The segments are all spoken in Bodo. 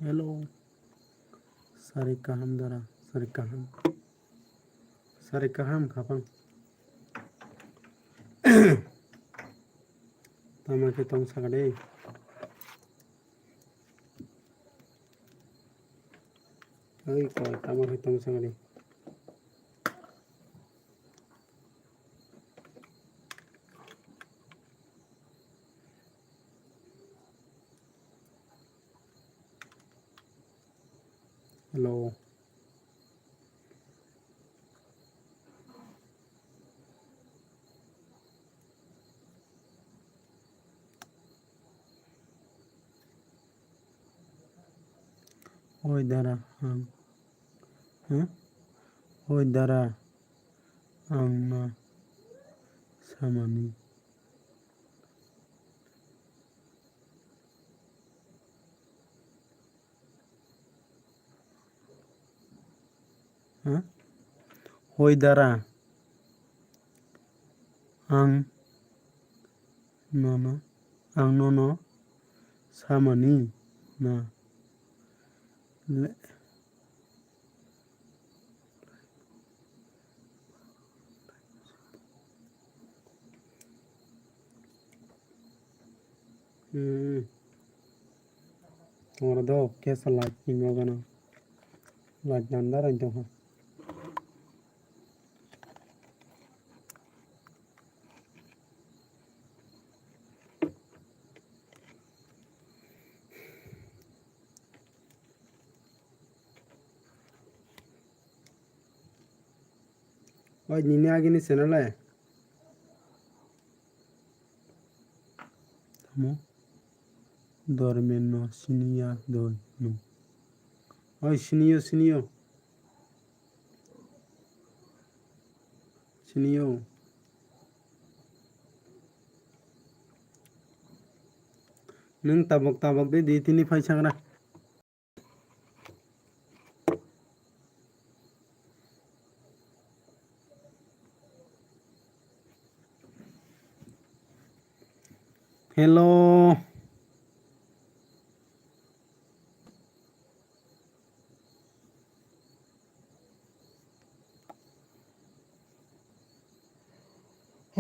Hello, Sarikaham Dara, Sarikaham. Sarikaham Kapang. Tamaki Tong Sagade. Oi, koi, Tamaki Tong Sagade. Hello. Oi, Dara, huh? Oi, Dara, na Samani. Huh? Oi, Dara, nono, Samani, na. Tomorrow do कैसा लाइटिंग होगा ना लाइट अंदर आई तो हाँ और नीने आगे नहीं सेना है हम dormeno sinia do no oi sinio neng tabok deh di tini faisak na hello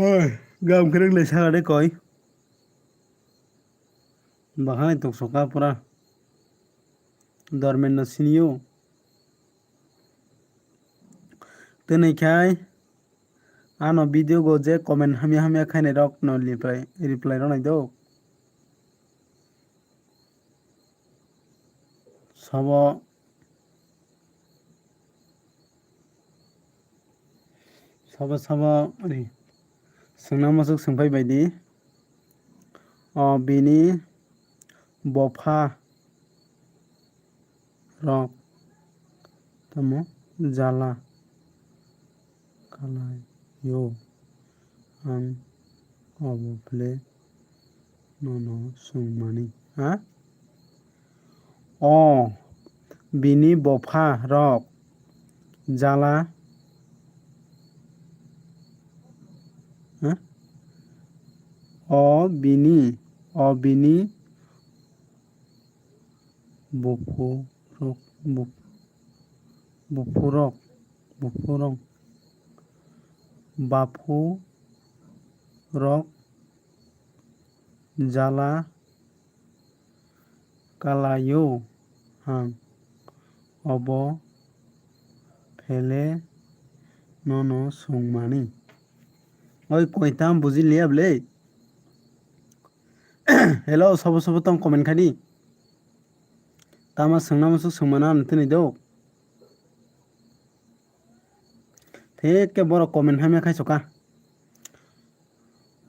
oi gam kereng le sa de koi bahai tok soka pura dormeno sinio tene khai ano video go je comment hamia khaine rok no reply ro nai do sabo ani sengna masuk sengfai baidi bini bofa rok tamo jala kalai yo ang obople nono sungmani ha bini bofa rok jala bini bofurok bafu rok jala kalayo hang obo phele nono sungmani oi koitam buji liable hello sabo tam comment khadi tama sengna masuk sengmana antene do Theke boro comment hamia khai soka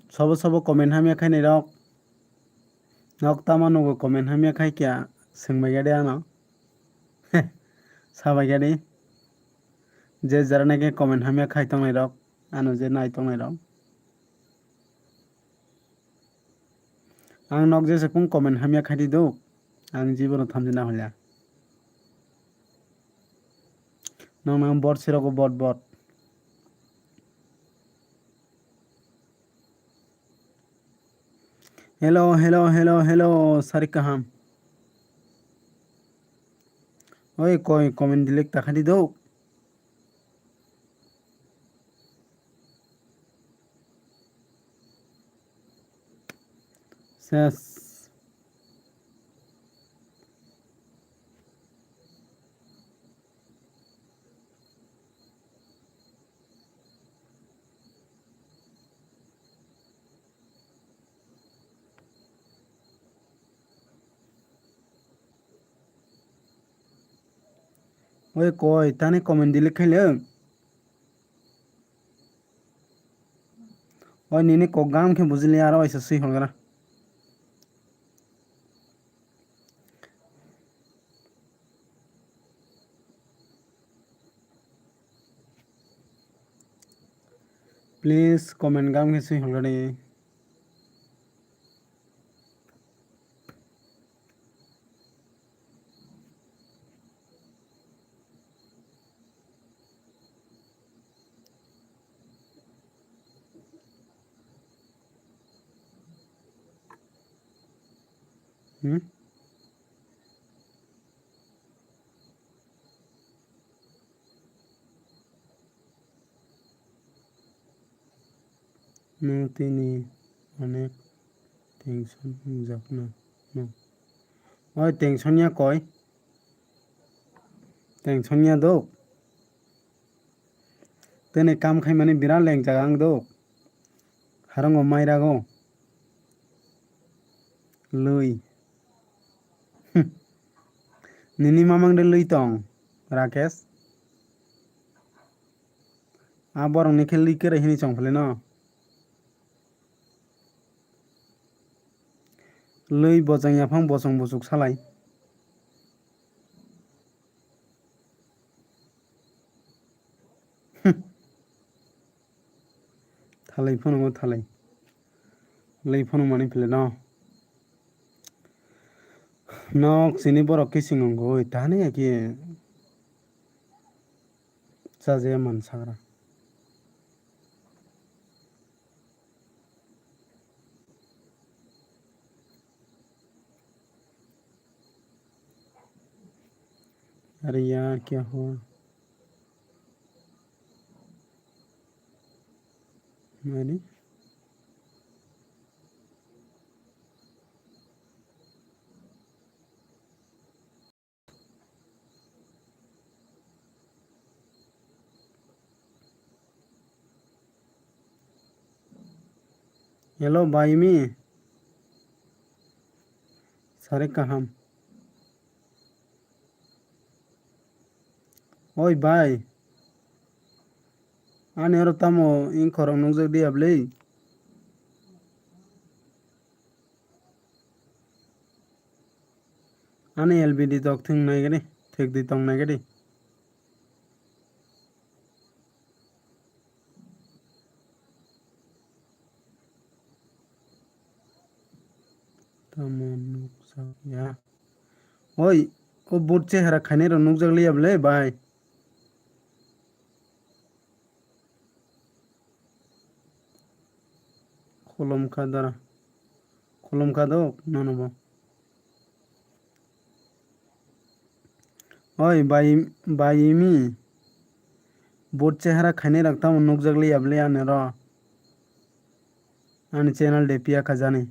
sabo comment hamia khai nei rok nok tama nogo comment hamia khai kya sengbai gade ano sabai gade je jara nake comment hamia khai tong nei rok ano je nai tong nei rok ang nok je sekung comment hamia khai di do ang jibono thamjina holya nang bot siroko bot hello Sarikaham ওই কই কমেন্ট দিলে টাকা দি দাও শেষ ওই কই তানে কমেন্ট দিলে খাইলে ওই নিনে কগাম খে বুঝলি আর ওইসে সই হলগরা প্লিজ কমেন্ট গাম খে সই হলগরে হুম তিনি অনেক টেনশন যাক না ওই টেনশনিয়া কয় টেনশনিয়া দো তেনে কাম খাই মানে বিরাট লেং জাগাং দো হারং মাইরাগো লই নিনি মামাং দে লই তং রাকেশ आ बरं नि खेल लिखे रही चंफले न लई बजang याफां बसंग बसुक सालाय थालाय फनंगो थालाय लई फनं मानि फले न nok sini borok kisingonggo itane ki saje man sagra अरे यार क्या हुआ मैंने हेलो भाई मी सारे कहाँ ओय भाई आने और तमो इन खरं नोजो दियाब्लै आने एलबीडी तक थिं नायगरे थेक दी तंग नायगरे तमो नुकसा या ओय को बोट चेहरा खाने र नुकजो लियाब्लै भाई खोलम का दो ननबो ओय भाई मी बोट चेहरा खाने रखता हूँ नुक जगली अबले आने रो आने चैनल डेपिया खजाने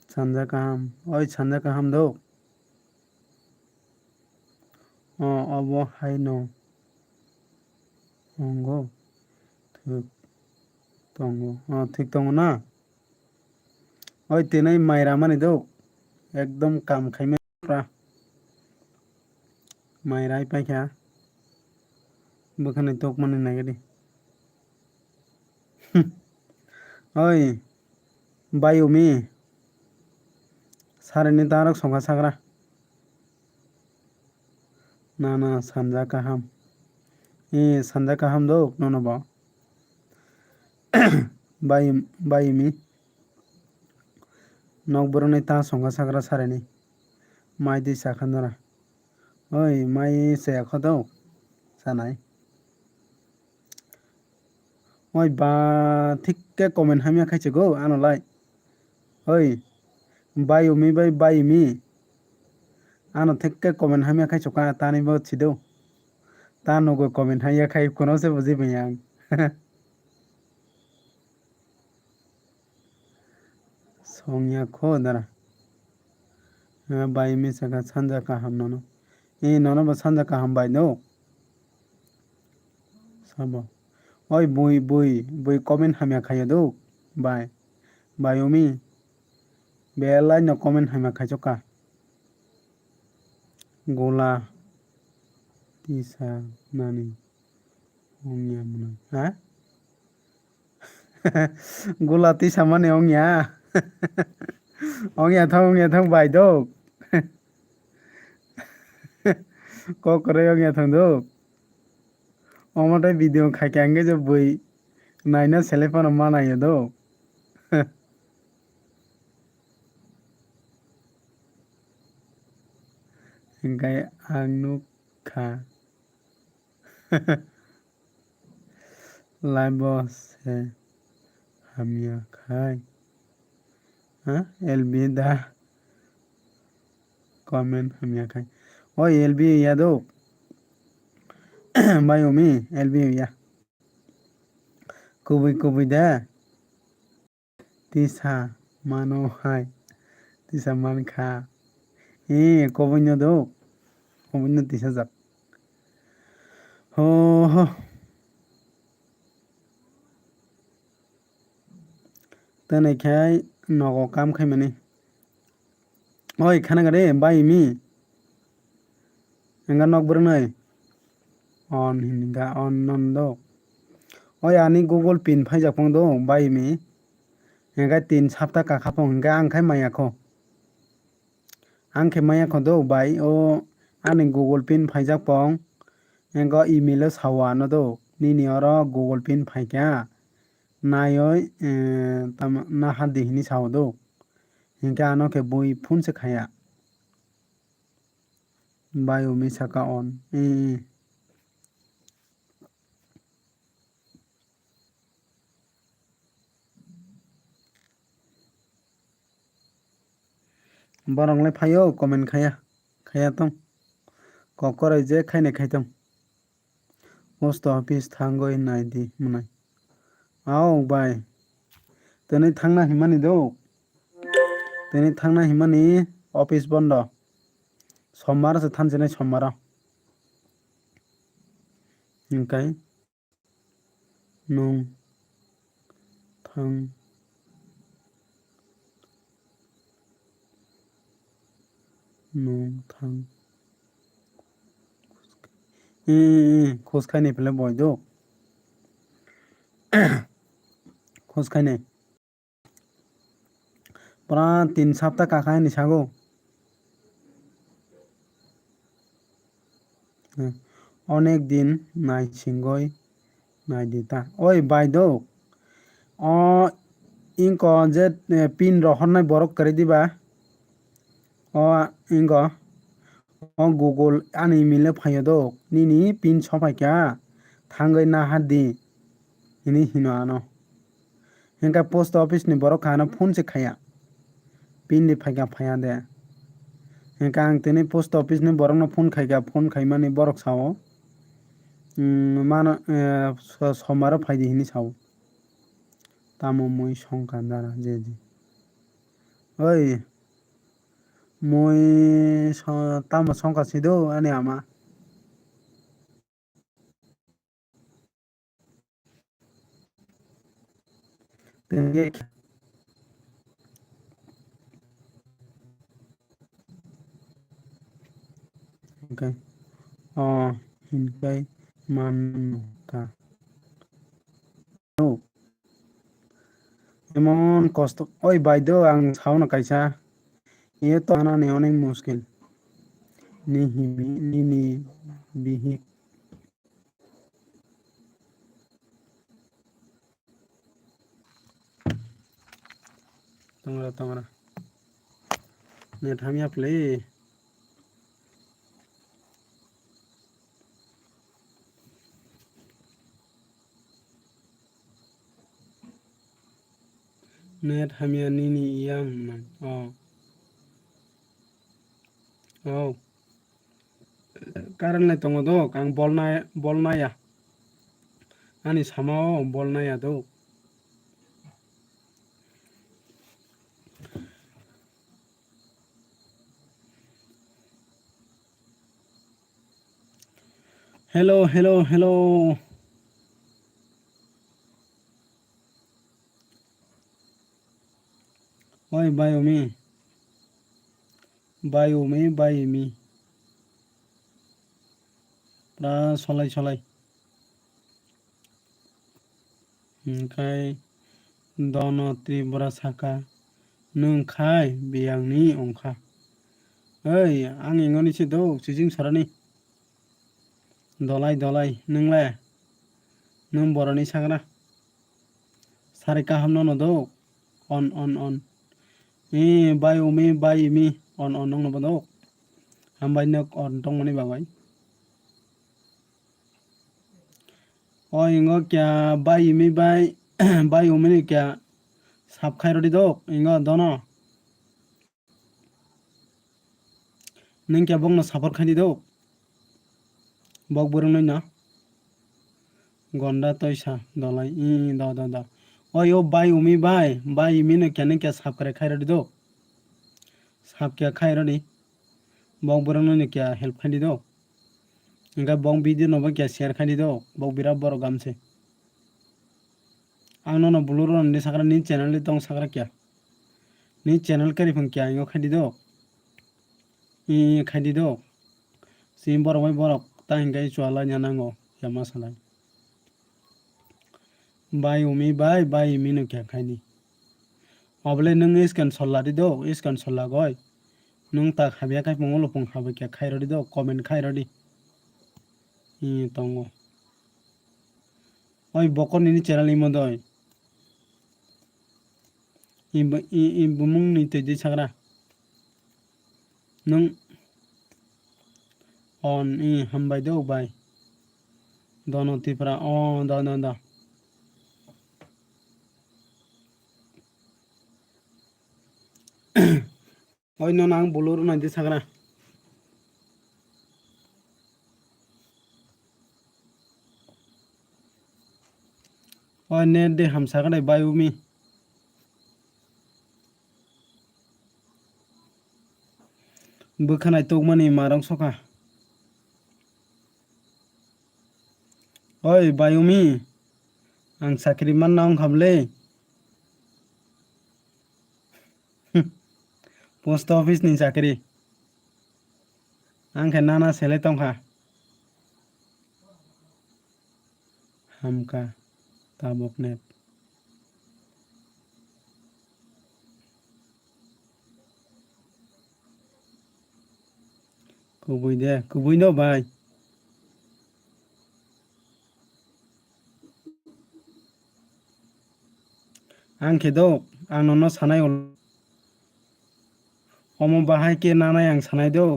छंजा का हम दो अब हाय नो होंगो ठीक तंगो ना ओय तेनै मायरा माने दो एकदम काम खाइमे प्रा मायरा पाइखा बखाने तक माने नागेदे ओय बायोमी सारेनि दारक संगा साग्रा ना सानजा काहाम सानजा काहाम दो ननबा बायोमी नक बरनै ता संगा साग्रा सारेनि माइ दै साखानदरा ओय माइ सायाखो दो सानाय ओय बा ठीक के कमेन्ट हामिया खाइसे गो आनलाय ओय बायोमी ano thekke comment hamya khai choka tani bo chido ta nogo comment hamya khai kono se buji bayang songya kho dara bai mi saka sanja kaham nono nono ba sanja kaham bai no sabo oi bui comment hamya khai do bai omi belai no comment hamya khai choka gola tisa nani ongya muna ha gola tisa mane ongya ongya thong bai do ko kore ongya thong do omotai video khai kyange jo bui naina telephone mana yo do hingkai ang nukha live se hamya khai lb da comment hamya khai oi lb ya do bai omi lb ya kubui da tisa mano hai tisa man kha kubui no do kubui no tisa jak ho tane khai nogo kam khai mani oi khana gare bai mi enga nok brnai on hinga on non do oi ani google pin phai jak pong do bai mi enga 3 sapta ka khapong enga ang khai maya kho ang khe maya kho do bai o ani google pin phai jak pong enga email o sawa no do nini oro google pin phai kya nayoi tam na hadi hini saw do enga ano ke bui phun se khaya bai omi saka on borong le phayo comment khaya tong kokorai je khaine khaitong post office thangoi naidi munai ao bai tene thangna himani do tene thangna himani office bondo sommar se thanjene sommar hingkai nung thang khos khaine pele boy do khos khaine pura 3 sapta ka khaini sago অনেক দিন নাই সিংগই নাই দিতা ওই বাইদো ইংক যে পিন রহনাই বরক করে দিবা ইংক গুগল আনি মিলে ফাইয় দো নিনি পিন সফাই ক্যা থাঙ্গই না হাদি ইনি হিনো আনো হিংকা পোস্ট অফিস নি বরক খানো ফোন সে খায়া পিন নি ফাইকা ফায়া দে हिंका आं तेने पोस्ट ऑफिस ने बरक न फोन खाइमाने बरक साओ मान समार फाइदि हिनि साओ तामो moi সংকা दारा जे ओइ moi तामो সংকা सिदो आने आमा तेने okay hinkai manuta এমন কষ্ট ওই বাইদো আং সাও না কাইসা এ তো আনা নে অনেক মুশকিল নি হিমি নি নি বিহি তোমরা নেট আমি আপলে नेट हमिया नीनी याम औ karanlai tongo dok ang bol naya ani samao bol naya dok. Hello hello hello. Oi bayomi bayomi pra solai ओमफ्राय दन त्रिपुरा साका नोंखाय बेयांनि अंखा ओइ आं इंगनिसो दौ सिजिं सरानि दलाय नोंलाय नों बर'नि साग्रा सारे काहाम न दौ अन बायोमी अन नंनो दौ हामबाय नोक अन दंमोन बाबाय इंगो क्या बायोमी बायोमी क्या साबखाय रडी दौ इंगो दोनो नों क्या बंनो सापर खायदी दौ बक बरं नैना गंडा तैसा दलाय दा यो बायोमी नो क्या साप करे खाय रडी दौ साप क्या खाय रडी बक बरं नैना क्या हेल्प खायदी दौ इनका बंग वीडियो नोबा क्या शेयर खायदी दौ बक बिराद बड़ गामसे आं नो ब्लूर नि साग्रा नि चैनल दं साग्रा क्या नि चैनल करी फंग क्या इंगो खायदी दौ खायदी दौ सिम बरक ता हिंगा चुआला न्यानांगो या मासालाय बायोमी नो क्या खायदी अबले नों इसकान सल्लादी दौ इसकान सल्ला गय नों ता खाबिया खाय फंग लपंग खाबे क्या खाय रडी दौ कमेंट खाय रडी तंगो ओइ बकर नि चैनल इमो दय बुमुंग नि तैदि साग्रा नों अन हामबाय दौ बाय दन त्रिपुरा दा ओइ नो आं ब्लूर नायदि साग्रा ओइ नेट दे हामसागनाय बायोमी बोखानाय तौमानि मारं सखा ओइ बायोमी आं साख्रि मान नां खामले पोस्ट ऑफिस नि साख्रि आंखे नाना सेले तंखा हामका ताबक नेट कुबुई दो भाई आंखे दौ आं नोंनो सानाय अमो बाहाय के नानाय आं सानाय दौ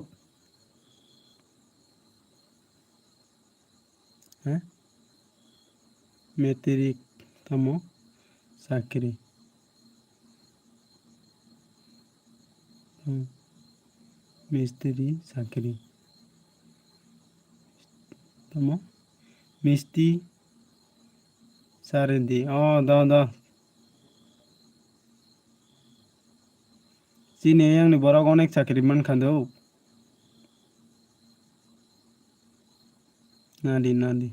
मेट्रिक तमो साख्रि मिस्त्री साख्रि तमो मिस्ती सारेदी द चिने आंनि बरक अनेक साख्रि मोनखादौ नादी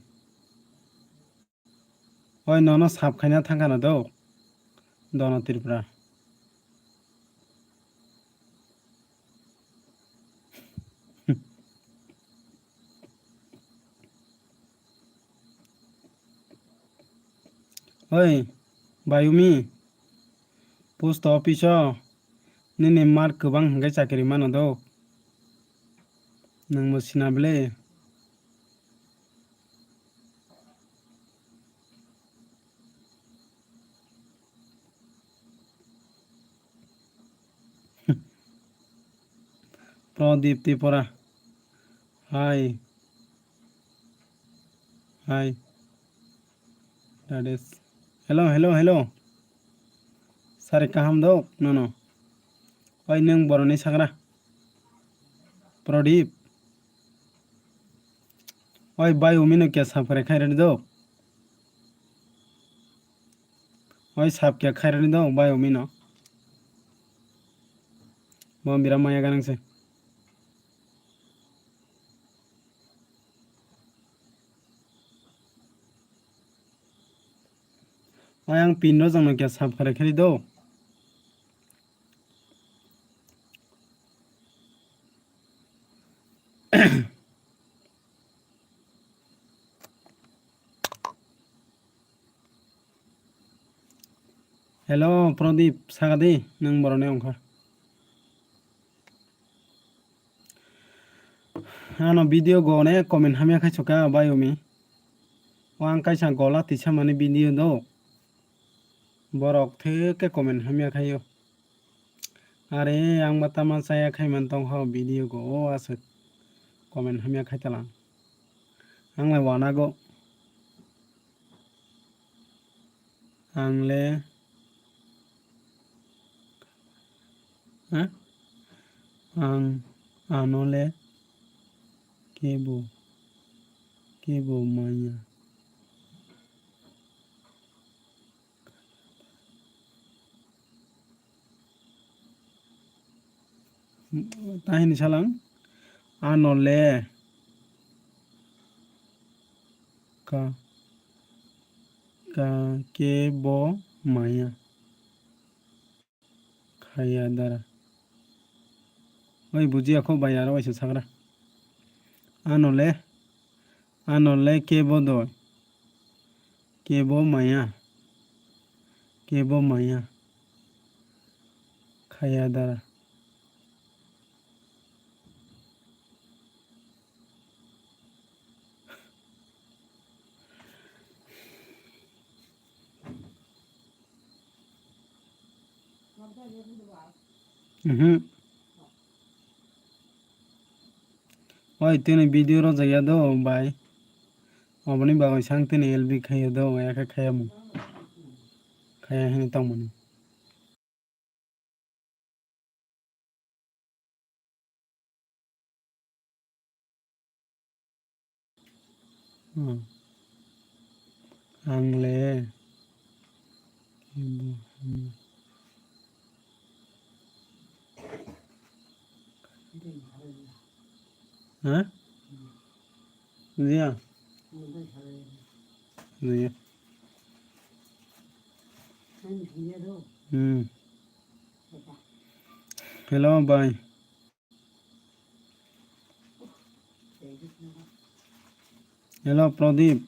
ओइ नोनो साप खायना थांखाना दौ दन त्रिपुरा ओइ बायोमी पोस्ट ऑफिस नि मार्क गोबां हंगाय साख्रि मानो दौ नों मसिनाबले प्रदीप त्रिपुरा हाय दादेस हेलो सारे काहाम दौ नो ओइ नों बर'नि साग्रा प्रदीप ওই বাই উমিনো কে সাপ করে খাইরানি দাও ওই সাপ কে খাইরানি দাও বাই উমিনো বম বিরাম মায়া গাनांसै ওই আं পিন रो जोंनो কে সাপ করে খাইরি দাও हेलो प्रदीप सागादि नों बरने अंखार आनो भिडियो गने कमेन्ट हामिया खाइसका बायोमी आं काइसा गला तिसा माने भिडियो दो बरक थेके कमेन्ट हामिया खायो अरे आं बाता मासाया खाइमान दं ह भिडियो गो आसो कमेन्ट हामिया खाइतला आंलाय वानागो आंले आं आनले केबो माया ताहिनी सालां आनले का केबो माया खाया दारा ओइ बुजियाखौ बायार वैसे सागरा आनले केबो दो केबो माया खाया दारा ओइ तेने भिडियो रो जाया दो बाय अबनी बागै सांग तेने एलबी खाया दो याके खाया मु खाया हेने तमने आंले हाँ जिया जिया हेलो बाय हेलो प्रदीप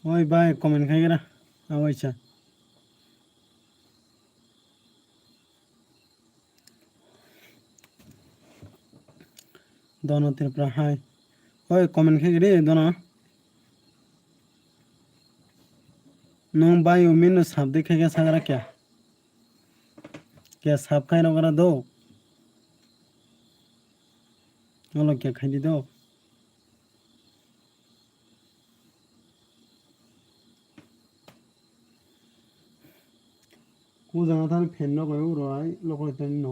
ओइ बाय कमेन्ट खाइगरा आवैसा दोनों तिरप्रा हाय ओइ कमेन्ट खाइगरे दोनों नों बायो मिनो साप देखेगा सागरा क्या साप खाइ रगरा दो ओलो क्या खाइ दो को जगह था फैन न गयो रोय लोकल तन न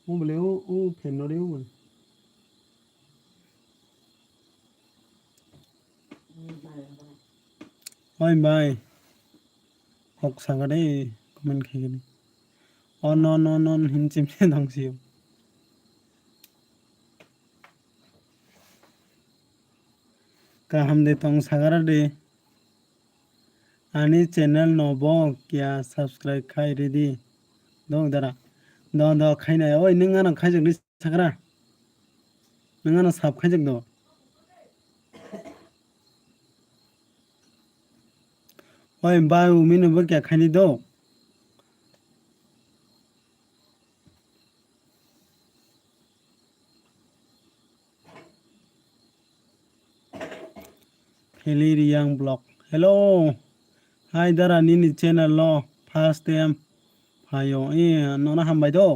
वो बोले वो फैन न रे वो ओइ बाय हक सागरे कमेन्ट खाइगरे अन हिनचिमसे दंसियो काम दे तंग सागरा दे आनी चैनल नबो क्या सब्सक्राइब खाइ रेडी दो दरा द खायनाय ओइ नों आंनाव खायजोंनो साग्रा नों आंनाव साब खायजों ओइ बाय उमिनबो क्या खायनी दो Heli Riang Blog hello hai dara nini channel lo first time hayo nona hambai do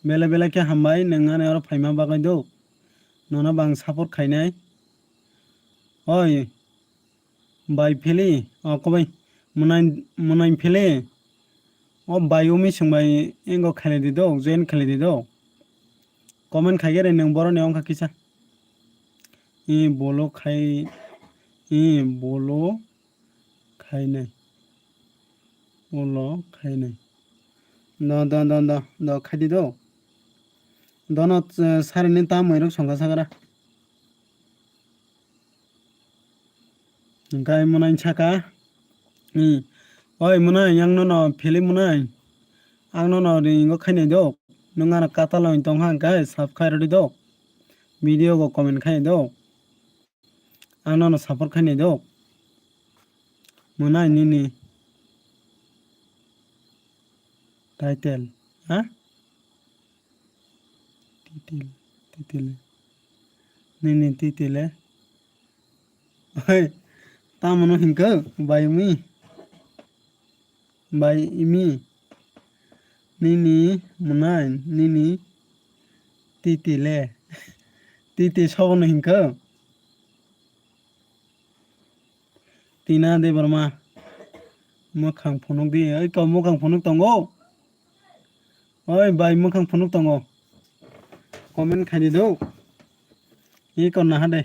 bele bele ke hambai nonga ne oro phaima bagai do nona bang support khainai oi bai pheli kobai munai pheli o bayumi singbai engo khaile di do join khaile di do comment khaigere nang boro ne ongka kisa bolo khai bolo khainai bolo khainai द खायदि दो दनो सारिनि ता मैरक संगा सागरा गाय मुनाय साका ओइ मुनाय आंनो न फेलि मुनाय आंनो न रिंगो खायनाय दो नोंगाना कातालाय दंहा गाय साबस्क्राइब दो भिडिअ को कमेन्ट खाय दो आंनो न सापर्ट खायनाय दो मुनाय निनि टाइटेल हा titil nini titile oi tamono hinka bayumi bayimi nini munai nini titile titi sobono hinka tina de barma mokhang phonok di oi ko mokhang phonok tongo oi bai mokhang phonok tongo comment খাইনি দো kon na hade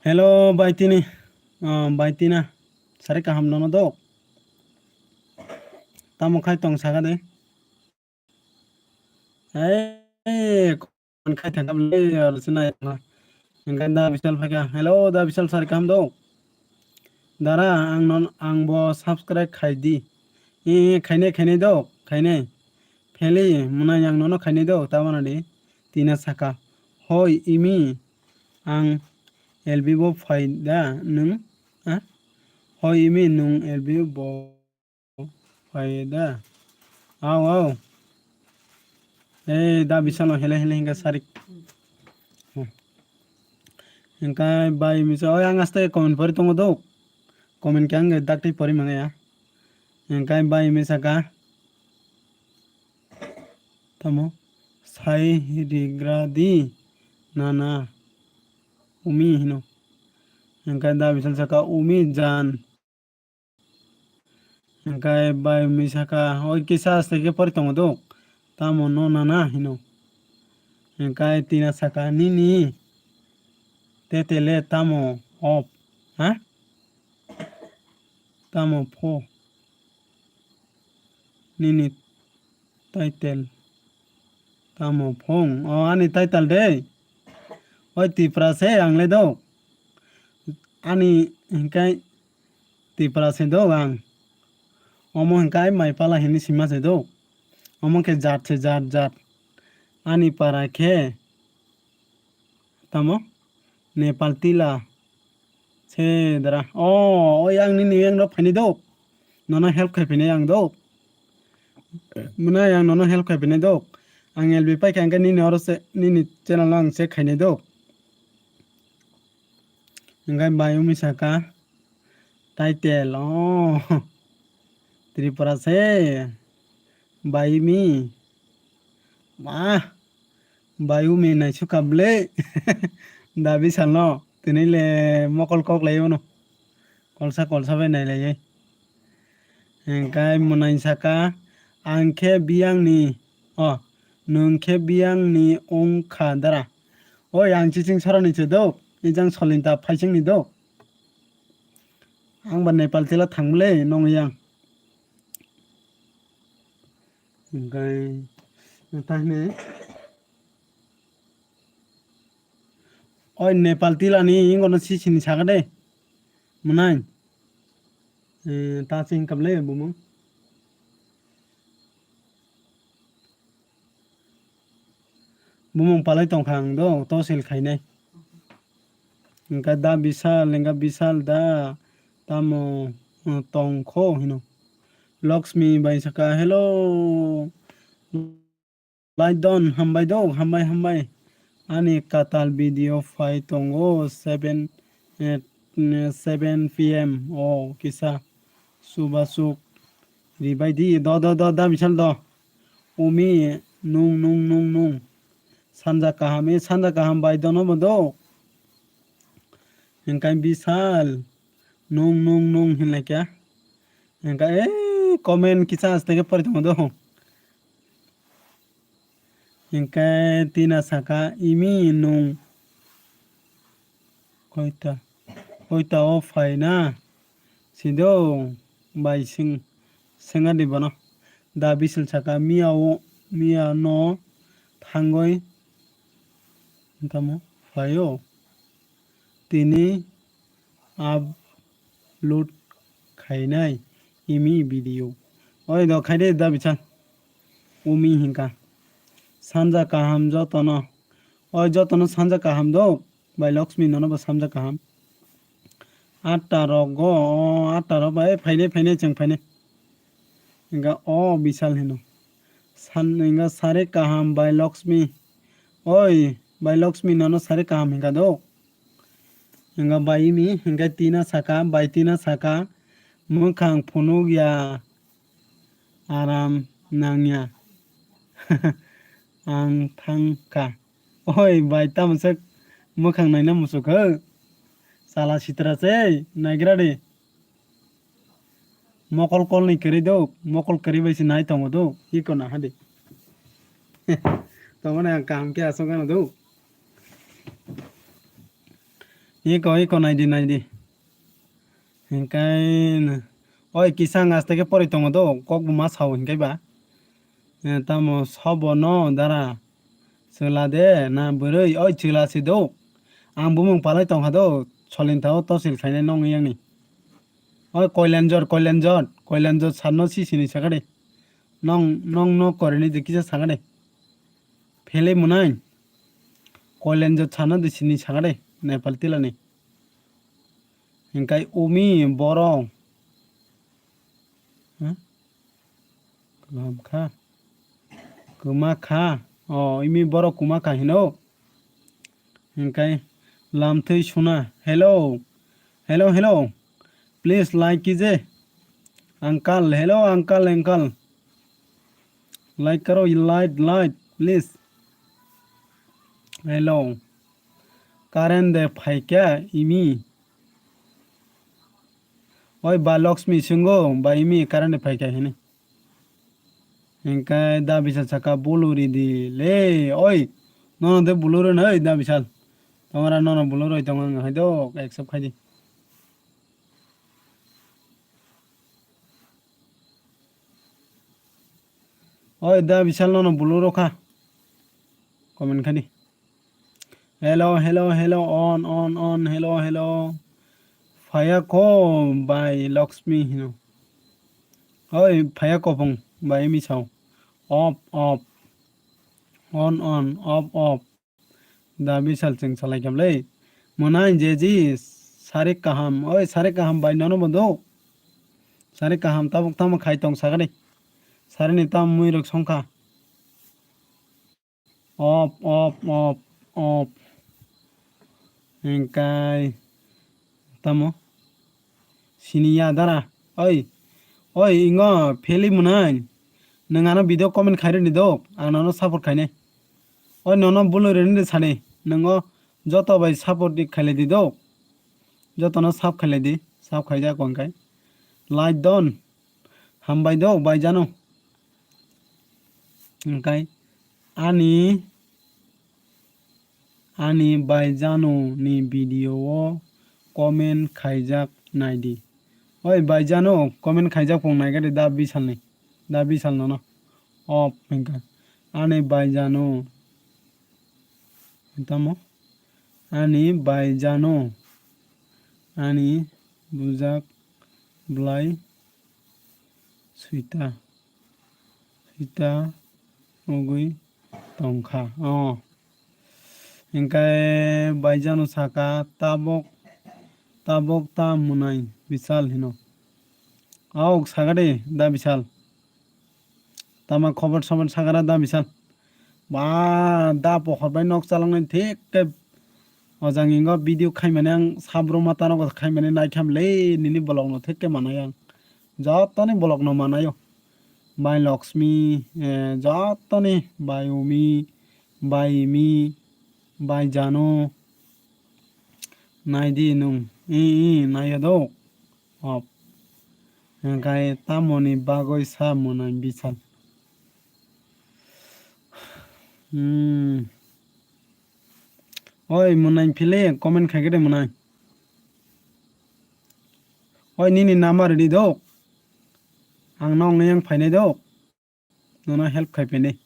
hello baitini baitina sare kaham nono do tamo khai tong saga de kon khai thangam le archana enganda bisal phaga hello da bisal sare kaham do dara ang bo subscribe khaidi khaine do khaine Feli munay yang nono khaini do tamana di tina saka hoi imi ang LB bo faida nung hoi imi nung LB bo faida aw da bisalo hele hinga sarik hinga bai misa oi ang aste comment pori tongo do comment kyang dakti pori mangaya hinga bai misa ka tamo sai rigradi nana umi hino engkai da bisal saka umi jan engkai bai mi saka oi kisa seke pori tongo do tamo no nana hino engkai tina saka nini tetele tamo op tamo pho nini title tamo phong ani title de oi tipra se angle do ani hinkai tipra se do ang omo hinkai mai pala hini sima se do omo ke jat se jat ani para khe tamo Nepal tila se dara oi ang ni yang no phani do nono help khai phine ang do muna yang nono help khai phine do ang LB pai kang ni noro se ni channel ang se khaine do ngai bayumi saka title Tripura se bayumi ma bayumi nai sukable dabi salno tinile mokol kok layo no kolsa be nai laye ngai munai saka angke biang ni nungke biang ni ongkha dara oi ang chiching sorani che do ijang solinta phaising ni do ang ba Nepal tila thangle nong yang ngai tahne oi Nepal tila ni ingono sisini saga de munai ta ching kable bumu bumung palai tongkhang do tosil khainai hingka da bisal da tamo tongkho hino Lakshmi bai saka hello Laidon hambai ani katal video fai tongo 7 p.m. Kisa subasuk ribai di do da bisal do umi nung sanja kaham bai dono bodo hingkai bisal nung hinlai kya hingkai comment kisa astege pari tongo do hingkai tina saka imi nung koita o faina sido bai singa di bono da bisil saka mia no thangoi tamo fayo tini upload khainai imi video oi do khaide da bichal umi hingka sanja kaham jotono sanja kaham do bai Lakshmi nono ba sanja kaham 8ta rogo 8ta ro bai faine cheng faine hingka bisal hino hingka sare kaham bai Lakshmi oi bai Lakshmi nono sare kaham hingka do hingka bai mi hingka tina saka mukhang phunuk ya aram nangya ang thangka oi bai tamsak mukhang naina musukho sala sitra che naigra de mokol kol ni keri do mokol keri bai si nai tongo do iko na hade tomone kam ke asogana do iko nai di hingkai oi kisang astege pori tongo do kok bu mas haw hingkai ba tamo sobono dara selade na boroi oi chila si do ang bumung palai tongha do cholin thao tosil khainai nong yang ni oi koilanjor sanno si sini sakade nong no koreni de kisa sakade phele munai koilanjor sanno de sini sakade Nepal tilani hingkai umi borong kumakha imi borok kumakha hino hingkai lamthoi suna hello please like कीजिए uncle hello uncle like करो like please hello karen de phai kya imi oi ba Lakshmi singo ba imi karen de phai kya hine hingkai da bisal saka buluri di le oi nono de buluri nai da bisal tomara nono buluri tongang haido accept khaidi oi da bisal nono buluro kha comment khadi hello on hello phaya ko by Lakshmi hino oi phaya ko phong by mi chau off on off da bisal cheng salai kam le monai jeji sare kaham by nono bondo sare kaham tabuk tam khai tong sagade sare ni tam mui rok songkha off hingkai tamo siniya dara oi ingo pheli munai nangano video comment khaire ni do angno support khaine oi nono bulure ni sane nango joto bai support di khaile di do joto no sub khaile di sub khaija konkai like don hambai do bai jano hingkai ani bai jano ni video o comment khaijak naidi oi bai jano comment khaijak pong nai gade da bisal no off hingka ani bai jano tamo ani bai jano ani bujak blai suita ogui tongkha Hingkai baijano saka tabok ta munai bisal hino. Auk sagade da bisal. Tama khobar sobar sagara da bisal. Ba da pohorbai nok chalangnai thikke ojang ingo video khaimane ang sabro mata no khaimane naithamle nini blog no thikke manai ang. Jotoni blog no manayo. Bai Lakshmi jotoni bai Umi bai Imi bai Jano naidi nung nayado op hingkai tamoni bagoi sa munai bisal. Oi munai phile comment khaigede munai. Oi nini number di dok. Ang nong yang phainai dok. Nono help khaipene.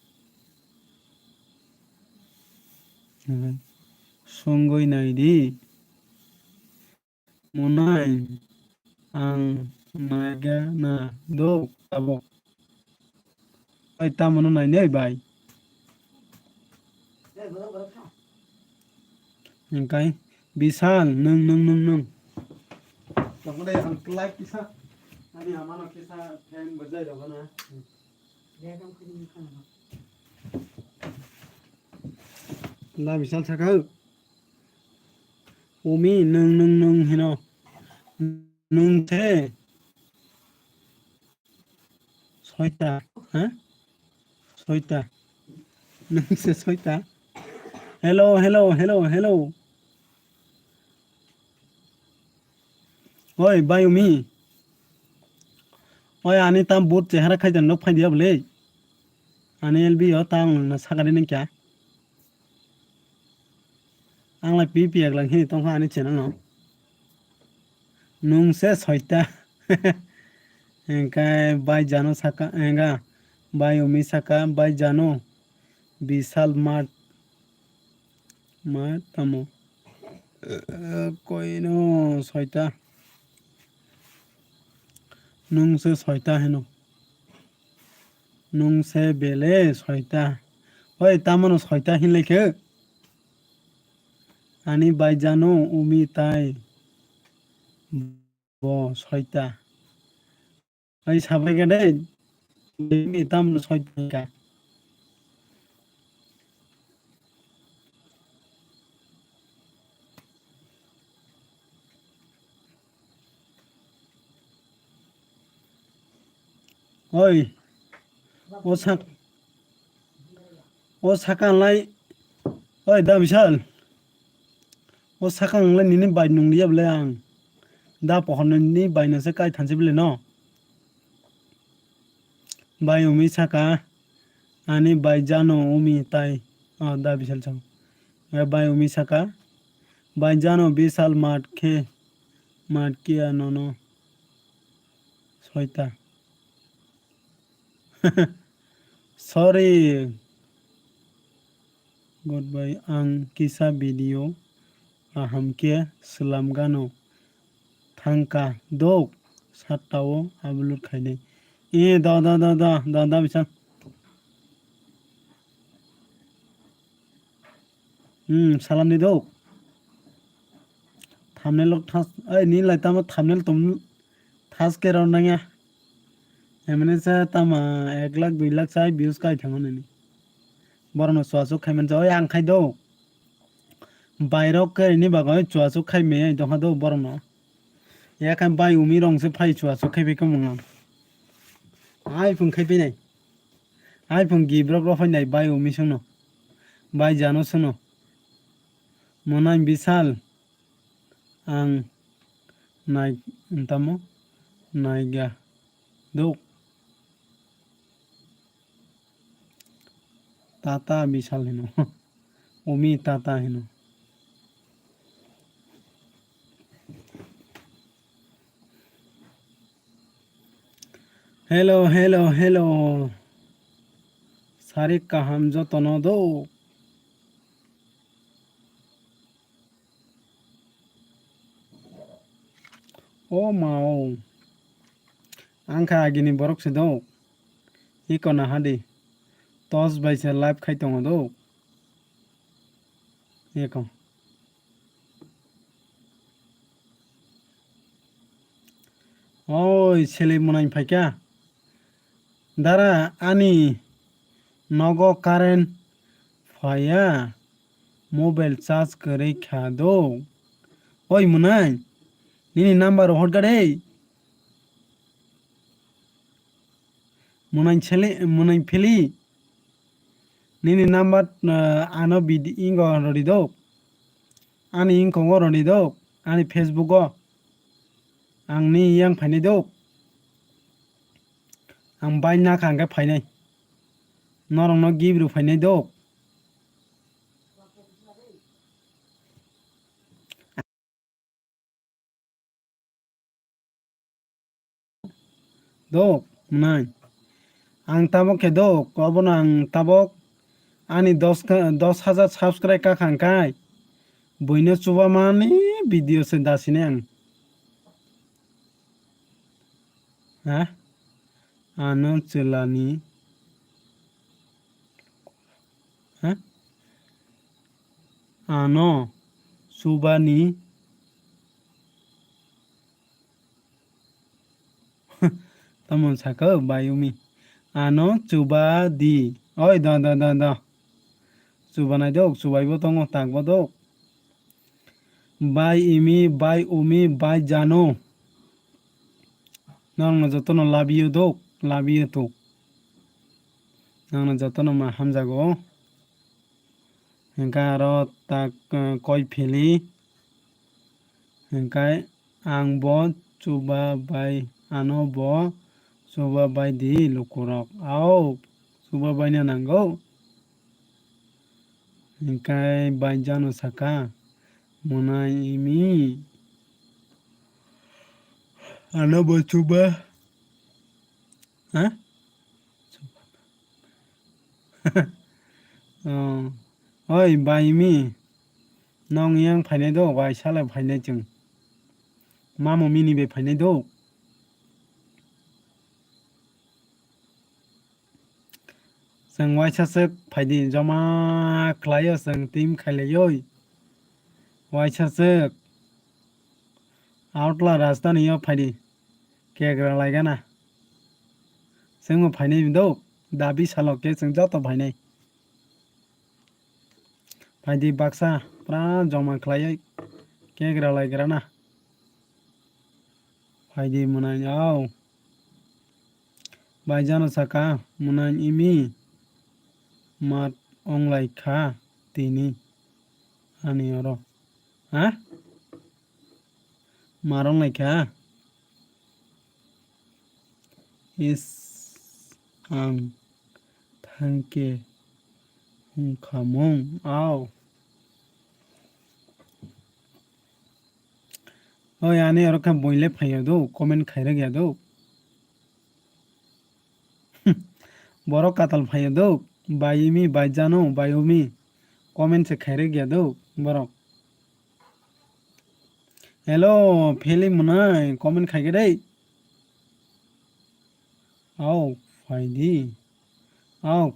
Songoi naidi. Munai ang naga na dok tabok. Oi tamono nai nei bai. Hingkai bisal nung. Tongde ang like kisa. Ani amano kisa fan bajai dago na. La bisal sakau. Umi nung hino. Nung the. Soita, ha? Soita. Nung se soita. Hello. Oi bai Umi. Oi ani tam bot chehara khaidan nok phai dia bole. Ani LB ho tam na sagari ning kya. Ang la pi ak lang hi tong ha ani channel no. Nung se soita. Engkai bai Jano saka enga bai Umi saka bai Jano bisal mat tamo koino soita nung se soita heno nung se bele soita oi tamono soita hin lekhe ani bai Jano Umi tai bo soita oi sabai gade mi tamono soita ka oi o sakang lai oi da bisal o sakang lai nini bai nung dia bele ang da pohon ni bai na se kai thanse bele no bai Umi saka ani bai Jano Umi tai da bisal chang bai Umi saka bai Jano bisal mat kia nono soita sorry goodbye ang kisa video aham ke selam gano thangka dok sattao upload khaine da bisal salam ni dok thumbnail lok thas ai ni lai tama thumbnail tum thas ke ron nanga emene sa tama 1 lakh 2 lakh sai views kai thangone ni borno swaso khaiman joy ang khai do bairok ke ni bagai swaso khai me dong do borno ya kan bai Umi rong se phai swaso khai be kamang ai phung khai be nai ai phung gi brok ro phai nai bai Umi sono bai Jano sono monai bisal ang nai tamo naiga dok tata bisal hino Umi tata hino hello sarik kaham jotono do o mao angka agini borok se do ikona hadi tos bai se live khai tongo do Eko. Oi, sele munai paika. Dara ani nogo current faya mobile charge kare khado. Oi munai. Nini number hotgare. Munai feli. Nini number ano bid ingo rodido. Ani inkongo rodido. Ani Facebook go. Angni yang fainido. Ang bai na khangga fainai. Norong no gibru fainai do. Do munai. Ang tabok ke do. Kobon ang tabok. Ani 10,000 subscribe ka khangkai. Boino chuba mani video se dasine ang. Ha? Ano celani. Ha? Ano subani. Tamon saka bayumi. Ano chuba di. Oi da. Chuba nai dok. Chubai bo tongo takbo dok. Bai imi, bai umi, bai jano. Nang jotono labiyo dok. Labiyo to. Nang jotono ma hamjago. Hengkai aro tak koi feli. Hengkai ang bo chuba bai ano bo chuba bai di lukurok. Au chuba bai na nanggo. Hengkai bai jano saka. Munai imi. Ano bo chuba. Ha? Oi bai mi. Nong yang fainai do bai sala fainai jeng. Mamo mini be fainai do. जों वाइसासो फायदि जमा खालायो जों टीम खालायो वाइसासो आउटला राजधानीयाव फायदि केग्रा लायगाना जों फायनाय दौ दाबि सालके जों जत फायनाय फायदि बाक्सा प्रा जमा खालायो केग्रा लायग्राना फायदि मोनायाव बायजानो साका मोनाय इमि mat onglai kha tini ani oro ha marong lai kha is ang thangke khamong au oi ani oro kha boile phaiya do comment khaira gya do boro katal phaiya do bayimi bayjano bayumi comment se khaire gya do borok hello feli munai comment khaige dei au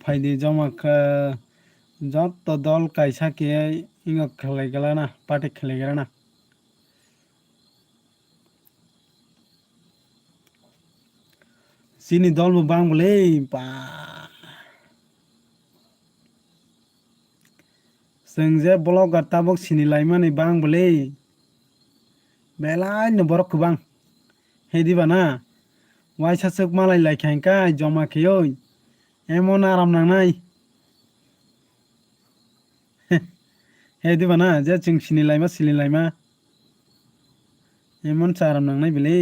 faidi jama kha jotto dol kaisa ke ingo khelai gala na party khelai gala na sini dol bo bang bole pa जों जे ब्लगार ताबक सिनि लाइमानै बां बोले बेलाय नो बरक गोबां हेदिबाना वाइसासोक मालाय लायखायखाय जमा खेयै एमन आराम नांनाय हेदिबाना जे जों सिनि लाइमा एमन आराम नांनाय बेले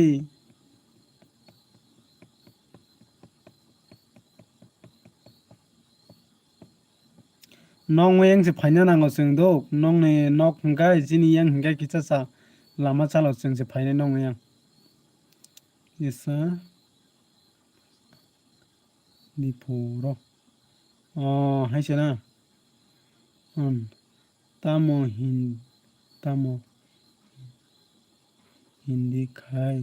nong yang se phaina nango seng do nong ne nok hingkai jini yang hingkai kicha sa lama chalo seng se phaina nong yang isa ni poro haise na tamo hindi khai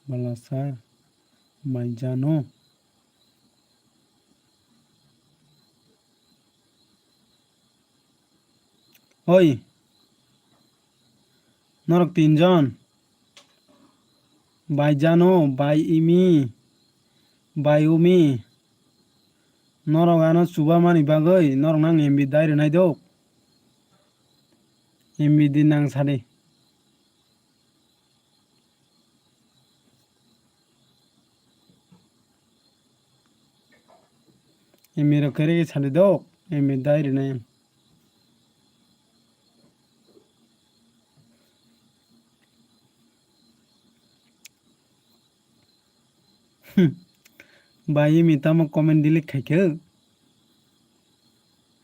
balasa maijano ওই নরক তিনজন বাইজানো বাই ইমি बायुमी नरगानो सुबा मानि बागै नरग नां एमबि दाइरे नायदो एमबि दिन नां सादे एमबि रो करे सादे दो एमबि दाइरे नाय बाई मिताम कमेंट डिलीट खाइखो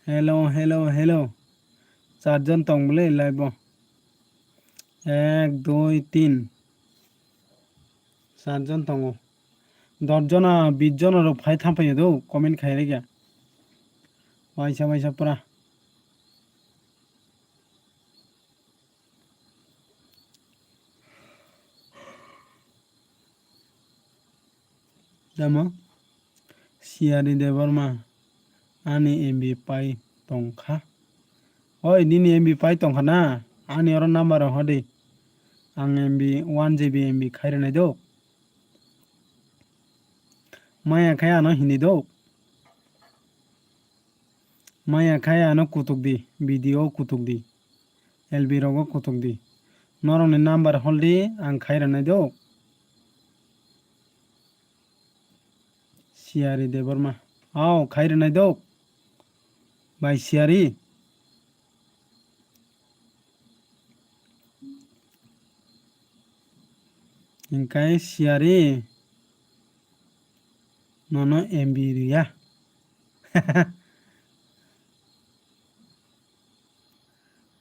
हेलो हेलो हेलो चारजन तंगबले लाइव 1 2 3 चारजन तंगो 10 जना 20 जना रो फाइ थांफायो दो कमेंट खाइरे गया वाइसा वाइसा पुरा दामा सियारि देबरमा आनि एमबि पाइ तंखा ओइ निनि एमबि पाइ तंखा ना आनि अर नाम्बार हदे आं एमबि 1 GB एमबि खाइरे नायदो माया खाया न हिनि दो माया खाया न कुतुक दी वीडियो कुतुक दी एलबी रोगो कुतुक दी नरंनि नाम्बार हलदि आं खाइरे नायदो सियारि देबरमा आओ खाइरे नायदो बाय सियारि इनकाय सियारि ननो एमबि रिया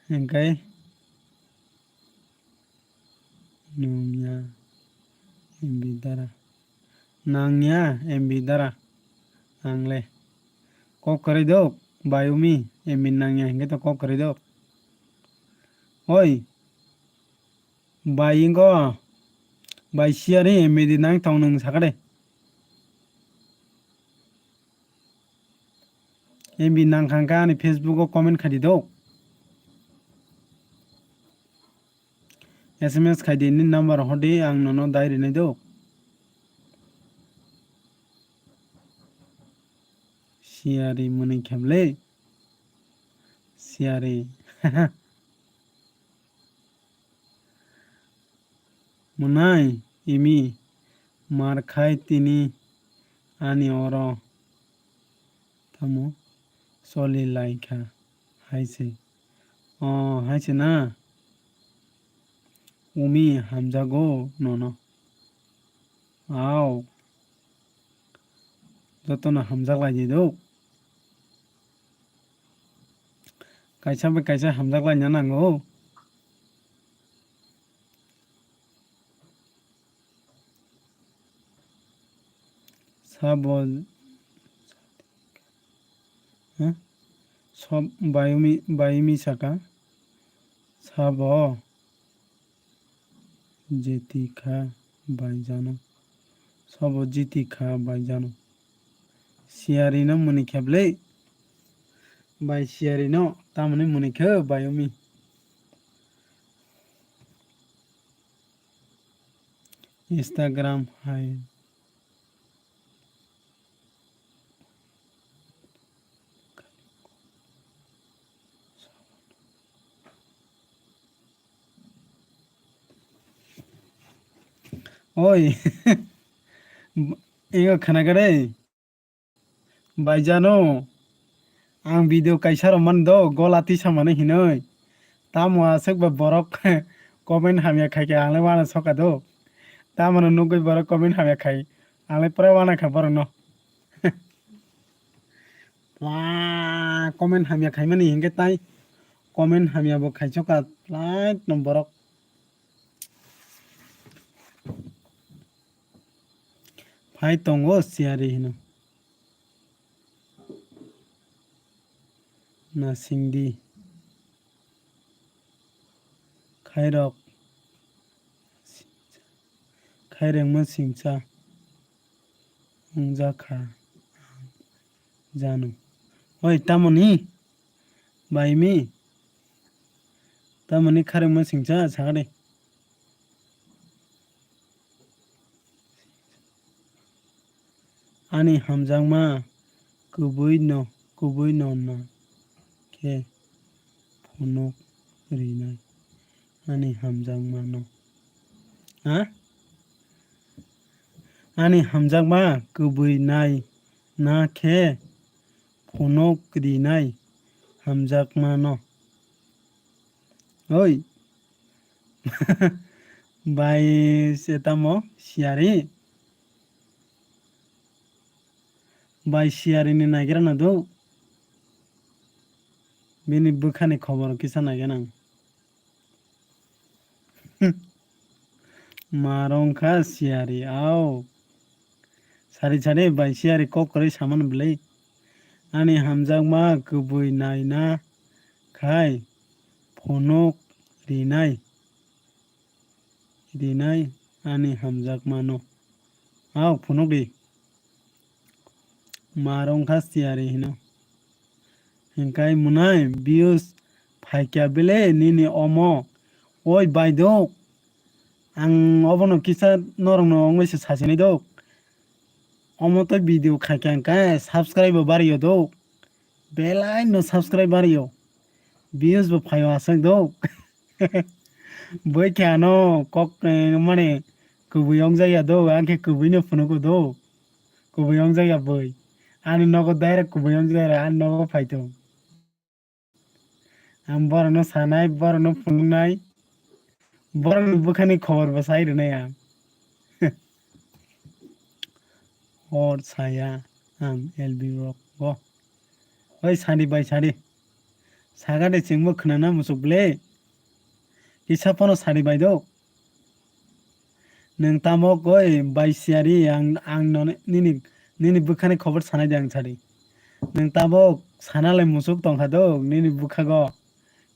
इनकाय नुया एमबि दारा नांया एमबि दारा आंले कॉल करे दो बायोमी एमबि नांया हिंगे तो कॉल करे दो ओइ बायिंगो बाय सियारि एमबि दी नांग ताव नों साकड़े एमबि नांखांका आनि फेसबुक कमेंट खादि दो SMS खादि नि नाम्बार हदि आं ननो दाइरे नायदो सियारि मनि खेबले सियारि मुनाय इमी मार खाय तिनी आनि अर थामो सलि लाइखा हायसे हायसे ना उमी हामजागो ननो आओ जतन हामजाग लाइदि दो कायसा बे कायसा हामजाग लाइना नांगौ सब सब बायुमी साका सब जेतिखा बायजानो सब जितिखा बायजानो सियारि न मुनि खेबले बाय सियारि न तामने मुनिखो बायुमी इंस्टाग्राम हाय ओइ इङो खोनागोरे बायजानो आं भिडिअ कायसा रमान दो गलाति सामाने हिनै तामुआ सोरबा बरक कमेन्ट हामिया खायके आंलाय वाना सका दो तामानो नुगै बरक कमेन्ट हामिया खाय आंलाय पुरा वाना खा बरक न कमेन्ट हामिया खाय माने हिंगे ताई कमेन्ट हामिया बो खायसका लाइट न बरक फाइ तंगो सियारि हिनो ना सिंदी खायरक खायरेंमो सिंसा जाखा जानु ओइ तामनि बायमी tamani kharang ma singcha sagade ani hamjangma kubui no na khe phonok rinai ani hamjangma no ha ani hamjangma kubui nai na khe phonok rinai hamjakma no oi bai setamo siari bai siari ni nagira na do bini bukhani khobor kisa nagen ang marongkha siari au sari sari bai siari kok kore saman blei ani hamjakma kubui nai na khai phonok rinai ani hamjakma no au phonok ri marongkha siari hino hingkai munai views phaikya bele nini omo oi bai dok ang obono kisa norong no ongwese sasini dok omo to video khaikya kai subscribe bariyo dok belai no subscribe bariyo views bo phayo asang dok boi kyano kok mane kubui ongjaya dok angke kubui no phonuko dok kubui ongjaya boi ani nogo direct kubui ongjaya ani nogo phaito ang borno sanai borno phunai borno bukhani khobor bo sai rwnai ang hor saya ang LB rock bo oi sani bai sani sagade chingbo khnana musukble kisa pono sani bai do nang tamo koi bai siari ang no nini bukhani khobor sanai dang sari nang tamo sanalai musuk tongkha do nini bukhago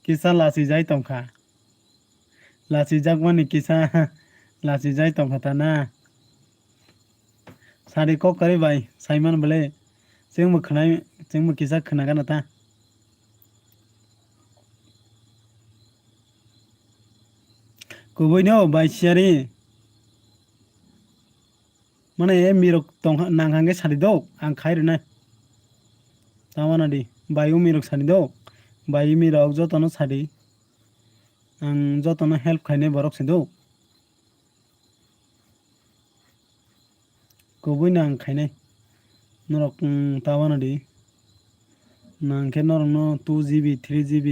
kisa lasi jai tongkha lasi jakmani kisa lasi jai tongkha ta na sari kok kari bai saiman bele chengmo kisa khnaga na ta kubui no bai siari mane e mirok tongkha nanghange sari do ang khai rwnai tamana di bai mirok sari do bai mirok jotono sari ang jotono help khaine borok se do kubui nang khainai norok tamana di nangkhe norok no 2GB 3GB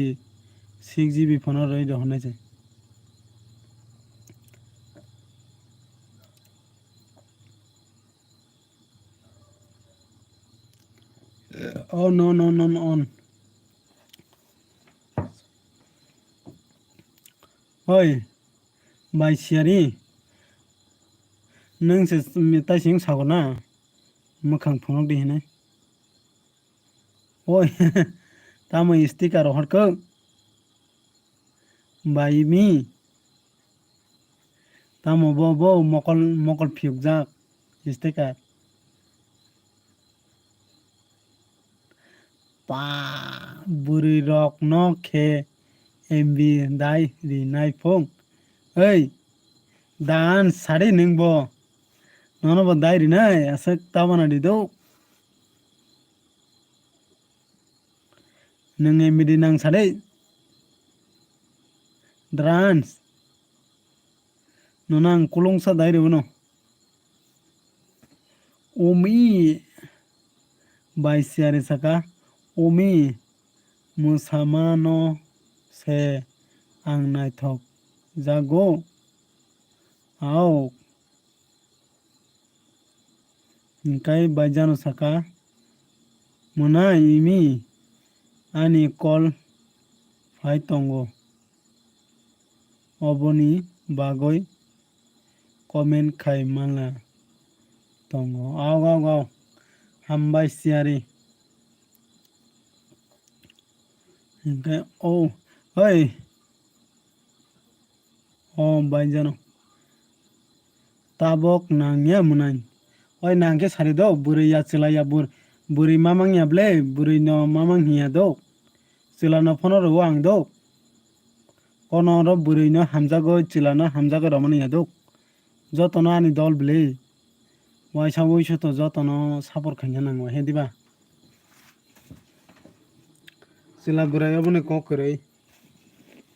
6GB phone roi dohonai chai on oi bai siari nang se mita sing sagona mukhang phonok di hinai oi tamo sticker horko bai mi tamo bo mokol phiukjak sticker pa buri rok no khe MB dai rinai phong oi dan sari ningbo nono bo dai rinai asak tabana di do nang MB di nang sari drans nonang kulongsa dai rebono omi bai siari saka omi musamano se ang naithok jago au hingkai baijano saka muna imi ani kol phai tongo oboni bagoi comment khai mala tongo au hambai siari hingkai oi baijano tabok nangya munai oi nangke sari do buri ya chilaya buri mamang ya ble buri no mamang hiya do chilano phono ro ang do Kono ro buri no hamjago chilano hamjago ramani haduk. Jotono ani dol bili. Waisa woiso to jotono support khanya nango he diba. Chila burai obone kokrei.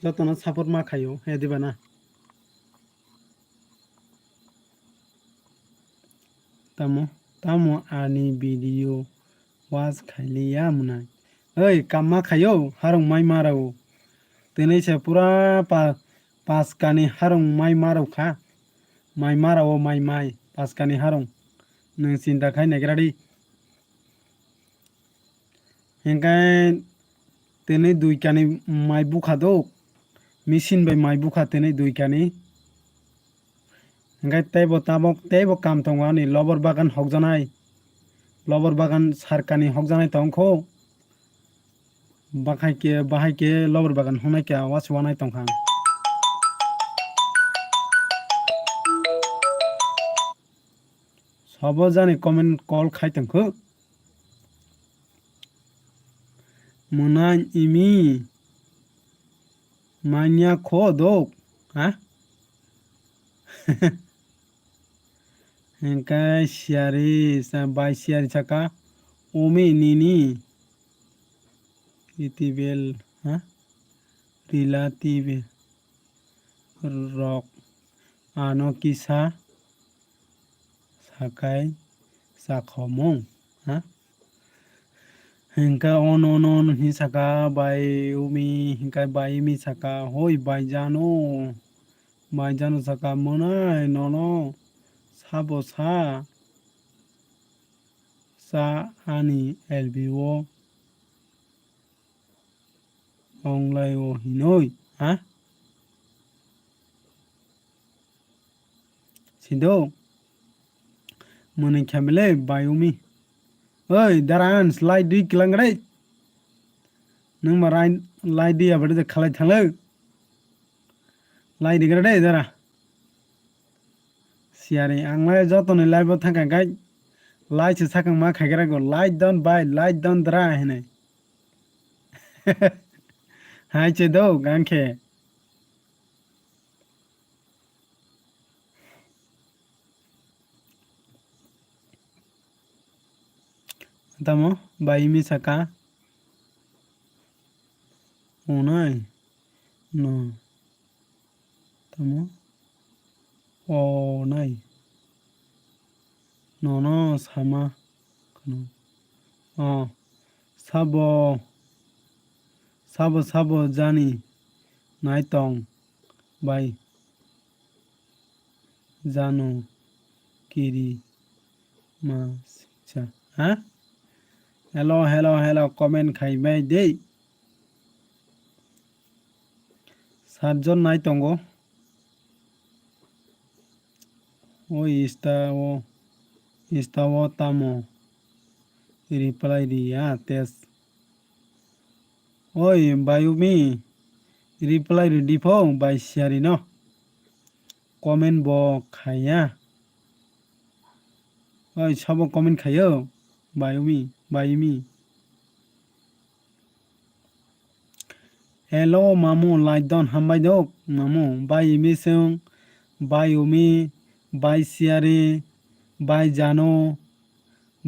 Jotono support ma khayo he diba na. Tamo ani video was khaliya munai. Oi kamma khayo harong mai marao. Tene se pura pas kani harong mai marao kha. Mai marao mai pas kani harong. Nung cinta khai nagradi. Hengkai tene dui kani mai bukha do. Machine bai mai bukha tene dui kani. Hengkai tebo kam tongo ni lobor bagan hokjanai. Lobor bagan sarkani hokjanai tongkho. Bahai ke lobor bagan honai ke awas wanai tongkhang. Sobo jani comment call khai tongkho. Munan imi manya kho dok ha hengkai siari bai siari chaka omi nini itibel ha relative rock ano kisa sakai sakhomong ha hengkai on hi saka bai umi hengkai bai mi saka hoi bai jano saka monai nono sabo sa ani lbo onglai o hinoi ha sindo mone khamle bai umi oi daran slide di kilangrai nung marai lai di abade khalai thanglo lai di gade dara siari anglai jotone live thangka gai lai se sakang ma khagira go lai don bai lai don dra hene hai che do gangkhe tamo bai mi saka onai no tamo onai no sama kono sabo jani nai tong bai jano kiri cha ha hello comment khai bai dei satjon nai tongo oi istawo tamo reply dia tes oi bayumi reply di phong bai siari no comment bo khaya oi sabo comment khayo bayumi hello mamu like don hambai dok mamu bayumi sung bayumi bai siari bai jano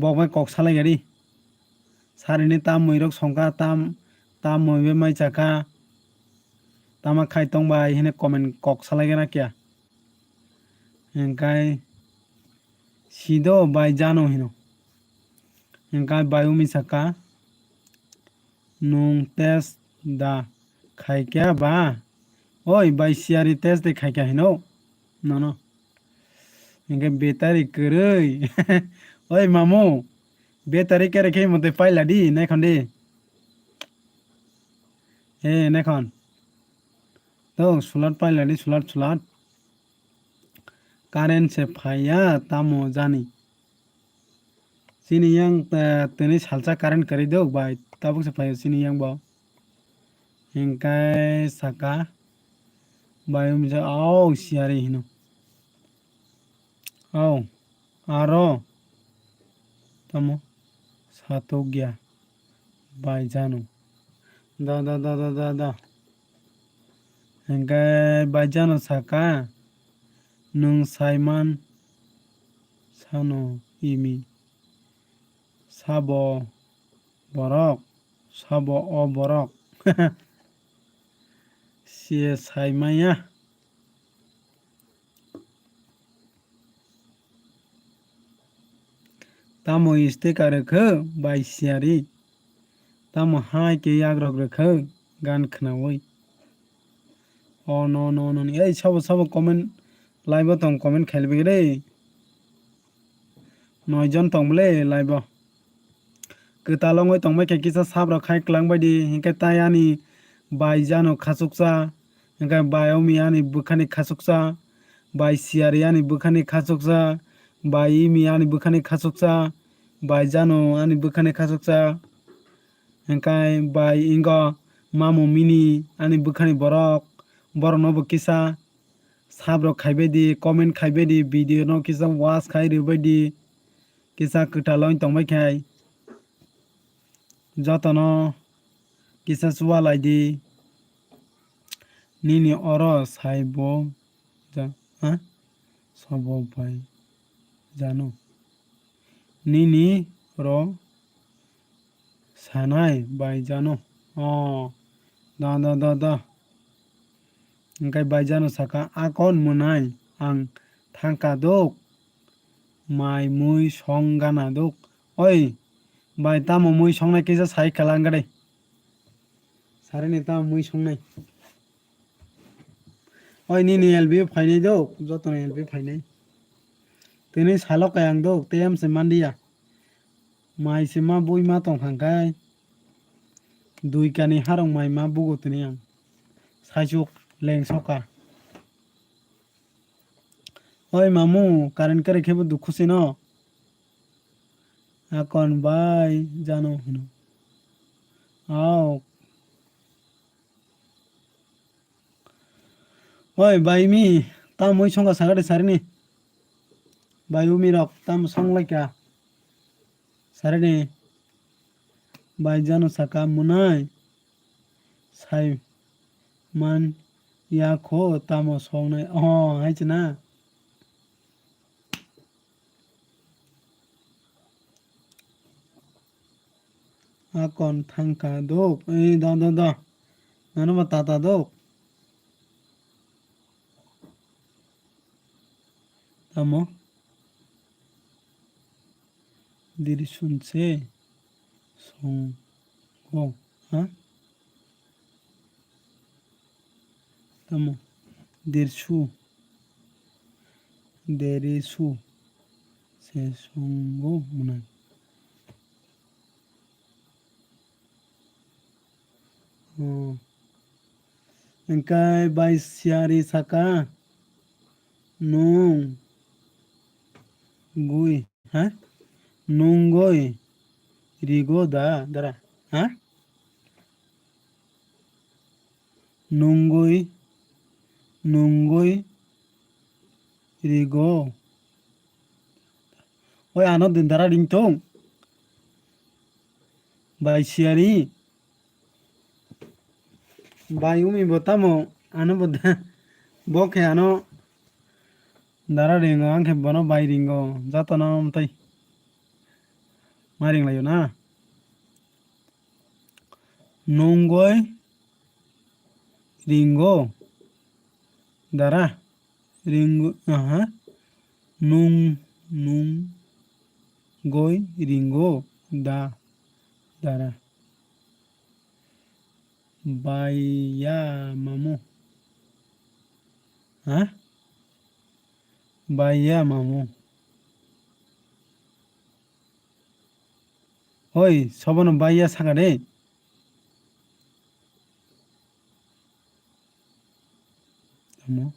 bokbai kok salai gari sarini tam muirok songka tam moibe mai chaka tama khai tong bai hine comment kok salai gana kya hengkai sido bai jano hino hengkai bayumi saka nung test da khai kya ba oi bai siari test de khai kya hino no hengkai betari kerei oi mamu betari kere khe mate paila di naikon di naikon to sulat paila di sulat current se phaya tamo jani sini yang teni salsa current kari dok bai tabuk se phaya sini yang bo hengkai saka bayum ja au siari hino au aro tamo satogya bai jano da Hingga bajano saka nung saiman sano imi sabo borok sabo o borok sie saimaya tamo sticker rekho bai siari tamo hai ke yagrok rekho gan khnawi o no no no ei sabo comment live tong comment khelbi re 9 জন tongble live ketalongoi tongbai ke kisa sabra khai klangbai di hingke tayani bai jano khasuksa hingke bayomi ani bukhani khasuksa bai siari ani bukhani khasuksa bai imi ani bukhani khasuksa bai jano ani bukhani khasuksa hingke bai ingo mamu mini ani bukhani borok borok no bo kisa sabrok khaibai di comment khaibai di video no kisa watch khai rubai di kisa ketalong tongbai khai jotono kisa suwalai di nini oro saibo ja sobo bai jano nini ro sanai bai jano da hingkai bai jano saka akon munai ang thangka dok mai mui song gana dok oi bai tamo mui songnai kisa sai kalang gadai sare ni tamo mui songnai oi nini lb phainai dok jotono lb phainai tini salok kayang dok tem se mandia mai se ma bui ma tongkhangkai dui kani harong mai ma bugo tini ang saisuk leng soka oi mamu current kare khebo dukhusi no akon bai jano hino ao oi bai mi tam moi songa sagade sarini bai umi rok tam songlai ka sarini bai jano saka munai sai man ya kho tamo songnai haichina akon thangka dok ei da nano ba tata dok tamo diri sunse song go tamo dirsu derisu se songo munai engkai bai siari saka nung gui nungoi rigo da dara nungoi rigo oi ano din dara ding tong bai siari bai umi botamo ano boda bokhe ano dara ringo angke bono bai ringo jatono mtai maring layo na nungoi ringo dara ringo goi ringo da dara baya mamu baya mamu oi sobono baya sagade tamo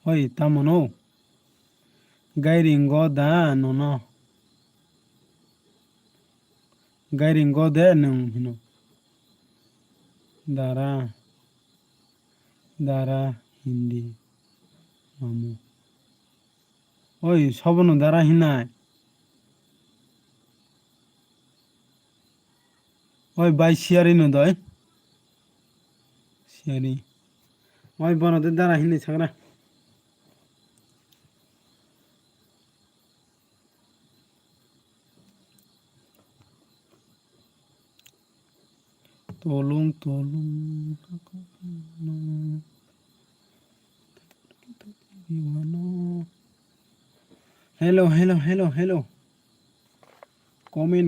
oi tamono gairingo da nono gairingo de nung hino dara hindi mamu oi sobono dara hinai ওই বাই শিয়ারি নো দয় শিয়ারি ওই বনতে দাঁড়া হিনি ছাগরা তলুং তলুং hello hello hello hello come in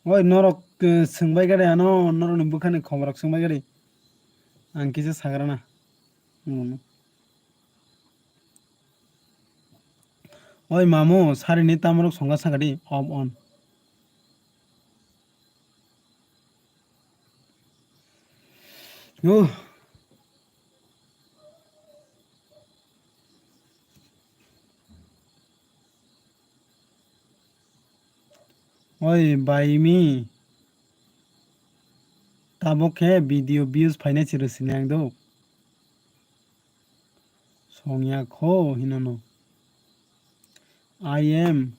ওই নরক सोंबाय गारे आनो नरनि बुखानि खबरक सोंबाय गारे आं किसे साग्राना ওই মামু সারিনি তামরক संगा सागादि अफ अन ওই বাইমি ताबोके भिडियो व्यूज फाइनाय चिरसिने आंदो संया खो हिननो I am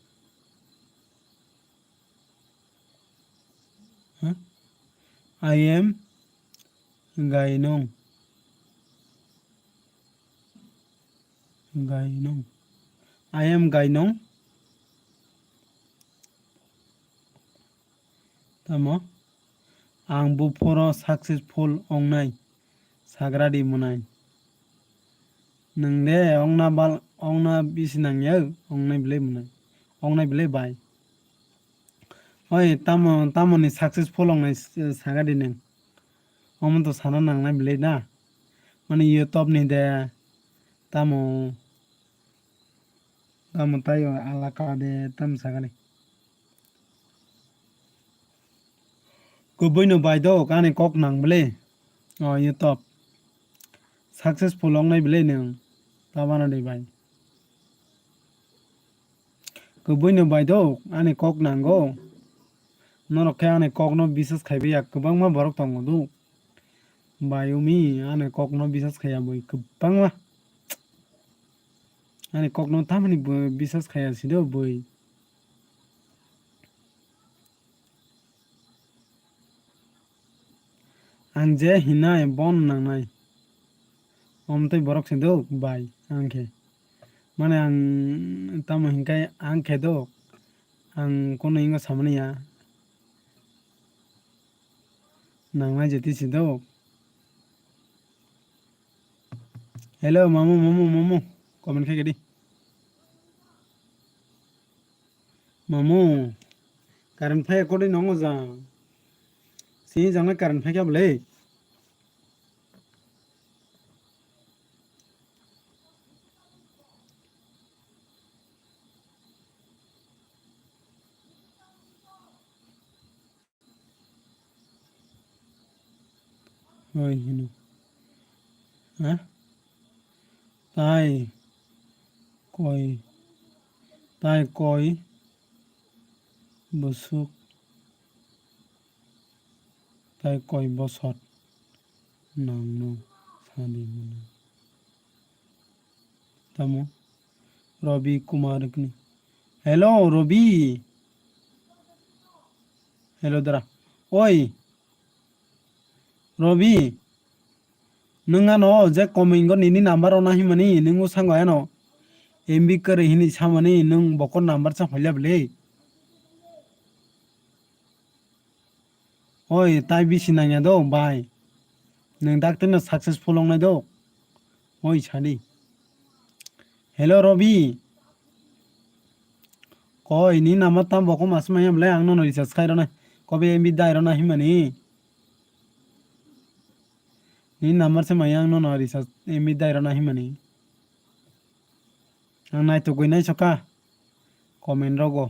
I am gainong I am gainong tamo आं बुफोरो सक्सेसफुल अंनाय साग्रादि मुनाय नोंदे अंना बिसिनांयो अंनाय बिले मुनाय अंनाय बिले बाय ओय तामोनि सक्सेसफुल अंनाय सागादि नों अमन तो साना नांनाय बिले ना माने यूट्यूब नि दे तामो तायो आलाका दे तम सागादि गुबैनो बायदो काने कक नांबले यूट्यूब सक्सेसफुल अंनाय बिले नों ताबाना दे बाय गुबैनो बायदो आने कक नांगो नरखे आने कक न बिसेस खाइबे गोबां मा बरक दंगो बायोमी आने कक न बिसेस खाया बय गोबां मा आने कक न तामानि बिसेस खायासिदो बय आं जे हिनाय बन नांनाय अमतै बरक सिदो बाय आंखे माने आं तामो हिंखाय आं खेदो आं कोनो इंगा सामनिया नांनाय जेति सिदो हेलो मामू कमेंट खेगेदि मामू कारेन्ट फाय कोडी नंगो जा सी जांना कारेन्ट फाय क्या बोले ओय हिनो हाँ ताई कय बसुक ताई कय बसत नांनो सादि मुना तामो रवि कुमार की हेलो रवि हेलो दरा ओय रवि नोंगानो जे कमिंगो निनी नंबर ओना हिमनी नोंगो सांगायानो एमबी करे हिनी सामनी नों बकन नंबर सा फैला बले ओय ताई बिसि नांया दो बाय नों डाक्टर सक्सेसफुल अंनाय दो ओय सादि हेलो रवि कय नि नामा ताम बको मास माया बले आंनो रिचार्ज खायरना कबे एमबी दायरना हिमनी नि नंबर से माया आंनो रिचार्ज एमबी दायरना हिमनी आं नाय तो गयनाय सका कमेन्ट रगो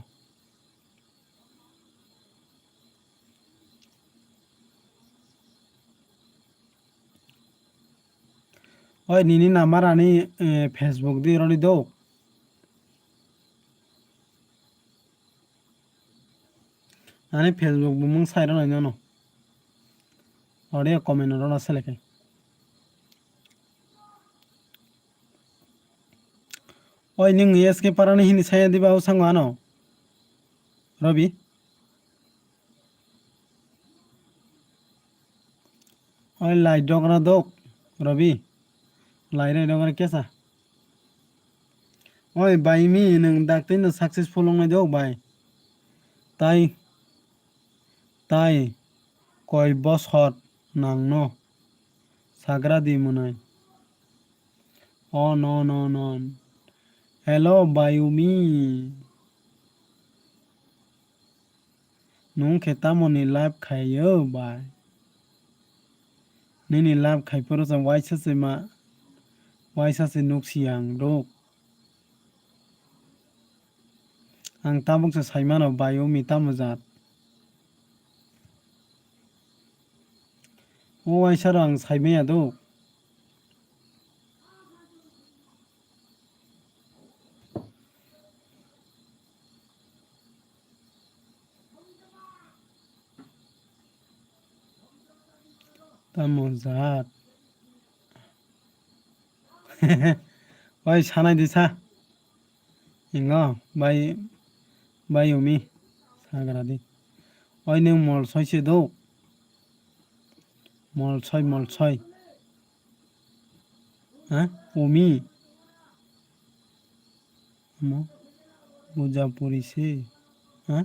ओय निनी नंबर आनी फेसबुक दी रनी दो आनी फेसबुक बुमंग साइरन आइनो अरे कमेन्ट रना सेलेके ओय निंग एसके पारानी हिनी साया दिबा सांगानो রবি ওই লাইট ডগরা দোক রবি লাইট ডগরা কেসা ওই বাইমি নों ডাক্তারनो সাকসেসফুল লংনাय দোক বাই তাই তাই কয় বছর নাংনো সাগ্রা দি মনাই অন অন অন অন हेलो बायुमी नों खेता मनी लाइफ खायो बाय नोंनि लाइफ खायफोर जों वाइसासे नुक्सि आं रोक आं तामुकसे साइमानो बायुमी तामुजात ओ वाइसार आं साइमाया दो तामुजात ओइ सानाय दिसा इंगो बायुमी साग्रादि ओइ नों मलसयसे दो मलसय हाँ ओमी मो बुजापुरी से हाँ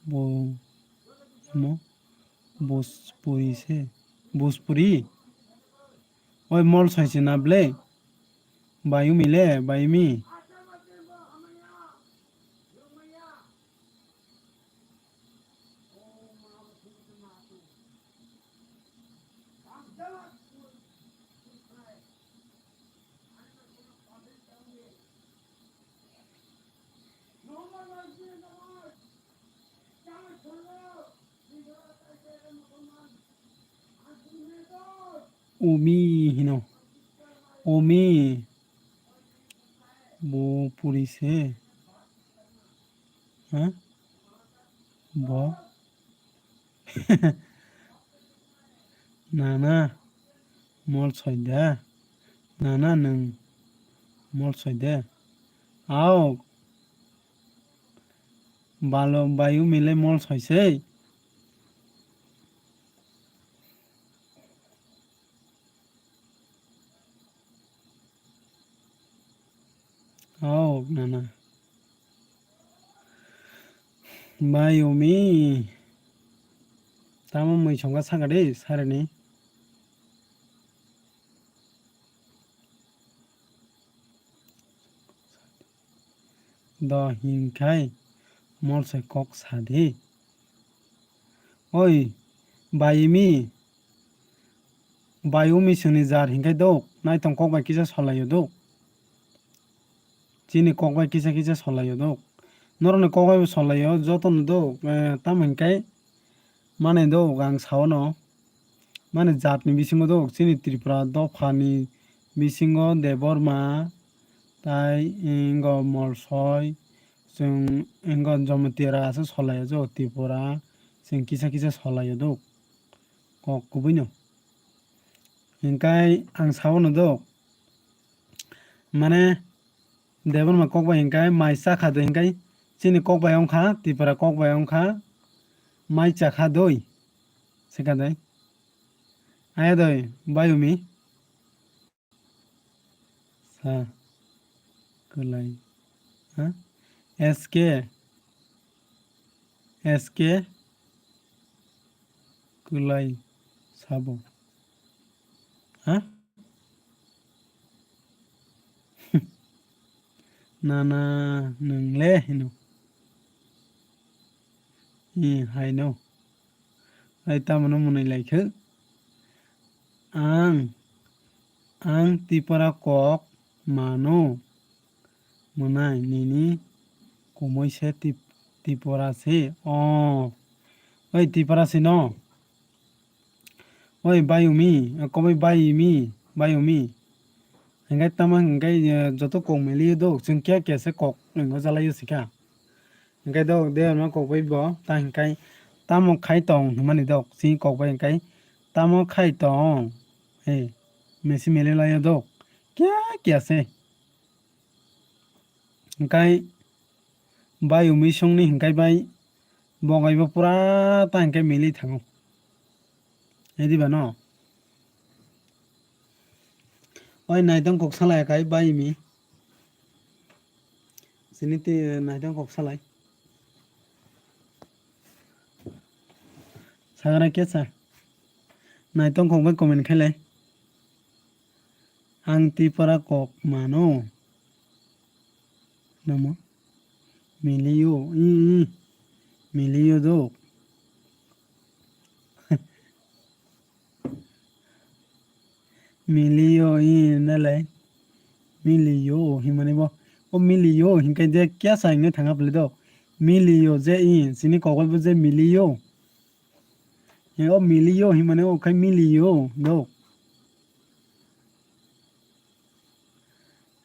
वो मो भोजपुरी से भोजपुरी ओइ मलसयसे नाबले बायुमी ले बायुमी ओमी हिनो ओमी भोजपुरी से हाँ बो नाना मलसयदा नाना नों मलसयदा आओ बालो बायु मिले मलसयसै आओ नाना बायुमी तामो मैसंगा सागादे सारनि द हिंखाय मलसय कक सादे ओइ बायुमी बायुमी सोनि जार हिंखाय दो नायतं कक बाय किसा सलायो दो चिनी कक बाय किसा सलायो दो नरने कक बाय सलायो जतन दो ताम हिंखाय माने दो आं सावनो माने जातनि बिसिङाव दो चिनी त्रिपुरा दफानि बिसिङाव देबरमा ताई इंगो मलसय जों इंगो जमतेरा आसो सलायो जो त्रिपुरा जों किसा सलायो दो कक गुबैनो हिंखाय आं सावनो दो माने देबरमा कक बाय हिंखाय माइसा खादो हिंखाय चिनी कक बाय अंखा त्रिपुरा कक बाय अंखा माइचा खादोय सेखादोय आया दय बायुमी सा गलाय हाँ एसके गलाय साबो हाँ नाना नोंले हिनो हायनो ओइ तामनो मुनै लायखो आं त्रिपुरा कक मानो मुनाय निनि कमैसे त्रिपुरा से ओइ त्रिपुरा से न ओइ बायुमी कमै बायुमी हिंखाय तामा हिंखाय जतो कक मेलियो दो जों क्या से कक नोंगो जालायो सिखा हिंखाय दो देबरमा कक बाय बो ता हिंखाय तामो खाय तंग माने दो सि कक बाय हिंखाय तामो खाय तंग हे मेसि मेले लायो दो क्या से हिंखाय bai umi songni hingkai bai bongaibo pura ta hingkai mili thango ediba no oi naitong kok salai kai bai mi siniti naitong kok salai sagara kesa naitong kok bai comment khailai ang ti para kok mano namo miliyo miliyo do miliyo nalai miliyo himani bo o miliyo hinkai je kya saingne thanga ple do miliyo je sini kokol bo je miliyo o miliyo himani o kai miliyo do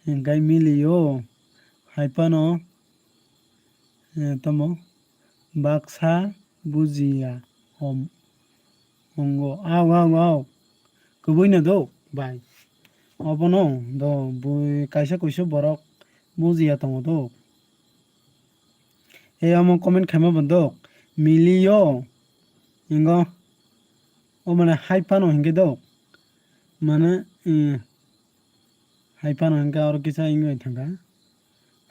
hinkai miliyo haipano tamo baksa buzia ongo aw kubuina do bai obono do bui kaisa kuiso borok buzia tongo do e amo comment khaima bondo miliyo ingo o mane haipano hinge do mane haipano hinga aro kisa ingo thanga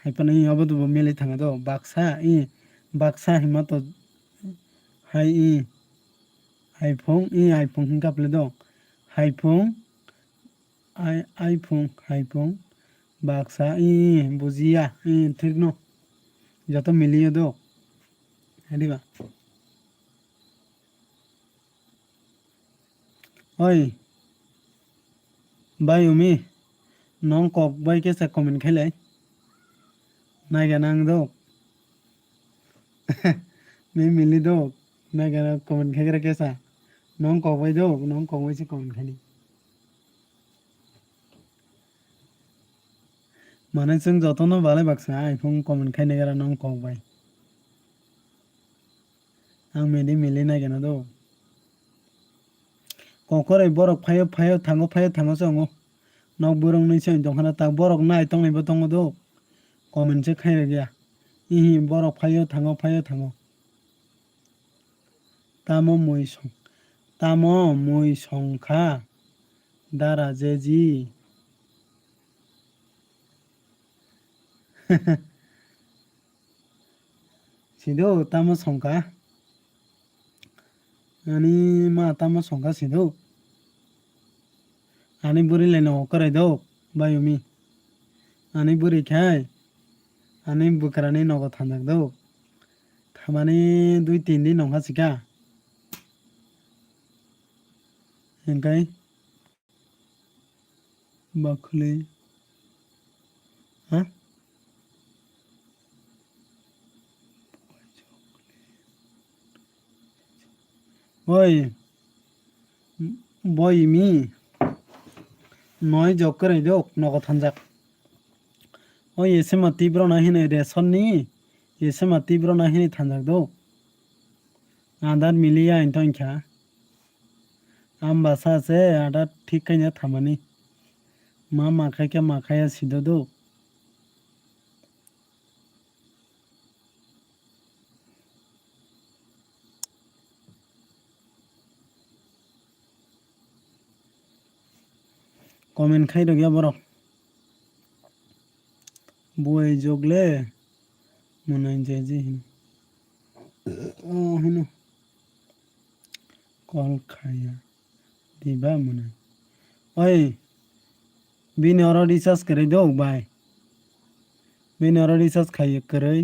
haipano abodo bo mili thanga do baksa hima to hai haifong haifong hinga ple do haifong haifong baksa buzia ঠিক no যত মিলিয়ে দো হেডিবা oi bai umi nong kok bai ke sa comment khailai naiga nang do me mili do naiga comment khagira ke sa nong kok bai do nong kok bai se comment khani মানে जों যতনো বালে বাকসা আইফোন কমেন্ট খাই নেগারা নং কক বাই आं मेदि मिलि नागिरना दो kokore borok phayo thango songo nok borong nei sei dongkhana ta borok nai tongnai bo tongo do comment se khaire gya borok phayo thango tamo moi songkha dara jeji sido tamo songkha ani ma tamo songkha sido ani buri leno korai do bayumi ani buri khai ani bukrani nogo thandak do thamani 2-3 din nongha sika hingkai bakhle ha oi boy mi noi jok korai do nogo thanjak oi esema tibro na hine reson ni esema tibro na hine thanjak do आदार मिलिया इंतों क्या आम बासा से आदार ठीक कहीं थामनी माँ माखाय क्या माखाया सीधो दो कमेंट खाई दो क्या बरो बुए जोगले मुनाइन जेजी हिनो कल खाया दिबा मुनाइन ओए बिन और रिचार्ज करे दो बाय बिन और रिचार्ज खाइए करे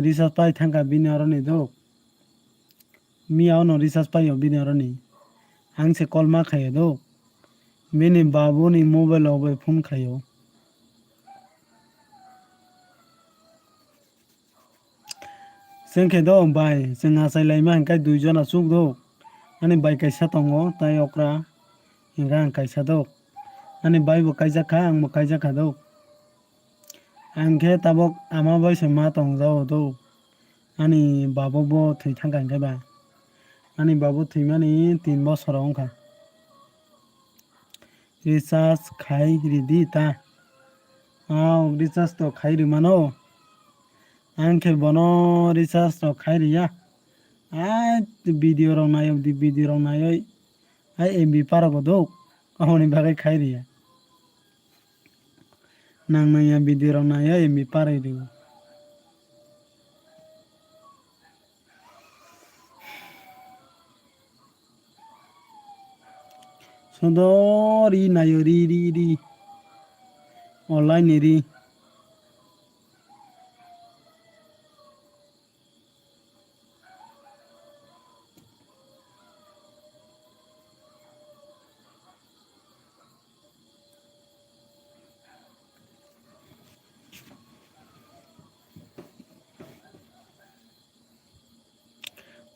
रिचार्ज पाई थांका बिन और नहीं दो मी आओ नो रिचार्ज पाइयो बिन और नहीं आंग से कॉल मा खाइए दो बिन बाबू नहीं मोबाइल ओबे फोन खाइयो जोंखे दो बाय जों आसायलाय मा हंखाय 2 जना सुक दो अनि बाय कायसा तंगो ताय अक्रा हिंगा आं कायसा दो अनि बाय बो कायजा खा आं बो कायजा खा दो आंखे ताबक आमा बाय से मा तंग जाओ दो अनि बाबू बो थै थांगा हंखाय बा अनि बाबू थै मानि 3 बছर अंखा रिचार्ज खाई रिदी ता आव रिचार्ज तो खाई रि मानो Angke bono recharge rok khai riya. Ai video rok nayo di video rok nayo. Ai MB parago dok. Ahoni bagai khai riya. Nang naya video rok nayo MB parai riya. Sudo ri nayo ri. Online ri.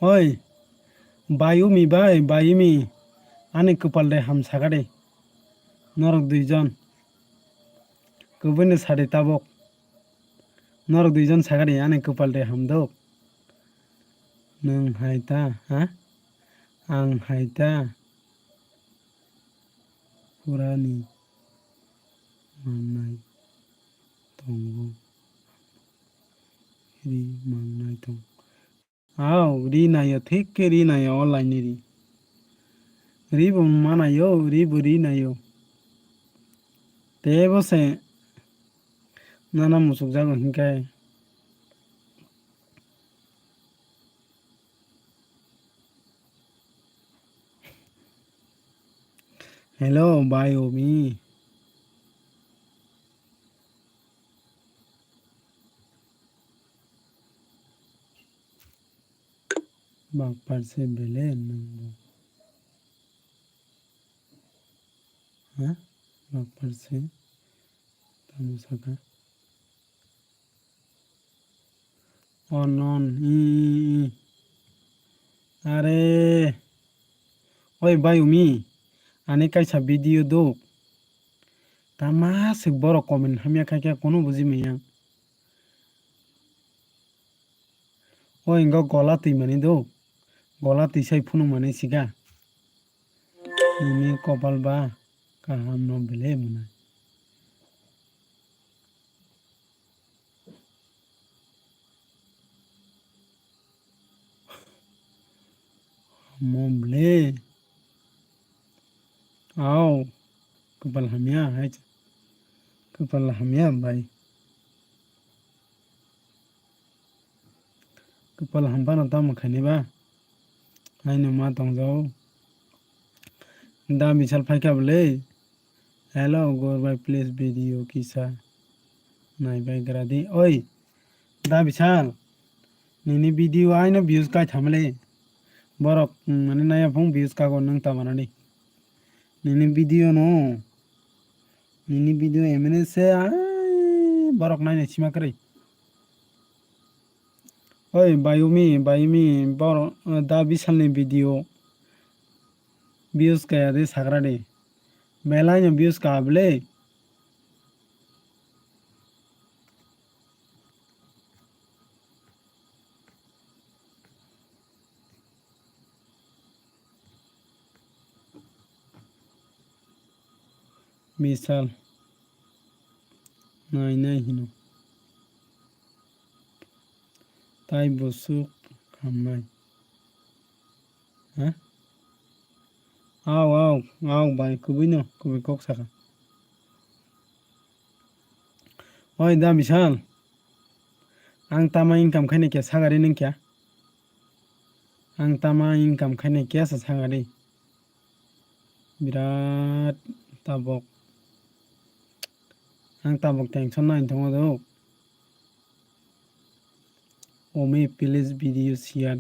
Oi, Bayumi bai, Bayumi. Ani kupal de ham sagade. Norok duijon. Kubune sade tabok. Norok duijon sagade ani kupal de ham dok. Nung haita, ha? Ang haita. Purani. Mangnai. Tongo. Ri mangnai tong. Aw, ri nayo thikke ri nayo online ri. Ri bo manayo, ri bo ri nayo. Te bose. Nana musuk jago hinkai. Hello, Bayumi. Bakpar se bele nangbo. Ha? Bakpar se tamusaka. On. Are. Oi, Bayumi. Ani kaisa video do. Tama se boro comment hamya kaya kono buji meyang. Oi, ingo gola ti mani do. Gola ti sai phunu mani siga. Nini kopal ba. Kaham no bele muna. Momble. Aw. Kupal hamya hai. Kupal hamya bai. Kupal hamba no tam khani ba. Hai no ma tong jau. Da bichal phaika bole. Hello, go by please video kisa. Nai bai gradi. Oi. Da bichal. Nini video ai no views kai thamle. Borok mane naya phung views ka go nang tamanani. Nini video no. Nini video emene se borok nai ne chima kare. Oi, Bayumi, borok da bichal ni video. Views kaya de sagra de. Belai no views ka bole. Misal. Nai hino. Tai busuk kamai. Ha? Aw, bai kubino, kubi kok saka. Oi, da bichal. Ang tama income khane kya sagari ning kya? Ang tama income khane kya sa sagari? Birat tabok. Ang tabok tension na intongo do. Ome please video share.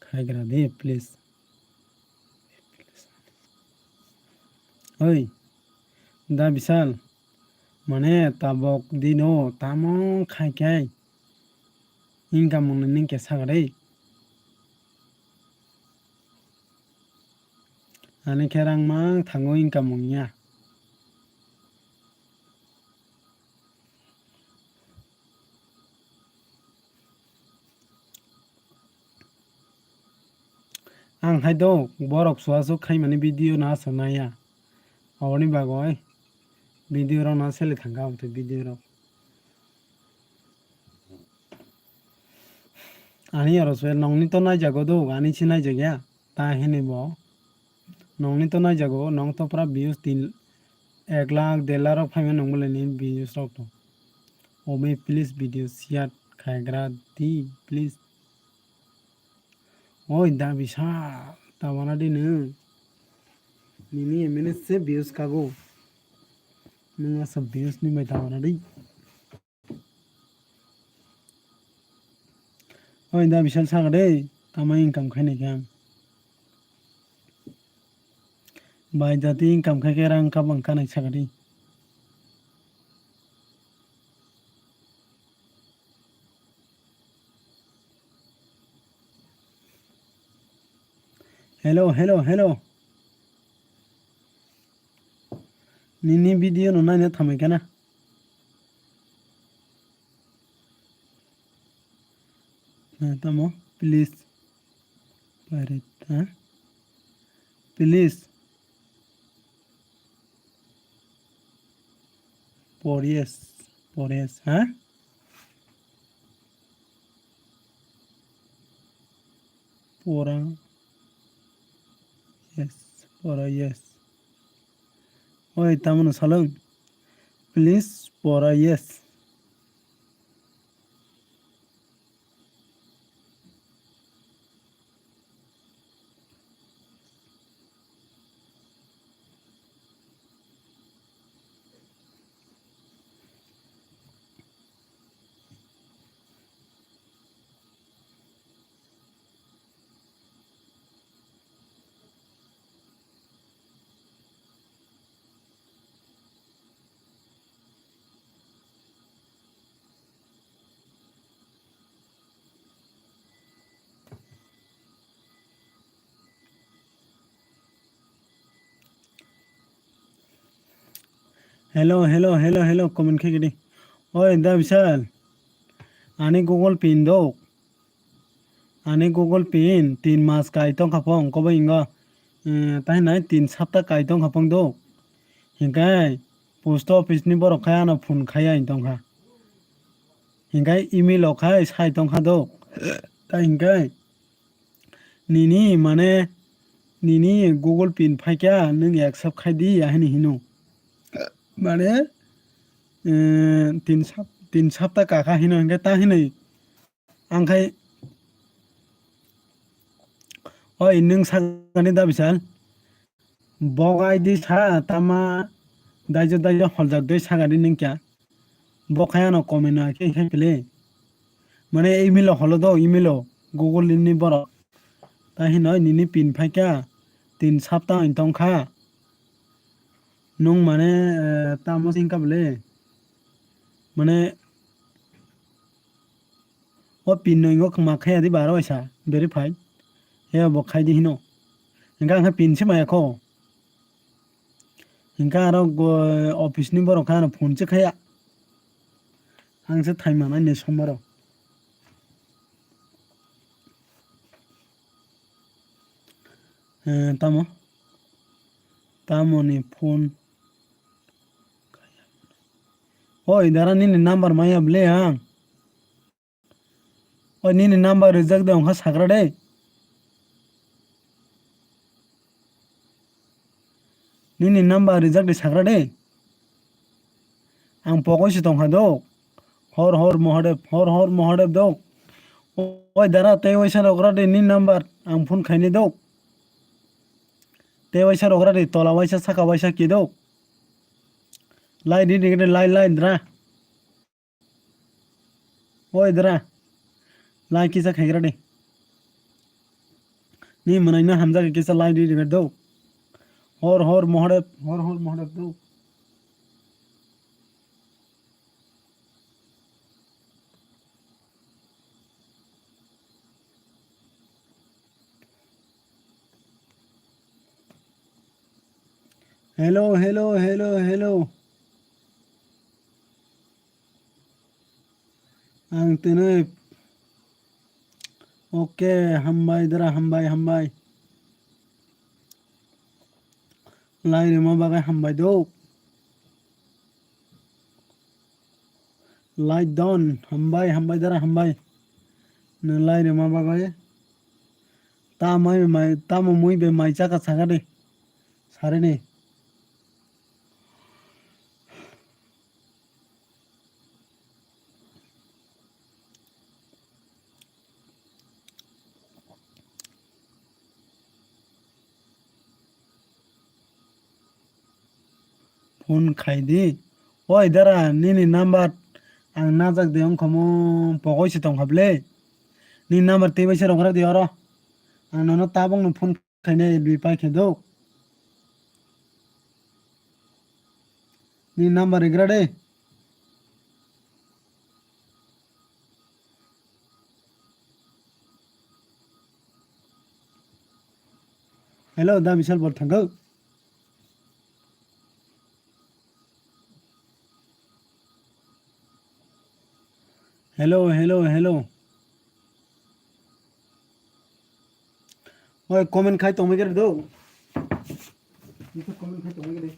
Khai gra de please. Oi. Da bichal. Mane tabok dino tamo khai kai. Income mong ning kya sagari? Ani kerang mang thango income mong ya. Ang hai do borok suasu khai mani video na sanaya. Awani bagoi. Video ro na sele thanga utte video ro. Ani aroswe nongni to nai jago do ani si nai jagya ta hini bo nongni to nai jago nong to pra views 1 lakh 1.5 lakh rok phaimen nongmole ni views rok to obe please video share khaigra di please oi da bisa tawana dinu nini emene se views kago nunga sa views ni mai tawana di oi da bisa saga de tamai income khaini kam bai jati income khai ke rang kabang kanai saga di hello nini video no nai na thamai kana tamo please pirate please por yes pora yes oi tamono salong please pora yes hello comment khai gidi oi da bisal ani google pin do ani google pin 3 mas kai tong khapong ko bai inga tai nai 3 sapta kai tong khapong do hingai post office ni borok khai ana phone khai ai tong kha hingai email ok khai sai tong kha do ta hingai nini mane nini google pin phai kya nung accept khai di ahini hinu mane 3 sapta kakha hino hingai ta hinai angkai oi nung sagani da bisal bogai di sa tama daijo holjak doi sagani ning kya bokayano comment na ke pele mane email holo do email google ni boro ta hinoi nini pin phai kya 3 sapta intong kha nung mane tamo singka bele mane o pin noi ngok ma khai di baro isa verify he bo khai di hino hinga nga pin se maya ko hinga aro office ni boro khana phone che khaya hangse thaima na ne somaro tamo ni phone oi dara ni number maya ble hang oi ni number reject de ongha sagra de nini number reject de sagra de ang pokoi si tong ha do hor mohadeb do oi dara te oisa rogra de ni number ang phone khaini do te oisa rogra de tola oisa saka oisa ki do lai di de lai dra oi dra lai kisa khaigra de ni manai na hamza ke kisa lai di de do hor mohadeb do hello ang tenoi oke hambai dra hambai lai re ma bagai hambai do lai don hambai dra hambai nilai re ma bagai ta mui be mai chaka sagade sare ne phone khai di oi dara nini number ang najak de ong khomo pogoi si tong hable ni number te bai rok di oro ang nono tabong no phone khaine bi pai khe do ni number igra de hello da bisal bor thangau hello oi comment khai tong me do ni to comment khai tong me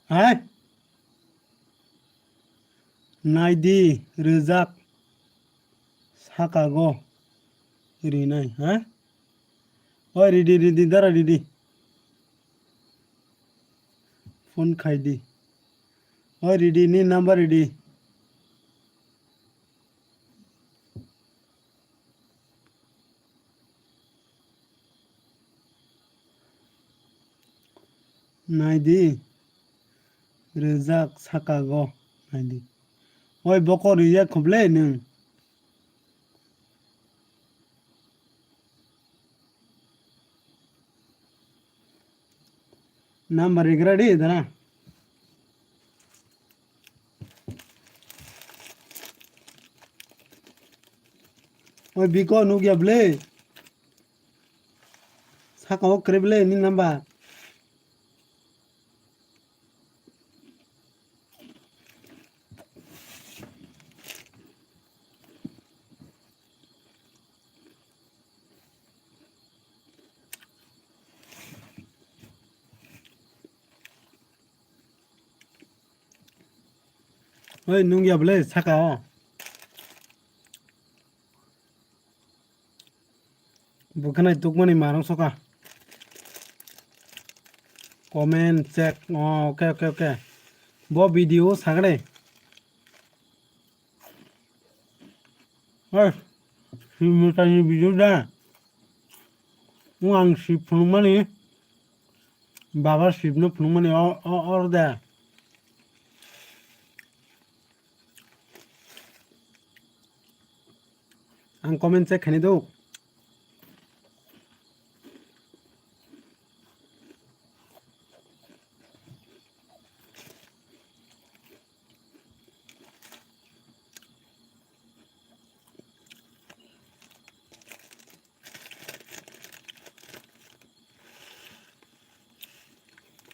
hai naidi rizak sakago ri nai ha oi ready dara ready phone khai di oi ready ni number ready naidi rizak sakago naidi oi boko rizak khoble nung number igra di dara oi biko nu gya ble sakago kreble ni number oi nu gya ble sakao bukanai tukmani marang soka comment check okay bo video sagre oi simultane video da ang sip phumani baba sip no phumani or da ang comment check khani do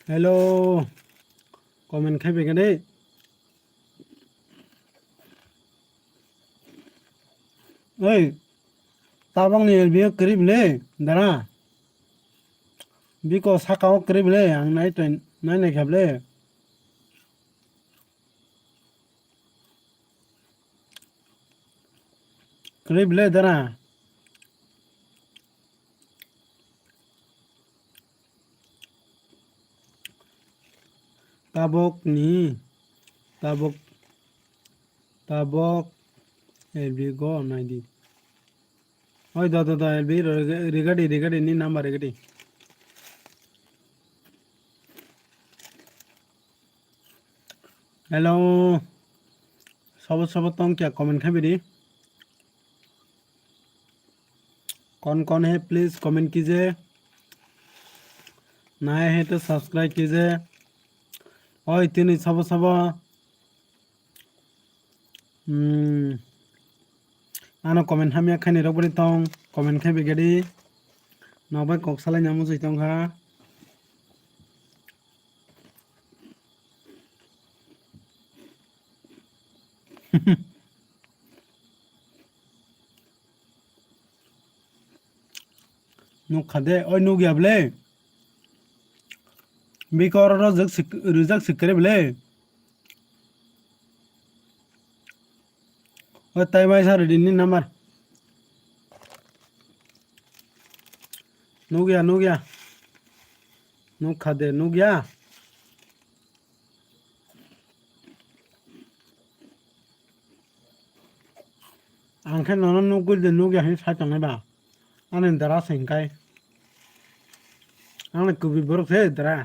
hello comment khai be gane oi tabang ni bio krib le dara biko sakao krib le ang nai khable krib le dara tabok elbi go naidi oi da elbi regadi ni number regadi hello सब तंग क्या कमेंट खाबे दी कौन है प्लीज कमेंट कीजिए नए हैं तो सब्सक्राइब कीजिए और इतनी सब आना कमेंट हमें खाने रबड़ी तंग कमेंट खाबे गडी नबाय कक सालाय नामो जैतंग हा नुक खादे ओय नुक याबले बिकर रजक सिकरे बले ओय ताइबाय सार दिननि नंबर नुक या नुक खादे नुक या आंखे नन नुक गुल दे नुक या hin sa tang ba आने दरा सेंकाय आने कुबी बरफ है दरा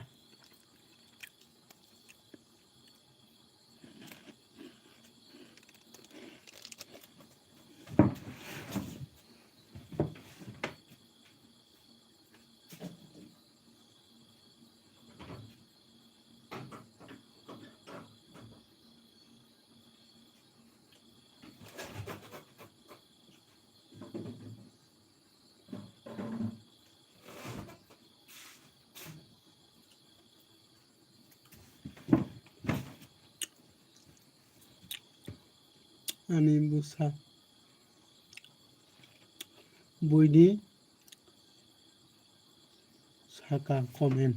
आने बुसा बुइदी साका कमेंट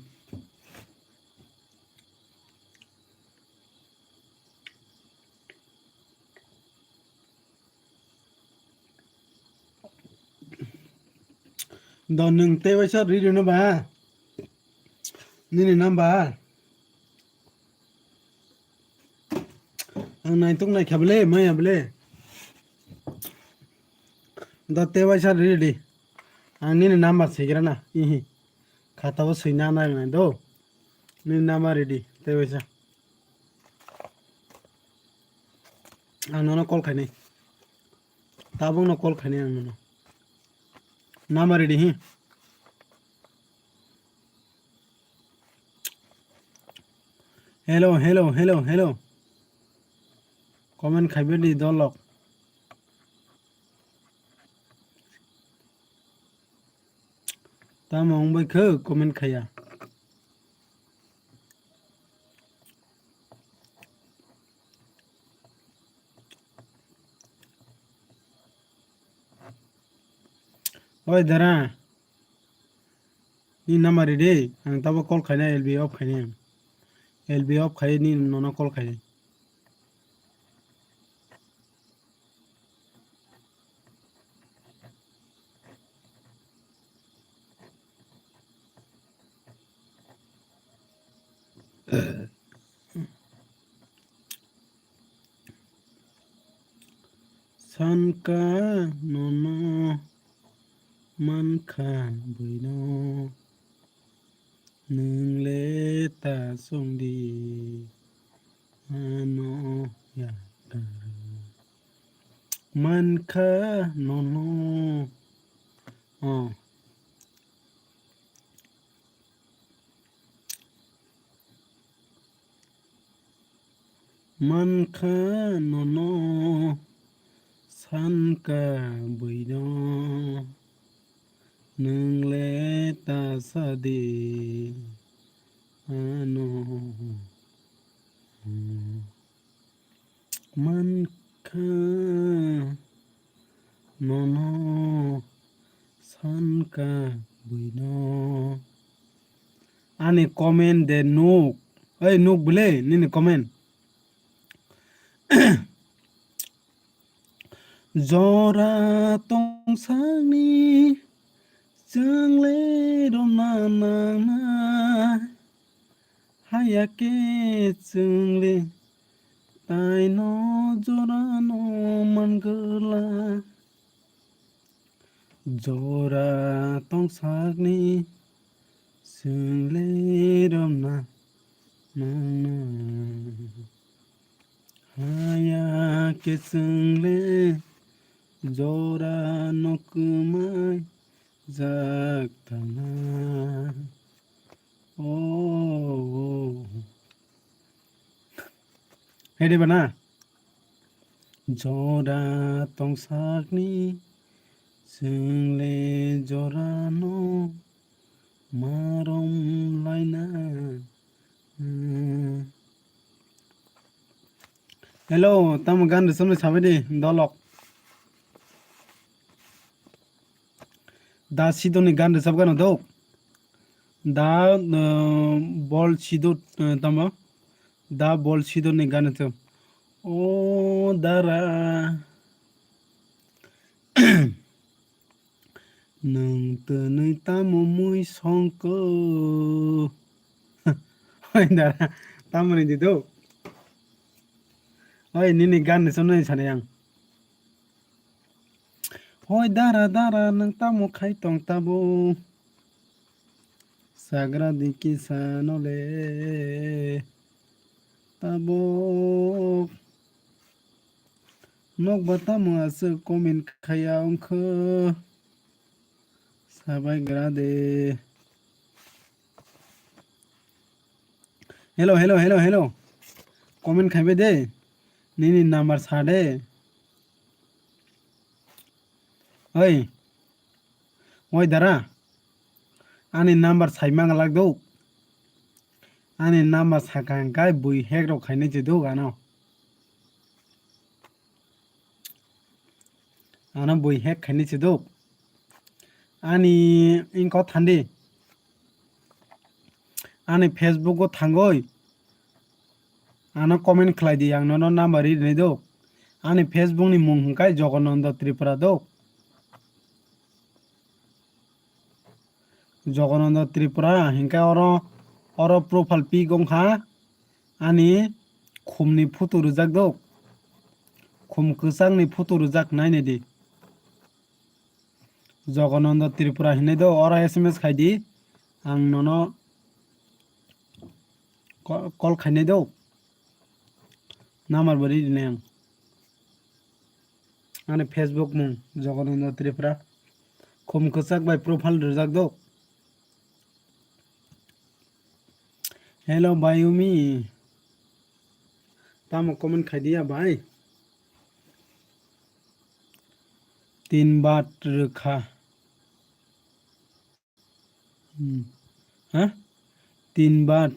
द नों ताइबाय सार रिडिनो बा निनि नाम्बार आं नायतुक नायखाबले मायाबले द ताइबाय सार रिडि आं निनि नाम्बार सेग्राना इहि खाताबो सैना नायनाय दो निनि नाम्बार रेडि ताइबाय सार आं नोंनाव कल खायनाय ताबुंनाव कल खायनाय आं नोंनाव नाम्बार रेडि हि हेलो कमेंट खाइबे दी दलक ता मंगबायखो कमेंट खाया ओय दरा नि नाम्बार रेडि आं ताबो कल खायनाय एलबी अफ खायनाय एलबी अफ खाय नि नोंनाव कल खायनाय सानका नोनो मानखा बैनो नोंले ता संदि आनो या मानखा नोनो मानखा नोनो सानका बैनो नोंले ता सादि आनो मानखा नोनो सानका बैनो आने कमेंट दे नुक ओय नुक बले निने कमेंट जरा तंसांनि जोंले रना नांना हायाके जोंले ताइनो जरानो मानगोला जरा तंसांनि जोंले रना नांना हाया के सोंले जरा नकुमाय जागताना ओ हेदे बना जरा तंसारनि सोंले जरानो मारम लायना हेलो तम गान रोजाबनो साबाय दे दलक दा सिदोनि गान रोजाबगानो दौ दा बल सिदो तम दा बल सिदोनि गान रोजाब ओ दारा नों तनै तामु मुइ संको ओइ दारा तामुनि दिदौ ओइ निनि गान रोजाबनो सानै आं Hoy dara dara nang tamu khai tong tabu sagra diki sanole tabu nok batamu asu komin khaya ongkho sabai grade hello hello hello hello comment khaibe de nini number sade ओइ दारा आंनि नाम्बार साइमांग लागदौ आंनि नाम्बार साखांखाय बुइ हेक रौ खायनो जिदौ गानो आना बुइ हेक खायनो जिदौ आंनि इनको थान्दी आंनि फेसबुक को थांगोय आना कमेन्ट खालायदि आं ननो नाम्बार इरनै दौ आंनि फेसबुक नि मुं हंखाय जगन्नन्द त्रिपुरा दौ जगन्नन्द त्रिपुरा हिंखाय अरो प्रोफाइल पिक गंखा आंनि खुमनि फटो रोजाक दौ खुम खोसांनि फटो रोजाक नायनो दि जगन्नन्द त्रिपुरा हिनै दौ अरा एसएमएस खायदि आं ननो कल खायनो दौ नाम्बार बोरै दिनै आं आंनि फेसबुक मुं जगन्नन्द त्रिपुरा खुम खोसाक बाय प्रोफाइल रोजाक दौ हेलो बायुमी तामो कमेंट खाई दिया भाई 3 बात रखा हाँ 3 बात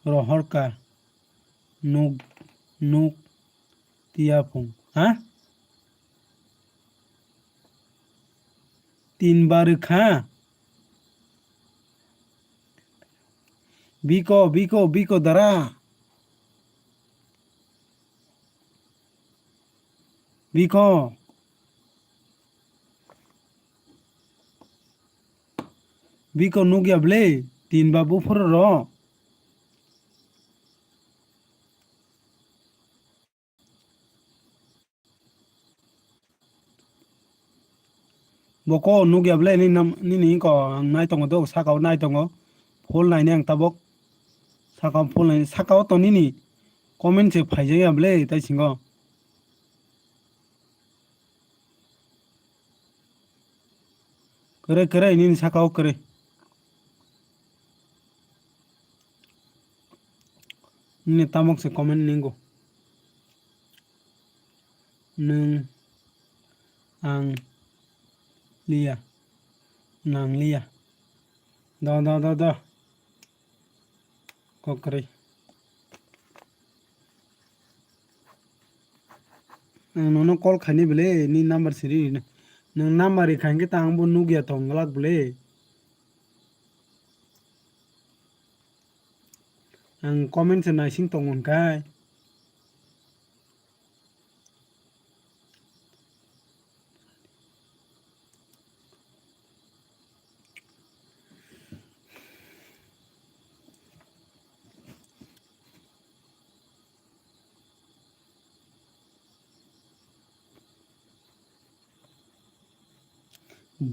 रोहर का नुक तियाफोंग हाँ 3 बार खा बिको दरा बिको नुगिया ब्ले 3 बाबू फुर रो बको नुगिया ब्ले नि को नाय तंगो दौ साकाव नाय तंगो फुल नायने आं ताबक साकाव फुल नायने साकाव तो नि कमेन्ट से फाइजाया ब्ले ताइ सिंगो करे नि साकाव करे नि तामक से कमेन्ट निंगो नों आं लिया नां लिया द ककरे नोनो कल खायनि बेले नि नाम्बार सिरि नों नाम्बार इखांगे तांबो नुगिया तंगलाक बेले आं कमेन्ट से नायसिं तंगनखाय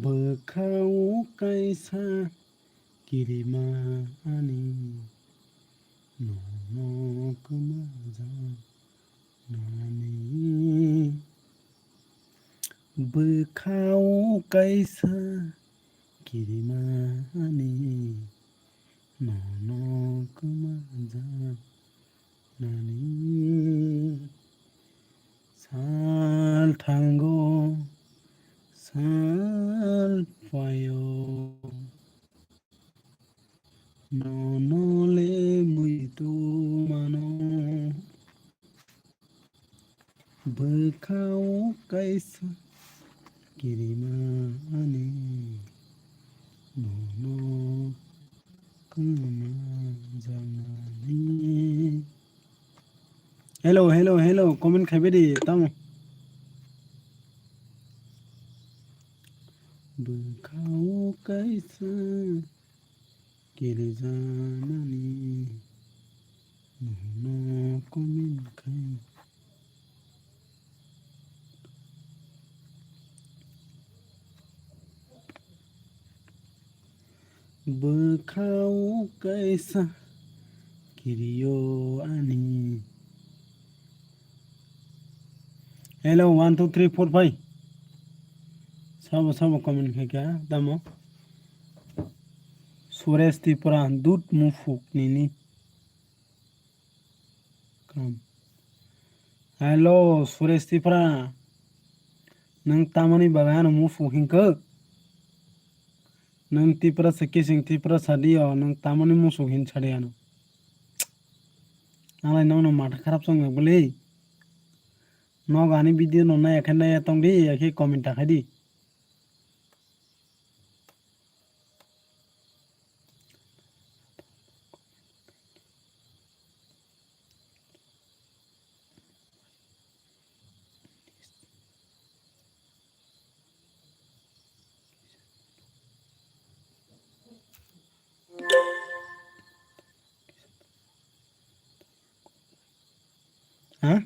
बोखाव कायसा किरिमानि न'न'क मोजां नानि kaisa kirimani nono kumaja nani sal tango sal payo nono le muito mano bekau kaisa kirimani nono kumaja nani. Hello comment খাইবে দি তামো bekau kaisa kirizanani nono comment খাই bekau kaisa kirio ani. Hello 1 2 3 4 5 सब कमेंट है क्या दमो सुरेश त्रिपुरा दूध मुफुक निनी काम हेलो सुरेश त्रिपुरा नंग तामनी बागान मुफुक हिंको नंग त्रिपुरा से किसिंग त्रिपुरा सादियो नंग तामनी मुफुक हिन छाड़ियानो आलाय नंग माथा खराब संग बोले न गानी वीडियो न ना एखन ना तंग दी एखे कमेंट आखाय दी हाँ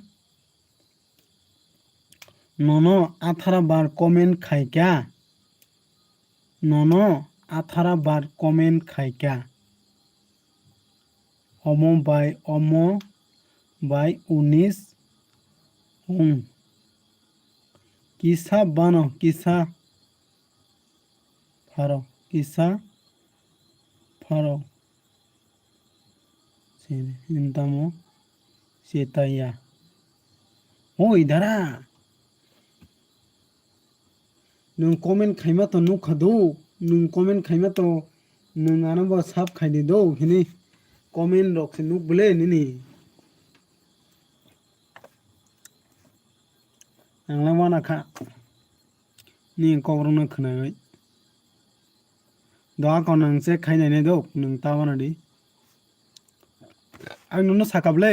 नोनो 18 बार कमेंट खाई क्या नोनो 18 बार कमेंट खाई क्या अमो बाय 19 किसा बानो किसा फारो इंतमो सेताया ओ इधरा नों कमेंट खाइमा तो नु खदो नों कमेंट खाइमा तो नों आनबो साब खाइदे दो हिनी कमेंट रख से नु बोले निनी आंला माना खा नि कबरनो खोनाय दा को नों से खाइनाय ने दो नों तावाना दि आं नुनो साकाबले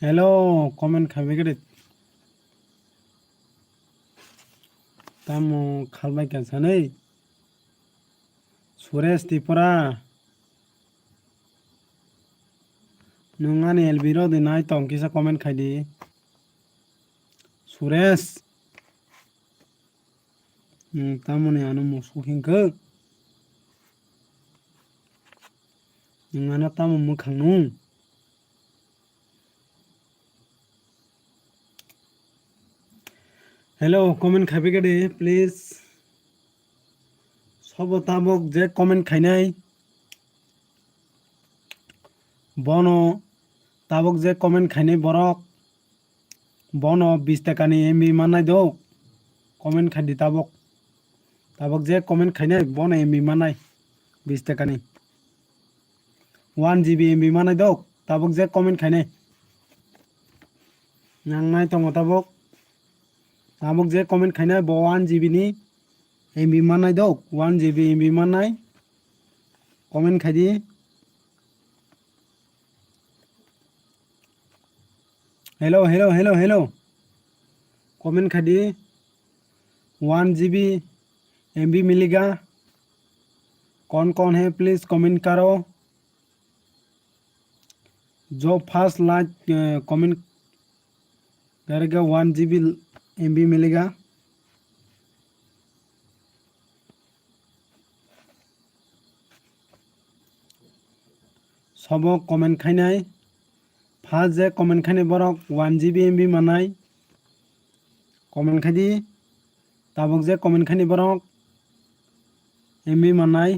हेलो कमेंट खाबे गरे तामो खालबाय कासानै सुरेश त्रिपुरा नोंगानि एलबिरो दे नाय तंग किसा कमेंट खाइदि सुरेश तामोने आनो मसुखिंखो नोंगाना तामो मोखांनु हेलो कमेंट खाबे गरे प्लीज सब ताबक जे कमेंट खाइनाय बनो ताबक जे कमेंट खाइनाय बरक बनो 20 टाकानि एमबी मानाय दो कमेंट खाइदि ताबक जे कमेंट खाइनाय बनो एमबी मानाय 20 टाकानि 1 GB एमबी मानाय दो ताबक जे कमेंट खाइनाय नांनाय तंग ताबक Tabuk je comment khainai bo 1 GB ni MB manai dok 1 GB MB manai comment khaidi hello comment khaidi 1 GB MB मिलेगा कौन है प्लीज कमेंट करो जो फर्स्ट लाइक कमेंट करेगा 1 GB MB मिलेगा सब कमेंट खाइनाय फार्स्ट जे कमेंट खाइनाय बरक 1 GB MB मानाय कमेंट खाइदि ताबुक जे कमेंट खाइनाय बरक MB मानाय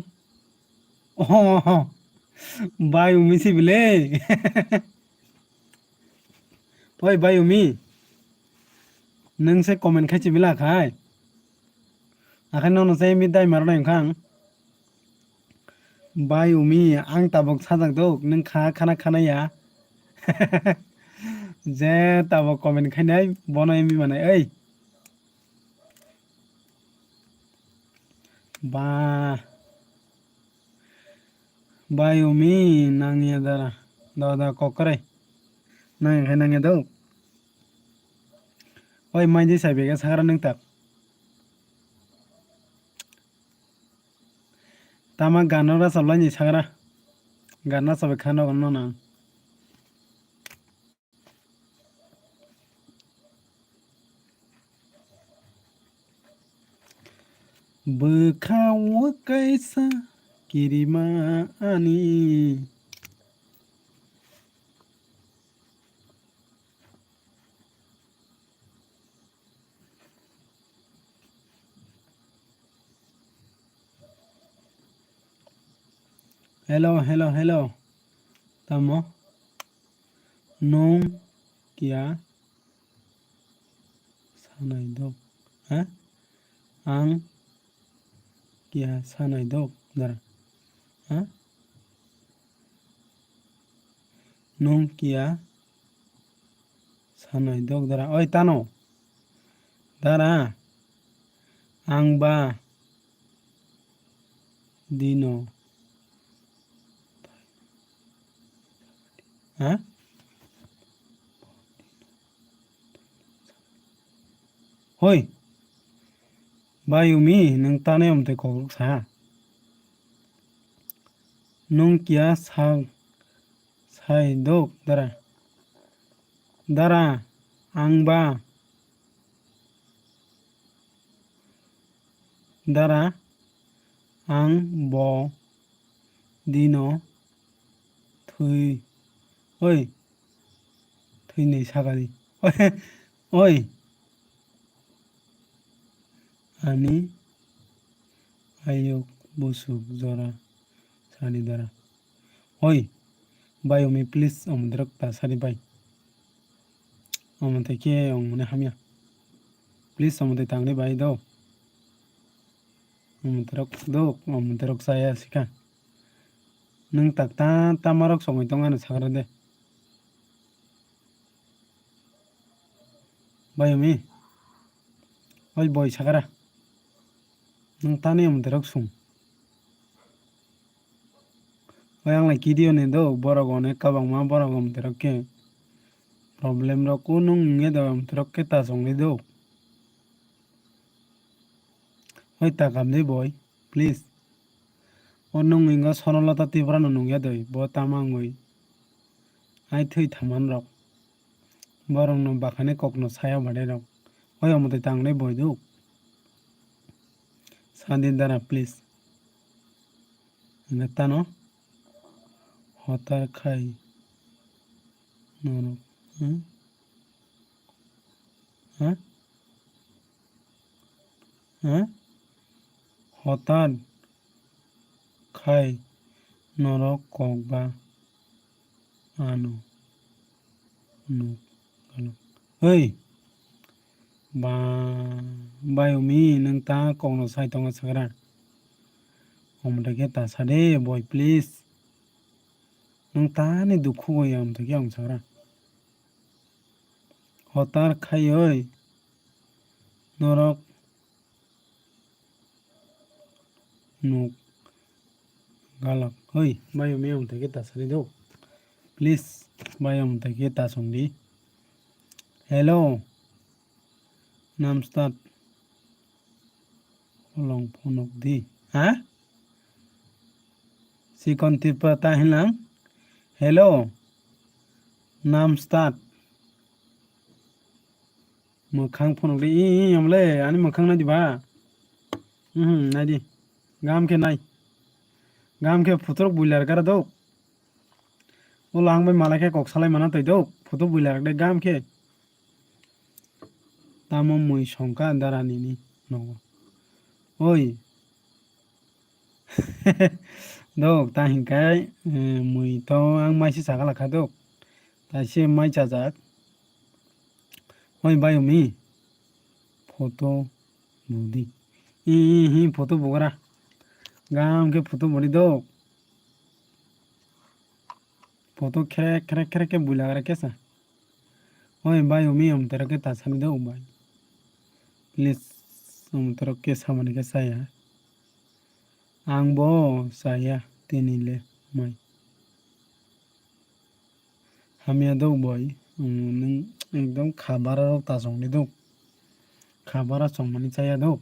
बाय उमी सिबिले ओय बाय उमी नोंसे कमेंट खाइछि बिला खाय आखाय ननो से MB दाय मारनाय ओंखां बाय उमी आं ताबुक साजाक दक नों खाना खानाया जे ताबुक कमेंट खाइनाय बनो MB मानाय ओय बा बाय उमी नांगिया दादा ककरे नांगिया दक ओय माइदि साइबेगा सागरा नों ताक तामा गानरा सबलानि सागरा गानना सबे खानो गनो ना Bekau kaisa kirimani hello tamo nong kia sanai dok ha ang kia sanai dok dara ha nong kia sanai dok dara oi tano dara ang ba dino ha hoi bayumi nang tane amte kok sa nong kia sai dok dara ang ba dara ang bo dino thui oi thui nei sagadi oi ani ayok busuk jora sani dara oi bayumi please omdrak ta sari bay omte ke omne hamya please omte tangni bay do omdrak saya sika nung takta tamarok songai tongana sagra de bayumi oi boy sagra nung tane omdrak sung oi ang lai video ne do borok one kabangma borok omdrak ke problem ro kunung nge do omdrak ke ta songai do oi takam de boy please onung ingo sonolata tibrano nungya doi bo tamangoi ai thui thaman rok borong no bakhane kokno saya bade rok oi omote tangne boy du sandin dara please netano hotar khai no hotar khai norok kokba ano no kalo hey ba bayumi nang ta kokno sai tonga sagra omda ke ta sade boy please nang ta ne dukhu goy omda ke sagra hotar khai oi নরক nuk galak oi bayo miyam থেকে তাছাড়ি দাও প্লিজ বায়ম থেকে তাসন্দি হ্যালো নাম স্টার্ট লং ফোনক দি হ্যাঁ সিকন ত্রিপুরা তাহিলাং হ্যালো নাম স্টার্ट मोखां फनक दि আমলে আনি মোখাং নাই দিবা নাই দি গামকে নাই গামকে ফুতরক বুইলার গারা দাও ও লাংবাই মালাকে কক সালাই মানা তাই দাও ফুতো বুইলার দে গামকে তামো মুই সংকা দারানি ni নগো ওই dok ta hingkai mui to ang mai si sagala kha dok ta se mai chajak oi bayo mi photo budi hi photo bogara gam ke photo bodi dok photo khere khere ke bula gara kesa oi bayo mi am tera ke ta sami dok bai please am tera ke samani ke saya angbo saya tinile mai হামিয়া দৌ বই নং একদম খাবার তা সংনি দৌ খাবার সংমানি চাইয়া দৌ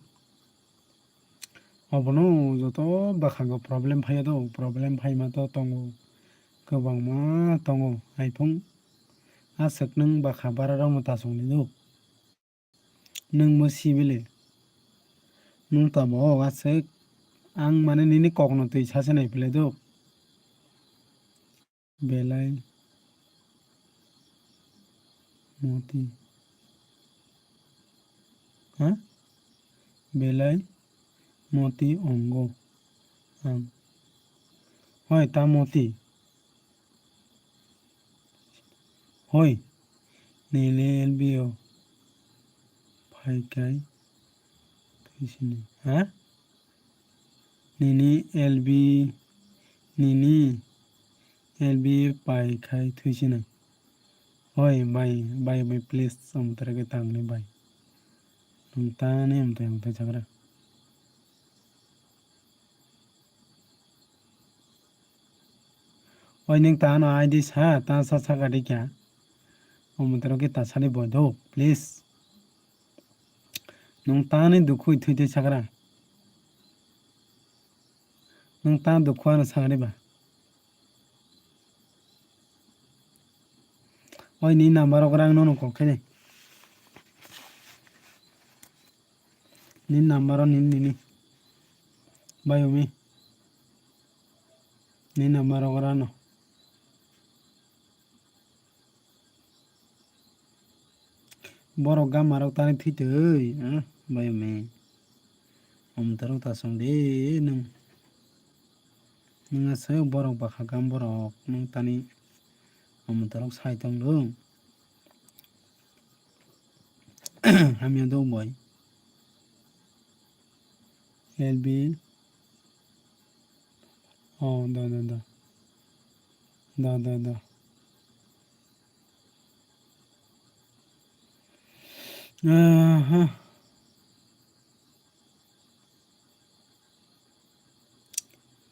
অবনো যত বাখাঙ্গ প্রবলেম ফাইয়া দৌ প্রবলেম ফাইমা তো তঙ্গো गोबांमा दङ आइफं आसक नों बाखा बारा रावनो ता संनि दौ नों मो सिबिले नों ताबो आसक आं माने निनि कखनो तै सासे नायफिले दौ बेलाय মতি হ্যাঁ বেলাই মতি অঙ্গ আম হয় তা মতি হয় নীলে এলবিও ফাইকাই থৈছিনি হ্যাঁ নিনি এলবি পাইখাই থৈছিনি হয় বাই বাই বাই প্লিজ আমতারাকে তাंगनि बाय नोंताने আমতাय जाग्रा ओइ नों तानो आइदि सा ता सा सा गादि क्या আমताराके तासानि बयदो प्लिज नोंताने दुखु थैते जाग्रा नोंता दुखुआनो सागरिबा ओइ नि नाम्बार ग्रां नो कोखेने नि नाम्बार नि बायोमी नि नाम्बार ग्रां नो borok gamarok tani thitoi bayomi আমতারক তাসंदे नों नोंसो borok bakha gam borok नों तानि আমতারক साइतं दं हामिया दं बय एलबी ओ दा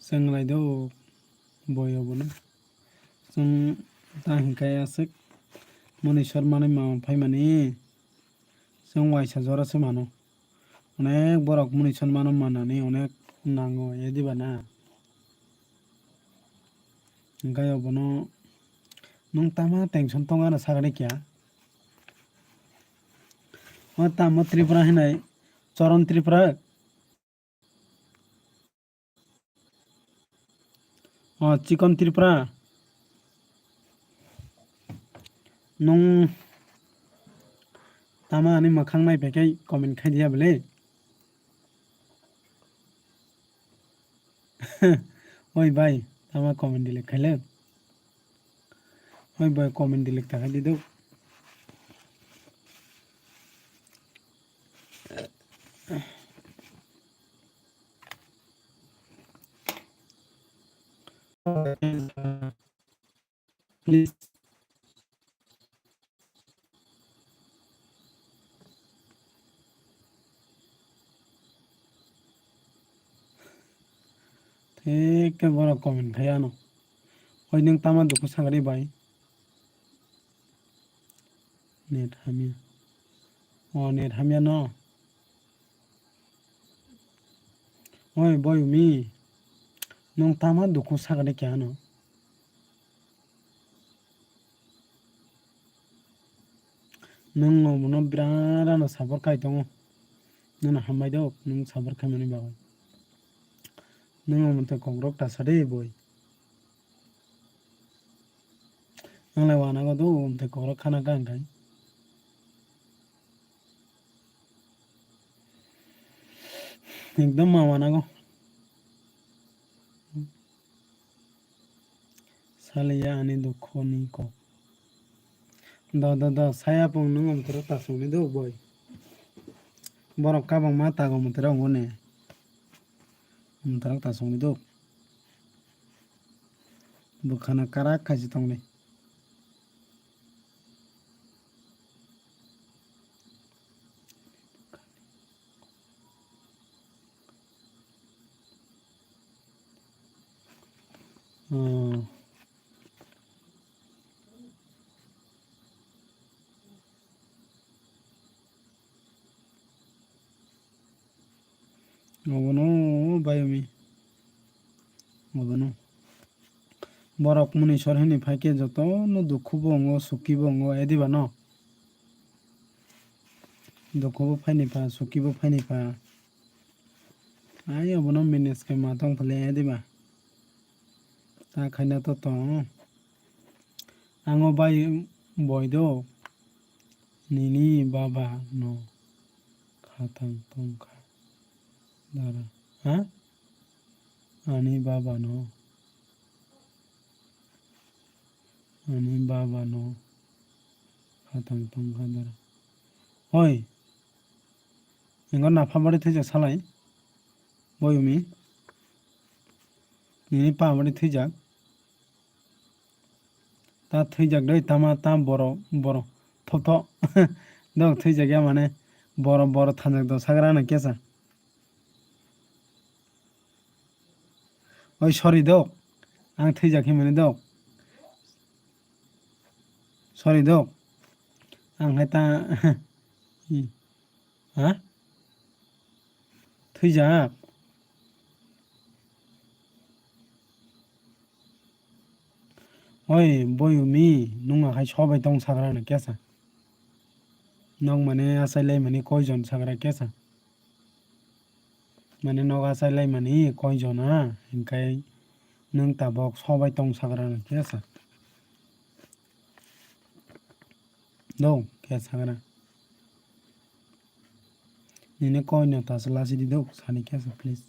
जोंलाय दौ बयावबोनो जों ताहिंखायासो मनेश्वर माने मामा फाइमानि जों वाइसा जरासो मानो अनेक बरक मनेश्वर मानो मानानै अनेक नांगौ एदिबाना गायावबोनो नों तामा टेंशन तंगानो सागने क्या ताम त्रिपुरा हिनाय चरण त्रिपुरा चिकन त्रिपुरा नों तामा आनि मोखां नायफायखाय कमेन्ट खायदिया बोले ओइ बाय तामा कमेन्ट दिलेक खायले ओइ बाय कमेन्ट दिलेक थाखाय दिदौ please ke boro comment khayano hoi nung tama duku sagari bai net hamia net hamia no oi boy mi nung tama duku sagari kyano nung mono birano sabor kai tongo nung hamai dok nung sabor khamani bagai nung mate kongrok ta sade boy nang lai wana go do mate kongrok khana kan kai एकदम मावाना गो सालिया आनी दुखोनी को दा साया पong नung amtero tasungni do boy borok kabang ma tago mutero ngone amtero tasungni do bukhana karak kaisi tongni ngobono bayomi ngobono borok muni sorhini phaike joto no dukhu bongo suki bongo ediba no dukhu bo phaini pha suki bo phaini pha ai obono manage ke matong phale ediba ta khaina to ango bai boy do nini baba no khatang tongkha dara ha ani baba no khatang tongkha dara hoi ingon na phabari thijak salai boyumi nini pa bari thijak ta thijak dei tama ta boro thotho dok thijak ya mane boro thanjak do sagrana kesa oi sorry dok ang thijak himani dok sorry dok ang haita ha thijak oi boyumi nunga khai sobai tong sagrana kesa nog mane asailai mani koijon sagra kesa mane nog asailai mani koijona hinkai nung tabok sobai tong sagrana kesa dong ke sagra nini koino taslasi di dok sani kesa please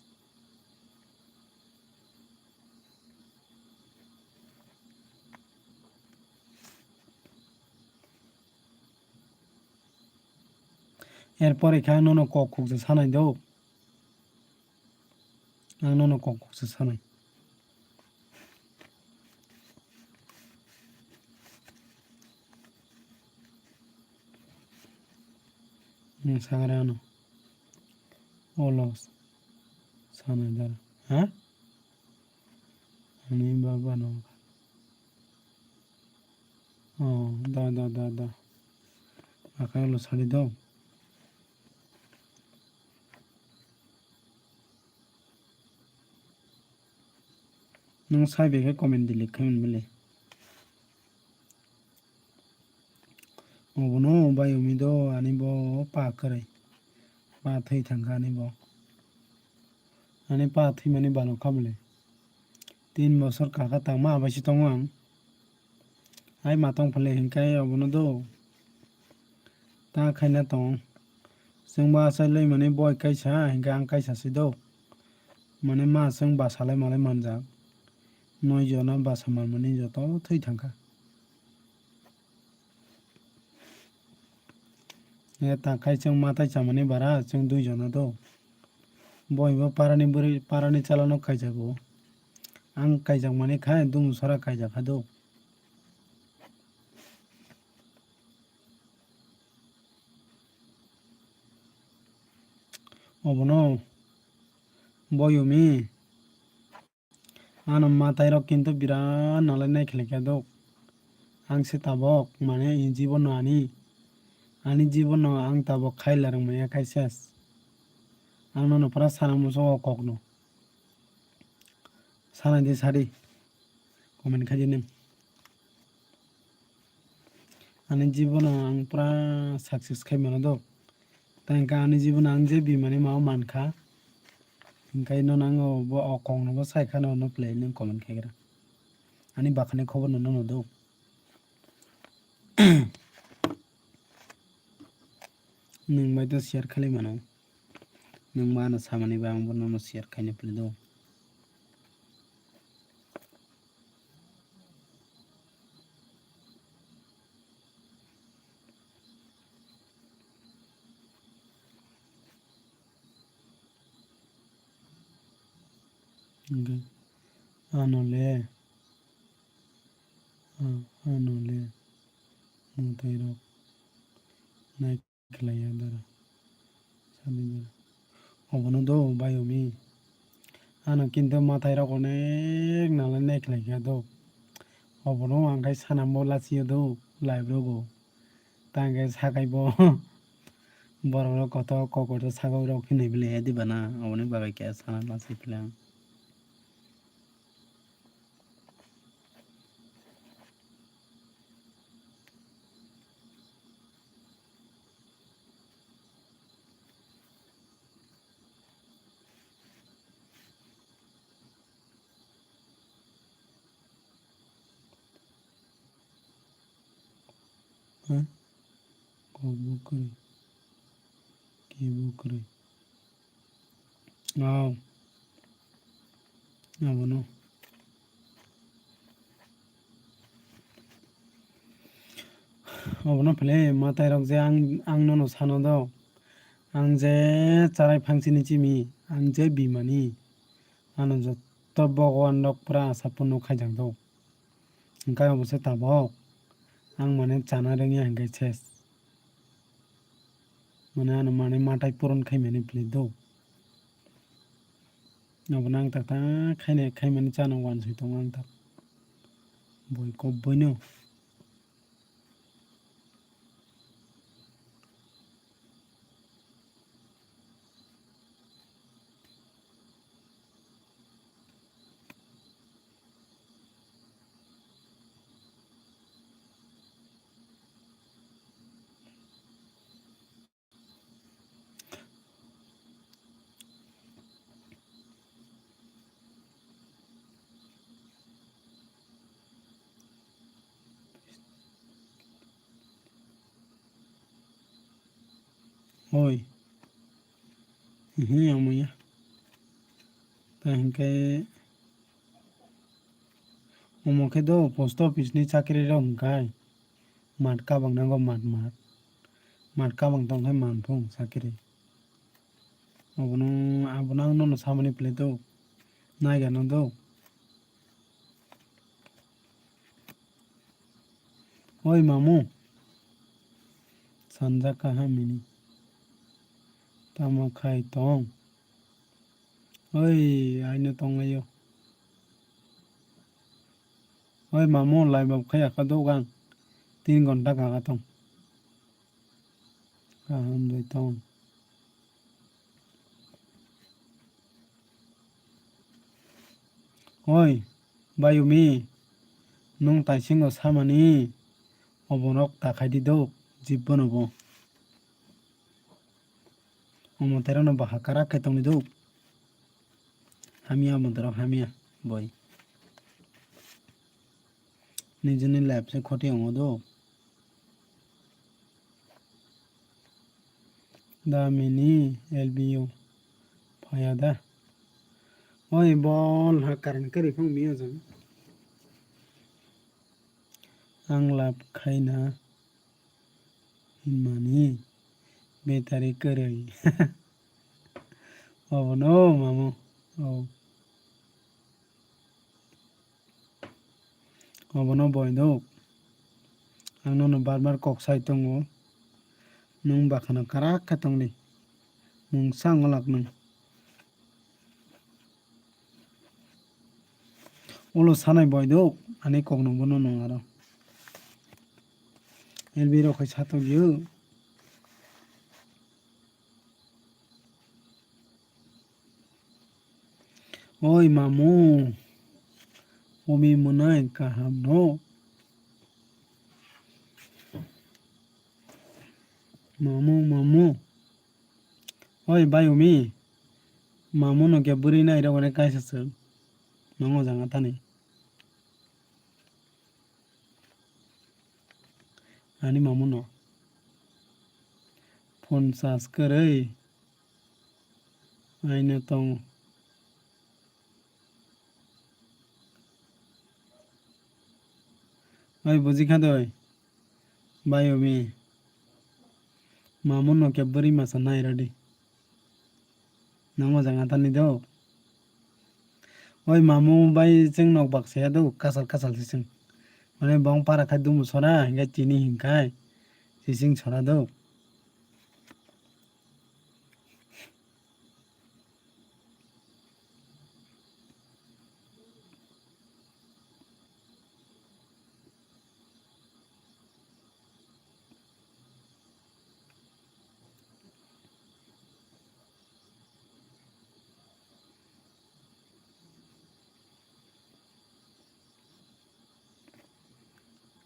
এরপরে খায় নন কক খুকছে সানাই দেও আং নন কক খুকছে সানাই সাগরে আনো ওলস সানাই দাঁড়া হ্যাঁ আমি বাবা নো ও দা আকাই হলো শাড়ি দাও nung sai be ke comment dile khamen bele obono bai umi do ani bo pa kare pa thai thangka ani bo ani pa thai mani balo khamle 3 বছর kaka tangma abaisi tongo ang ai matong phale hinkai obono do ta khaina tong jengba asailai mani boy kaisa hinkai ang kaisa si do mane ma jeng basalai malai manjak 9 jona basa marmani joto thai thangka ta khai jeng matai chamani bara jeng 2 jona do boy bo parani chalano kaijago ang kaijak mani khai dumu sora kaijak hado obono boyumi Ano matai rok kintu birat nalai naikhlaikha dok. Angse tabok mane in jibono ani jibono ang tabok khailarang maya khai ses. Ang no pura sana muso kokno. Sana di sari. Comment khaji nim. Ani jibono ang pura success khai mano dok. Tangka ani jibono ang je bimani mao mankha. Hingkai no nango bo okong no bo saikha no play nim comment khaigra. Ani bakhani khobor no dok. Nung bai to share khali mano. Nung mana samani ba ang bo no share khaine play do. Okay. Anole mutai rok naikhlaiya dara sadinjara obono do bayomi ano kintu matai rok onek nalai naikhlaikha do obono angkai sanambo lachio do live rogo tangkai sakai bo borok rok koto kokor sakai rok hinai bile dibana oboni bagai kya sana lachi plang. Bukri ki bukri aw abono obono pele matai rok je ang no sano do ang je charai phangchini chimi ang je bimani ano jotto bhagwan rok pura asapurno khaijak do hingkai obose tabok ang mane chana rengya hingkai ses mane ano mane matai puron khaimani pili do obono ang tak khaimani chana wansui tongo ang tak boi kobboi no. Oi amuya ta hingkai omokhe do post office ni chakri rok hingkai mat kabang nango mat kabang tongkhai manphung chakri abono ang no samani play do naiga no do. Oi mamu sanja kahamini tamo khai tong oi aino tongayo oi mamu live khai akado gang 3 ঘন্টা kaga tong kaham doi tong oi bayumi nung taisingo samani obonok takai di do jibbono bo omoterano baha karak kai tongni do hamia motorok hamia boi nijini live se khoti ongo do damini lbu phayada oi bol ha current kari phang miyo jang ang lab khaina hinmani betari koroi obono mamu obono boi do ang no bar kok sai tongo nung bakhano karak kha tongni nung sangolak nung Olo sanai boy do ani kok no bono no aro. Elbiro kai sato yu. Oi mamu. Omi munai kaham no. Mamu. Oi bai umi. Mamu no kya buri na ira kone kaisa sir. Nongo janga tani. Ani mamu no. Phone charge karai. Aina tong. Oi buji khadoi. Bai umi. Mamu no kya buri masa na ira di. Nongo janga tani do. Oi mamu bai jeng nok bak saya do kasal sising. Mane bong para khai dumu sora hinga tini hingkai. Sising sora do.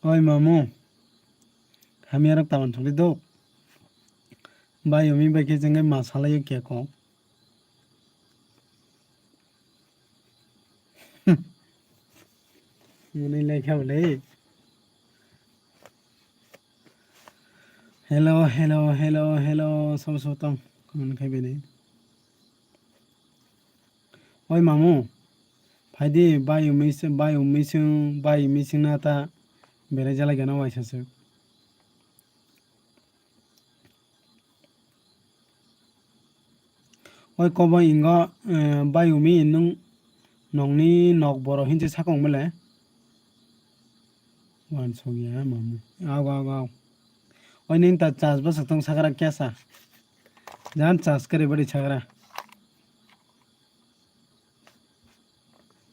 Oi mamu. Kami arak taman choli do. Bai umi bai ke jengai masala yu kya ko. Mune lekha bole. Hello. सब tong. Kaman khai bene. Oi mamu. Phaidi bai umi sing na ta bere jala gana waisa se. Oi kobo ingo bai umi nongni nok boro hinje sakong mele. Wan sogya mamu. Aw. Oi ning ta charge ba saktong sakara kya sa. Jan charge kare badi sakara.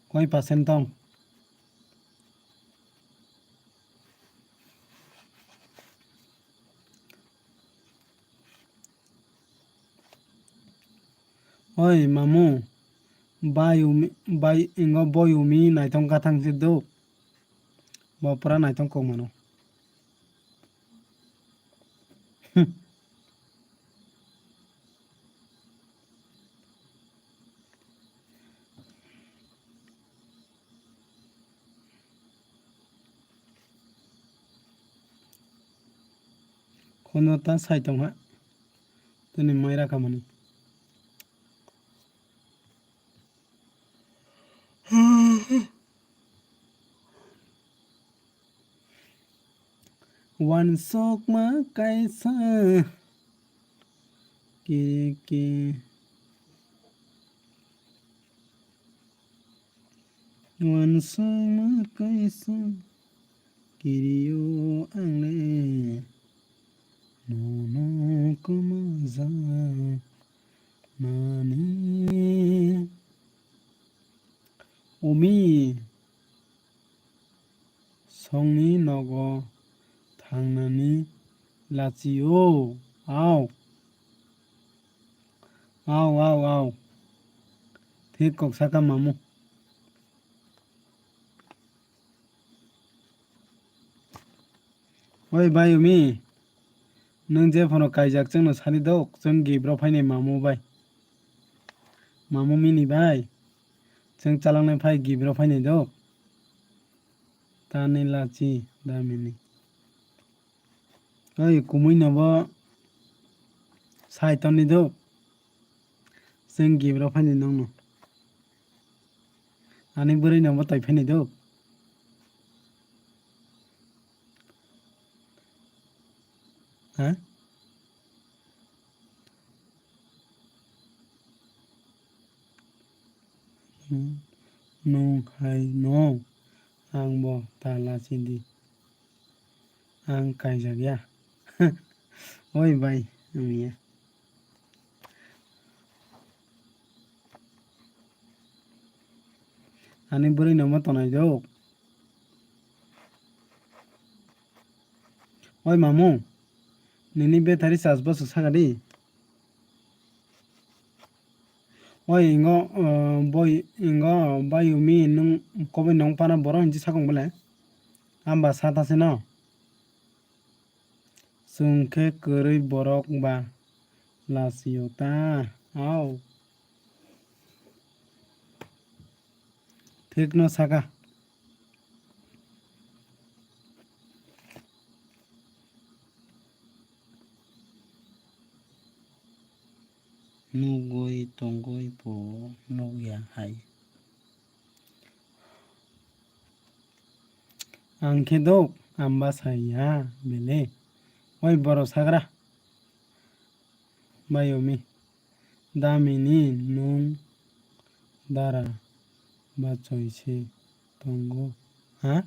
Koi percent tong. Oi mamu. Bai ingo boy umi naitong katang sido. Bopra naitong kong mano. Kono ta saitong ha. Tuni maira kamani. Wan sok ma kaisa. Ki. Wan sok ma kaisa. Kiriyo angle. No kumaza. Nani. Umi. Songni nogo. Thangnani. Lachiyo. Aw. Thik kok saka mamu. Oi bai umi. Nung je phono kaijak jeng no sani dok jeng gibro phaine mamu bai. Mamu mini bai. Jeng chalangnai phai gibro phaine dok. Tani lachi damini. Oi kumui nabo saitoni dok. Jeng gibro phaine nong no. Ani buri nabo tai phaine dok. Ha? Nung khai no. Ang bo tala sindi. Ang kaijak ya. Oi bai umi ya. Ani buri nama tonai dok. Oi mamu, nini betari sasba susagadi. Oi boy bayumi nung kobe nong pana boro hinji sakong bole. Amba sata seno. Sungke kerui borok ba lasiota. Au. Thik no saka. Nugoi tongoi po nugya hai. Angke dok amba saya bele. Oi boro sagra. Bayomi. Damini nung dara bacoy se tongo. Ha?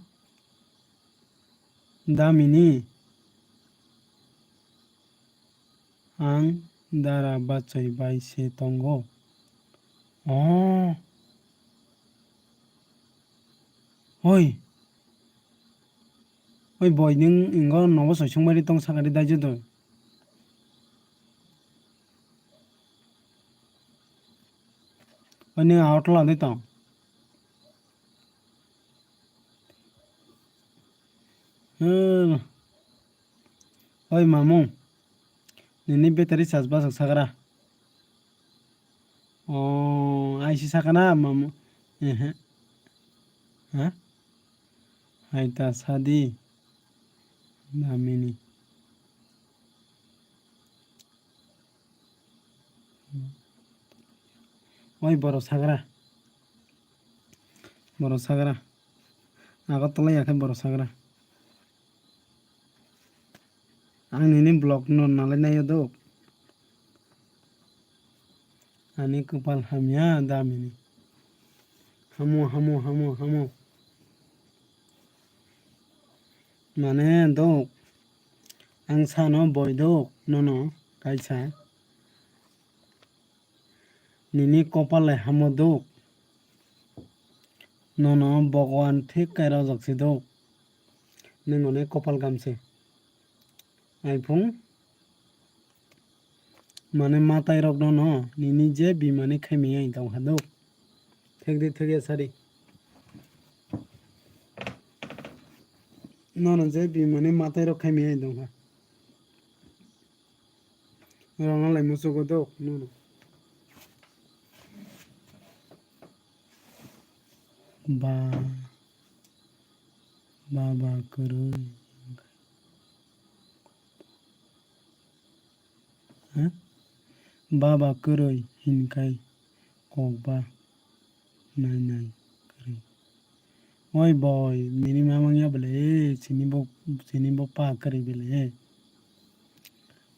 Damini ang dara bacoy bai se tongo. Oh. Oi. Oi boy ning ingo nobo soisungmari tong sagari daijudo. Oi ning outla ditong. Oi mamu. Nini betari sasba sagra. Oh, aisi sakana mamu. Ha? Haita sadi. Damini. Oi boro sagra. Boro sagra. Agotla yakai boro sagra. Ang nini blog no nalai nayo dok. Ani kupal hamya damini. Hamu. Mane dok. Ang sano boy dok. No. Kaisa. Nini kopal hamu dok. No bogwan thik kaira jakse dok. Ningone kopal gamse. Aifung. Mane matai rok no nini je bimani khaimiya itau hadok. Thik sari. No je bimani matai rok khaimiya itau ha. Rona lai musugo dok no. Baba kerui. Ha? Baba kerui hinkai kokba nai kerui. Oi boy, nini mamangya bele sini bo pa kerui bele.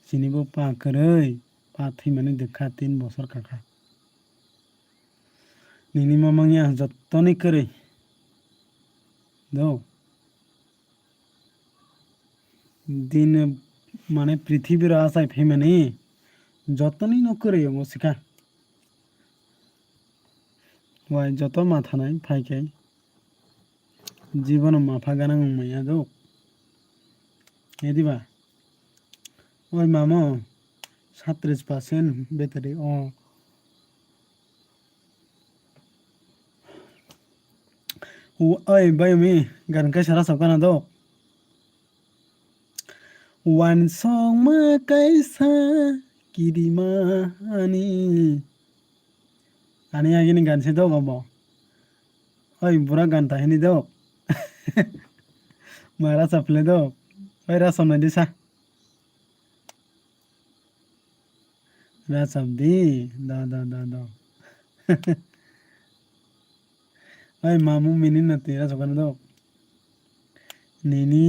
Sini bo pa kerui pa thi mane dekha 3 bosor kaka. Nini mamangya jottoni kerui. Do. Din mane prithibir asai phemani যতনি নকরে মসিকা ওয়াই যত মাথা নাই ফাইকাই জীবন মাফা গানা মাইয়া দো এদিবা ওই মামা 37% বেতারি ওই ভাই আমি গান কে সারা সকানা দো ওয়ান সং মা কাইসা কিরিমা ani agini gan se do babo oi bura gan ta hini do mara saple do oi ra somna disa ra sabdi da oi mamu minin na tira sokan do nini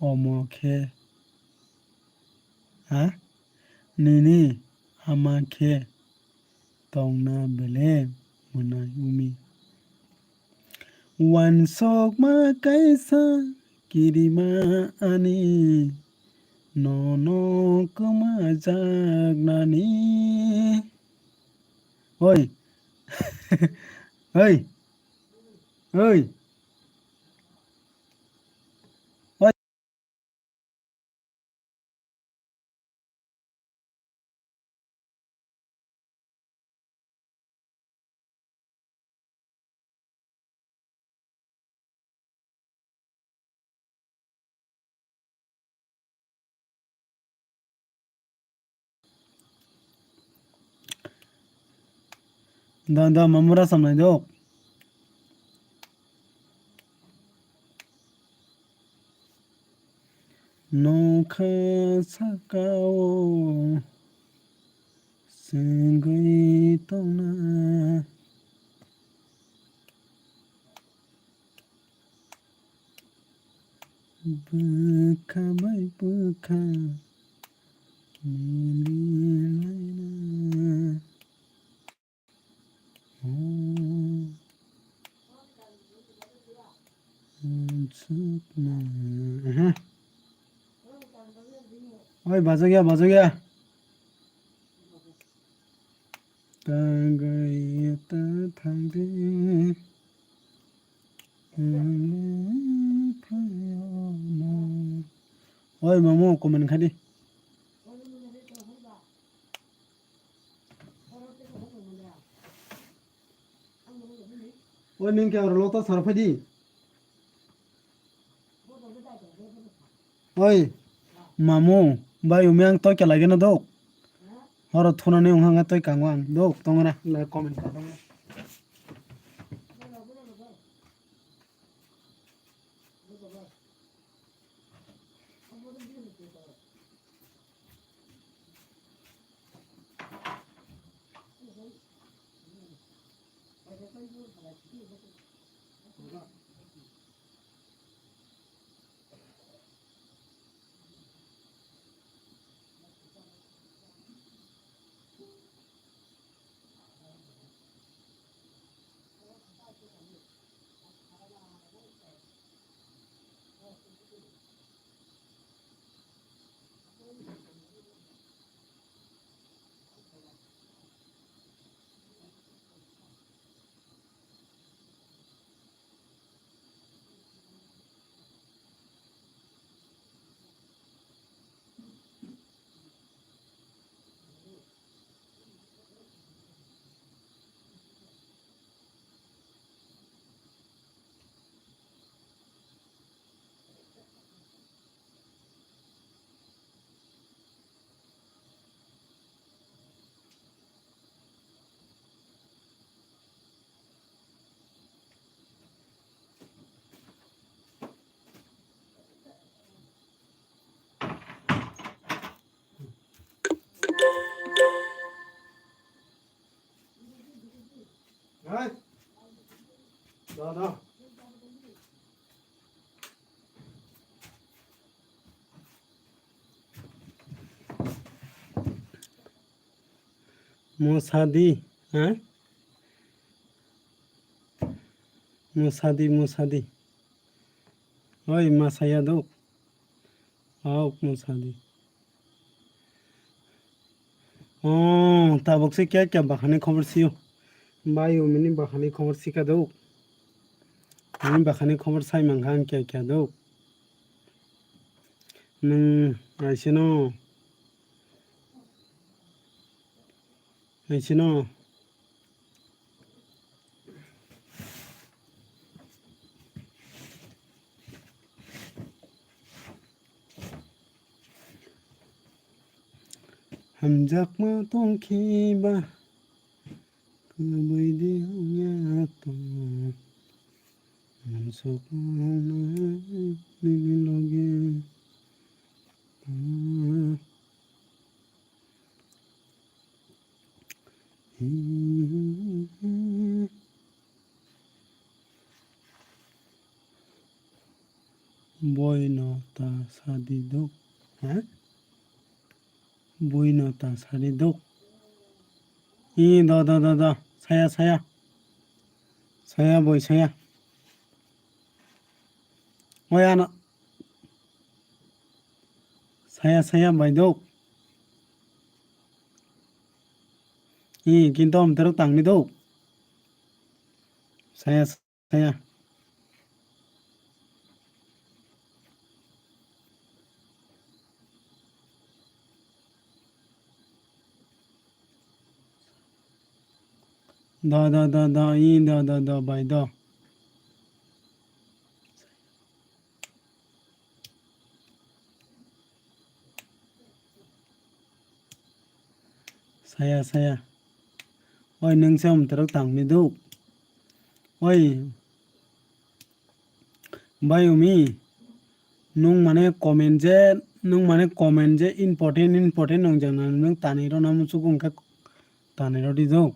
omokhe ha nini amakhe tongna bele munai umi wan sok ma kaisa kirima ani no kama jagnani oi Ơi, ơi, ơi, 너 마무라 삼나죠? 노카 사카오 생구이 똥나 부카 바이 부카 밀리라이나 오 죽나 ơi bà kia ta gây ta thang đi ơi mà mua của mình khai đi ôi mình kêu rồi tao sợ phải đi ôi mà mua bay uống miếng tôi kêu lại cái nó đâu họ thua nó nêu hăng tôi càng quăng đâu tông ra lại comment cả đâu đấy đó मोसादी हाँ मोसादी ओए मासाया दो आओ मोसादी ओ ताबक से क्या क्या बखाने खबर सियो भाई मिनी बखाने खबर सिका दो मिनी बखाने खबर साई मंगान क्या क्या दो ऐसे नो हम जख्म तोंखिबा कबैदि तो लगे बोइनता सादी दो हाँ बोइनता सादी दो 이 너 사야 보이 사야 뭐야 너 사야 바이도 이 긴tom teruk tang ni do saya saya da ini da by da saya oi nung sam teruk tang ni du oi bayumi nung mane comment je important nong jana nung taniro nam sukung ka taniro di do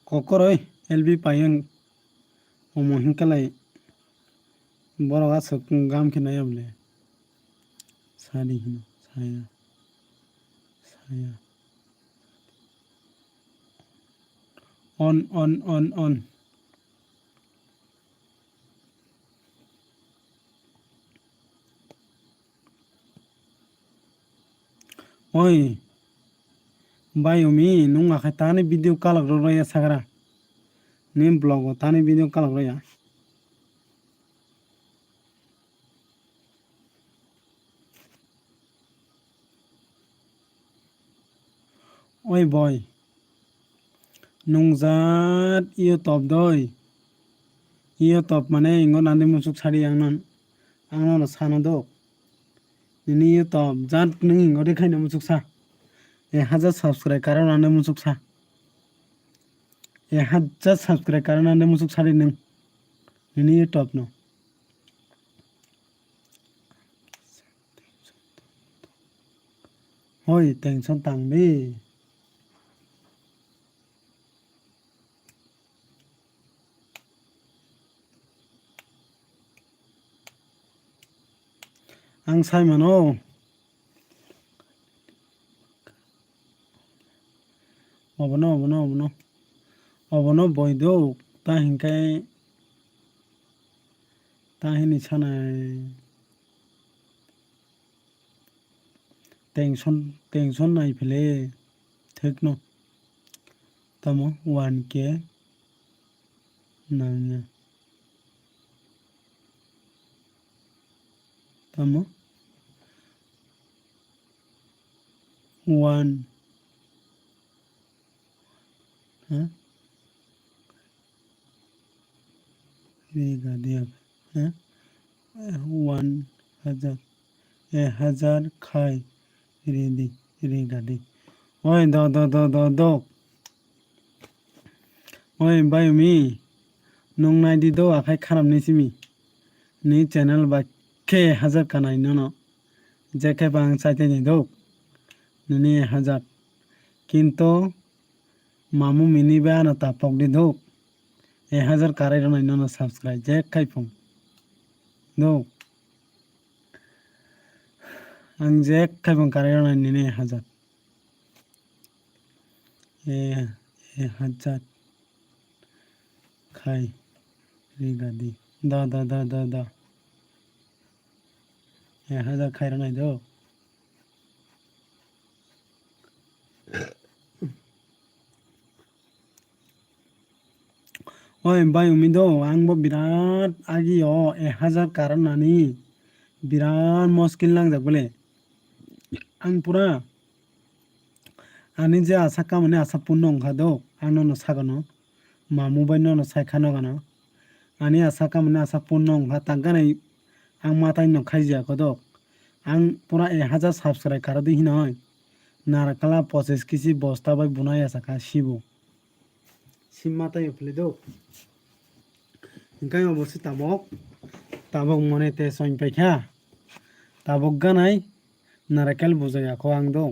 kokoroi lb payang omohin kalai boroga sukung gam kinai amle sadi hino saya on oi bayumi nung akai tani video kalak ro ya sagra ni blog tani video kalak ro ya oi boy nungjat youtube doi youtube mane ingon ande musuk sari angnon sano do ni youtube jat nung ingode khaina musuk sa 1000 subscribe karon ande musuk sa 1000 subscribe karon ande musuk sari nung ni youtube no hoi tension tangbe ang saimano obono boido ta hini sanai tension nai phele thekno tamo 1k nanya tamo 1 Riga दिया 1000 खाई रीगा दी ओए दो ओए बाय मी nung nai di do akai khanam ni simi ni channel ba ke 1000 kanai no je ke bang saite ni do ni 1000 kinto mamu mini ba na tapok di do 1000 karai ro no subscribe je kai pong do ang je kai pong karai ro ni 1000 1000 खाई रीगा दी दा 1000 खाई रहा दो ओए बाय उमिदो आंबो बिराद आगियो 1000 कारण नानी बिराद मुश्किल नांग जागले आं पुरा आनी जे आशा कामने आशा पूर्ण अंखा दो आंनो न सागनो मामु बायनो न सायखानो गानो आनी आशा कामने आशा पूर्ण अंखा तांगानै आं माताय न खाइजिया खदो आं पुरा 1000 सब्सक्राइब करा दी हिनय नारकला 25 केजी बस्ता बाय बुनाय आशा का शिबो सिम माताय फले दो इंकाय अबसि ताबक मने ते सइन पाइखा ताबक गानाय नारकेल बुजाया खो आं दो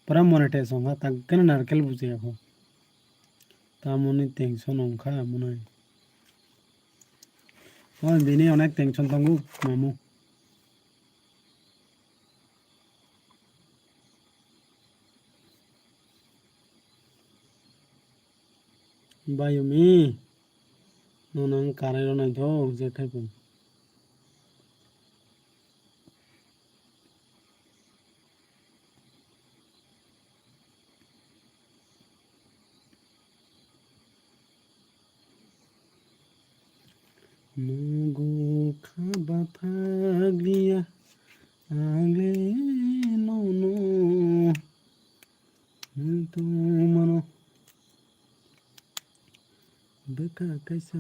पुरा मोनेटाइजेशन हा तागन नारकेल बुजाया खो तामनि टेंशन अंखा मने ओय बिनि अनेक टेंशन दंगु मामु बायुमी नोनां काराय रनाय दो जे खायबो Nunggu kabar paglia agle no tu mano beka kaisa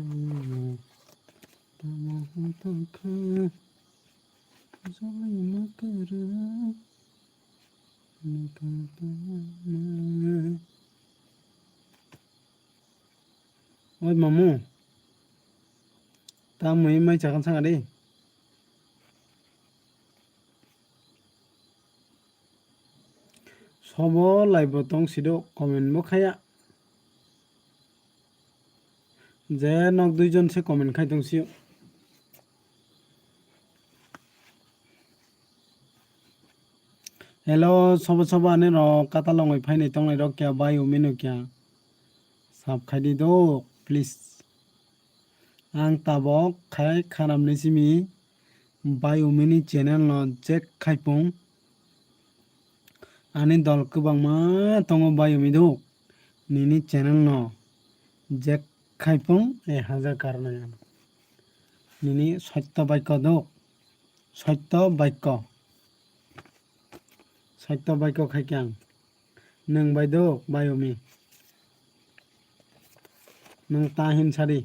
tamo takha jolai makara oi mamu ta mui mai chakan sanga dei sobo laibo tong sido comment bo khaya je nok duijon se comment khai tongsiyo hello sobo ane ro kata longoi phainai tongnai ro kya bai uminu kya sab khaidi do please ang tabok khai khanamni simi bai umini channel no jek khaipung ani dol kwbangma tongo bai umi do nini channel no jek khaipung 1000 karna nini satya baikya do satya baikya khaikyang nang bai do bai umi nang ta hin sari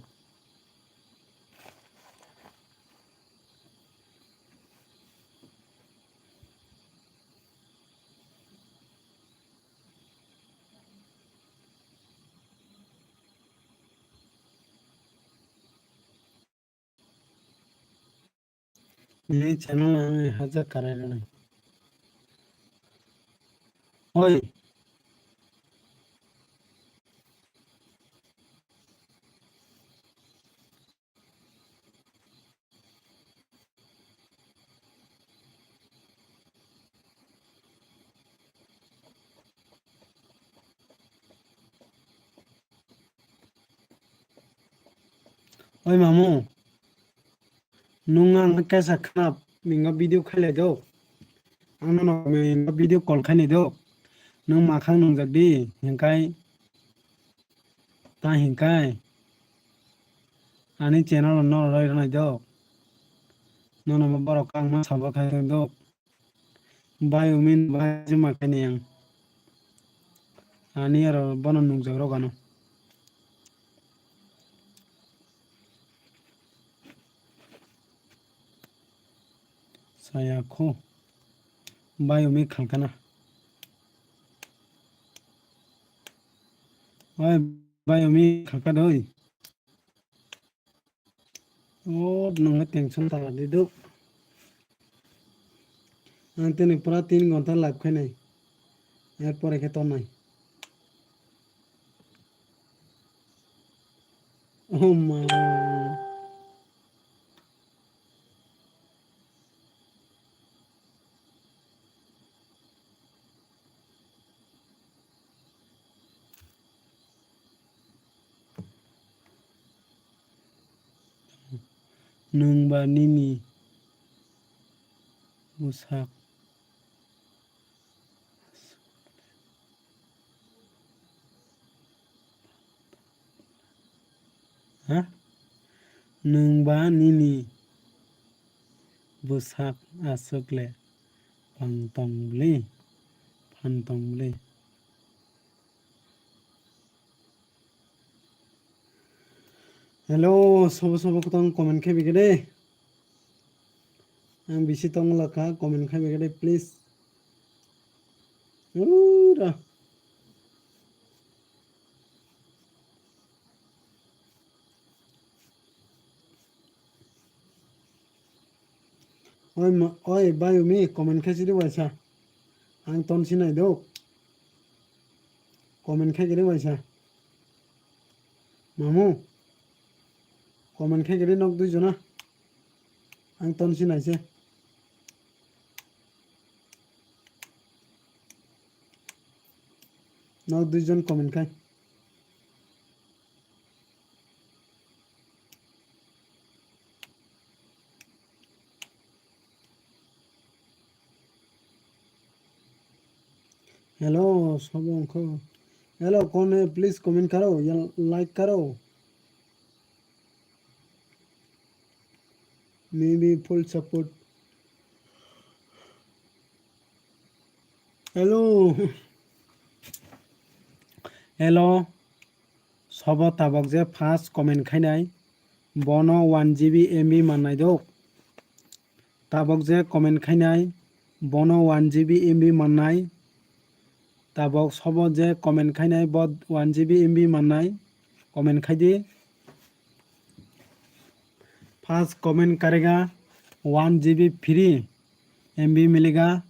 nini channel 1000 karai nai oi oi mamu nung ang kaisa khnap minga video khaile do ang no minga video call khaini do nung makhang nung jakdi hingkai ta hingkai ani channel no roi nai do no no borok kang ma sabo khai do bai umin bai juma khaini ang ani aro bono nung jagro gano saya kho bai umi khangkana oi bai umi khangka doi o nung tension ta di do ang tene pura 3 ঘন্টা লাইভ খাই নাই এরপরে খেতো নাই ও মা nung ba nini musak ha nung ba nini busak asukle pantongli hello sobo kotong comment khai bigede ang bisi tong laka comment khai bigede please ura oi bai umi comment khai sidi waisa ang ton sinai do comment khai gede waisa mamu comment khai gede nok duijona ang ton sinai se nok duijon comment khai hello सब अंक हेलो कौन है प्लीज कमेंट करो या लाइक करो maybe full support. Hello. Hello. Sobo tabok je first comment khainai bono 1 GB MB mannai dok. Tabok je comment khainai bono 1 GB MB mannai. Tabok sobo je comment khainai bod 1 GB MB mannai. Comment khaidi. First comment करेगा 1 GB फ्री MB मिलेगा।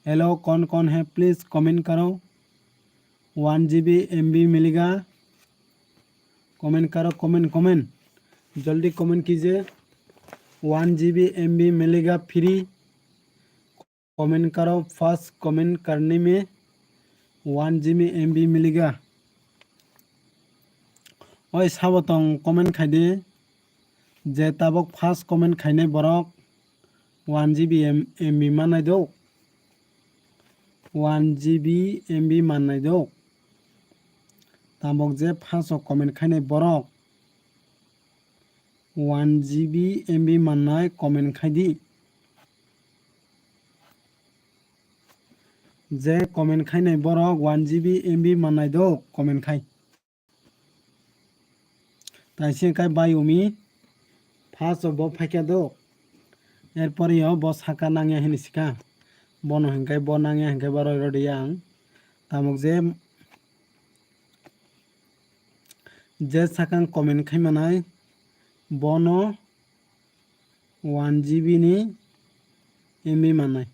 हेलो कौन कौन है प्लीज़ कमेंट करो। 1 GB MB मिलेगा। कमेंट करो कमेंट जल्दी कमेंट कीजिए। 1 GB MB मिलेगा फ्री। कमेंट करो फर्स्ट कमेंट करने में 1 GB MB मिलेगा। ओए साबतंग कमेंट खाइदे जे ताबक फार्स्ट कमेंट खाइने बरक 1 GB MB माननाय दो। 1 GB MB माननाय दो। ताबक जे फार्स्ट कमेंट खाइने बरक 1 GB MB माननाय कमेंट खाइदी। जे कमेंट खाइने बरक 1 GB MB माननाय दो कमेंट खाइ। ताइसे काय बायोमी फार्स्ट ब फाइका दो। एरपर यो ब साका नांगिया हिनिसिका बनो हिंकाय ब नांगिया हिंकाय बारो रडिया आं तामुक जे साकां कमेंट खाइमानाय बनो 1 GB नि MB माननाय।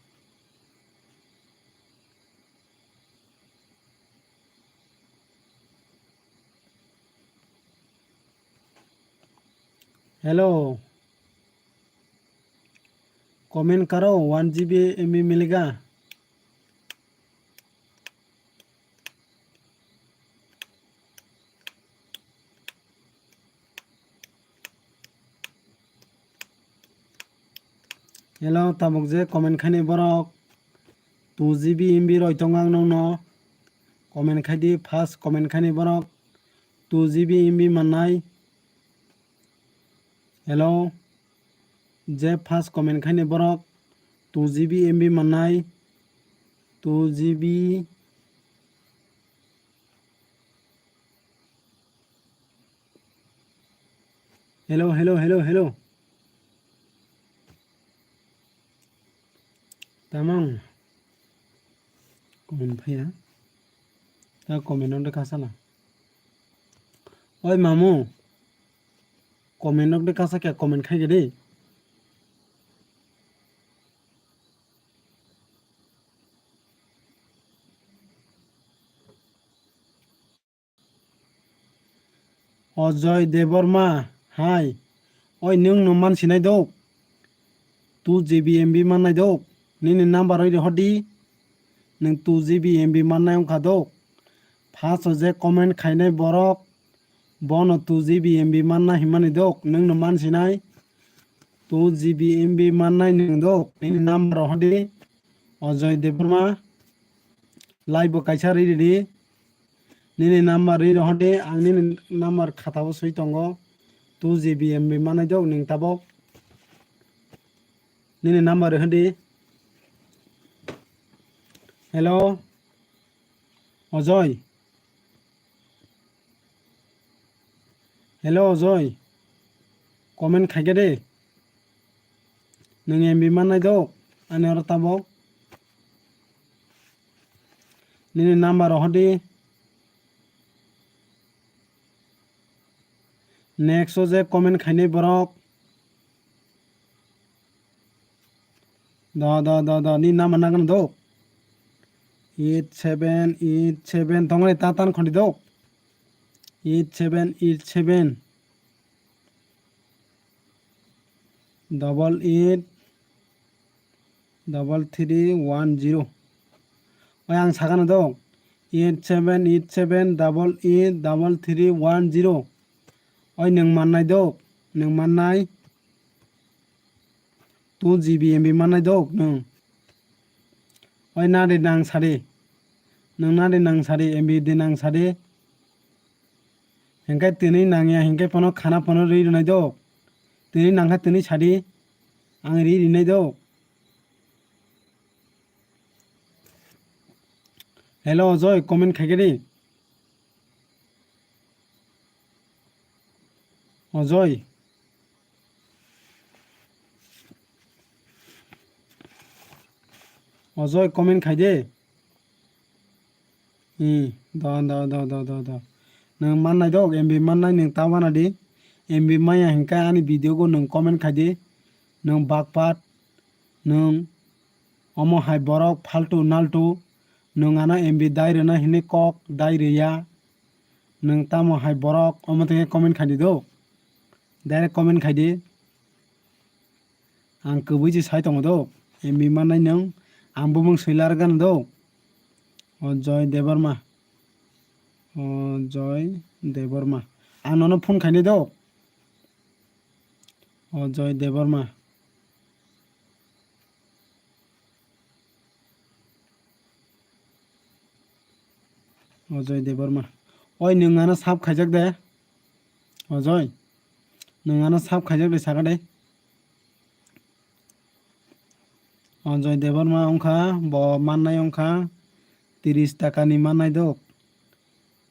हेलो कमेंट करो 1 GB MB मिलेगा। हेलो ताबक जे कमेंट खाइने बरक 2 GB MB रयतंग आं नोंनो कमेंट खाइदि फार्स्ट कमेंट खाइने बरक 2 GB MB माननाय। हेलो जे फार्स्ट कमेंट खाइने बरक 2 GB MB माननाय 2 GB hello hello hello hello तामां कमेंट फैया ता कमेन्टआव देखा साला ओइ मामू कमेन्टआव देखा सा क्या कमेंट खाइगे दे अजय देवर्मा हाय ओइ नों न मानसिनाय दो 2 GB MB माननाय दो निनि नाम्बार ओइ हदि नों 2 GB MB माननाय अंखा दो फार्स्ट जे कमेंट खाइनाय बरक बनो 2 GB MB मानना हिमानि दो नों न मानसिनाय 2 GB MB माननाय नों दो निनि नाम्बार हदि अजय देवर्मा लाइव काइसा रेडी निनि नाम्बार रि हदि आं निनि नाम्बार खाताबो सै तंगो 2 GB MB माननाय दो नों ताबक निनि नाम्बार हदि hello Ajay hello Ajay comment खाइगे दे नों MB माननाय दो आने और ताबक निनि नाम्बार हदि नेक्स्ट जे कमेंट खाइने बरक द नि नाम नागन दो 8787 तंगले तातान खंडी दो 8787 883310 ओइ आं सागानो दो 8787883310 ओइ नों माननाय दो नों माननाय 2 GB MB माननाय दो नों ओइ नादे नां सादे नों नादे नां सादे MB दे नां सादे हिंकाय तिनै नांगिया हिंकाय पनो खाना पनो रि नाय दो tini nangka tini sadi ang ri rinai do hello joy comment khaike di Ajay Ajay comment খাই দে দ nang mannai dok MB mannai nang ta mana di MB maya hingka ani video ko nang comment khai di nang bakpat nang omo hai borok faltu naltu nang ana MB dai rena hine kok dai reya nang tamo hai borok omo te comment khai di do direct comment khai di ang kubui ji sai tong do MB mannai nang ambo mong swilar gan do Ajay Debbarma Ajay Debbarma আননো ফোন খাইনি দাও অজয় দেববর্মা অজয় দেববর্মা ওই নोंआनो সাব খাইজাক দে অজয় नोंआनो সাব খাইজাক দে সাকা দে অজয় দেববর্মা অংখা ব মাননাই অংখা 30 টাকানি মাননাই দক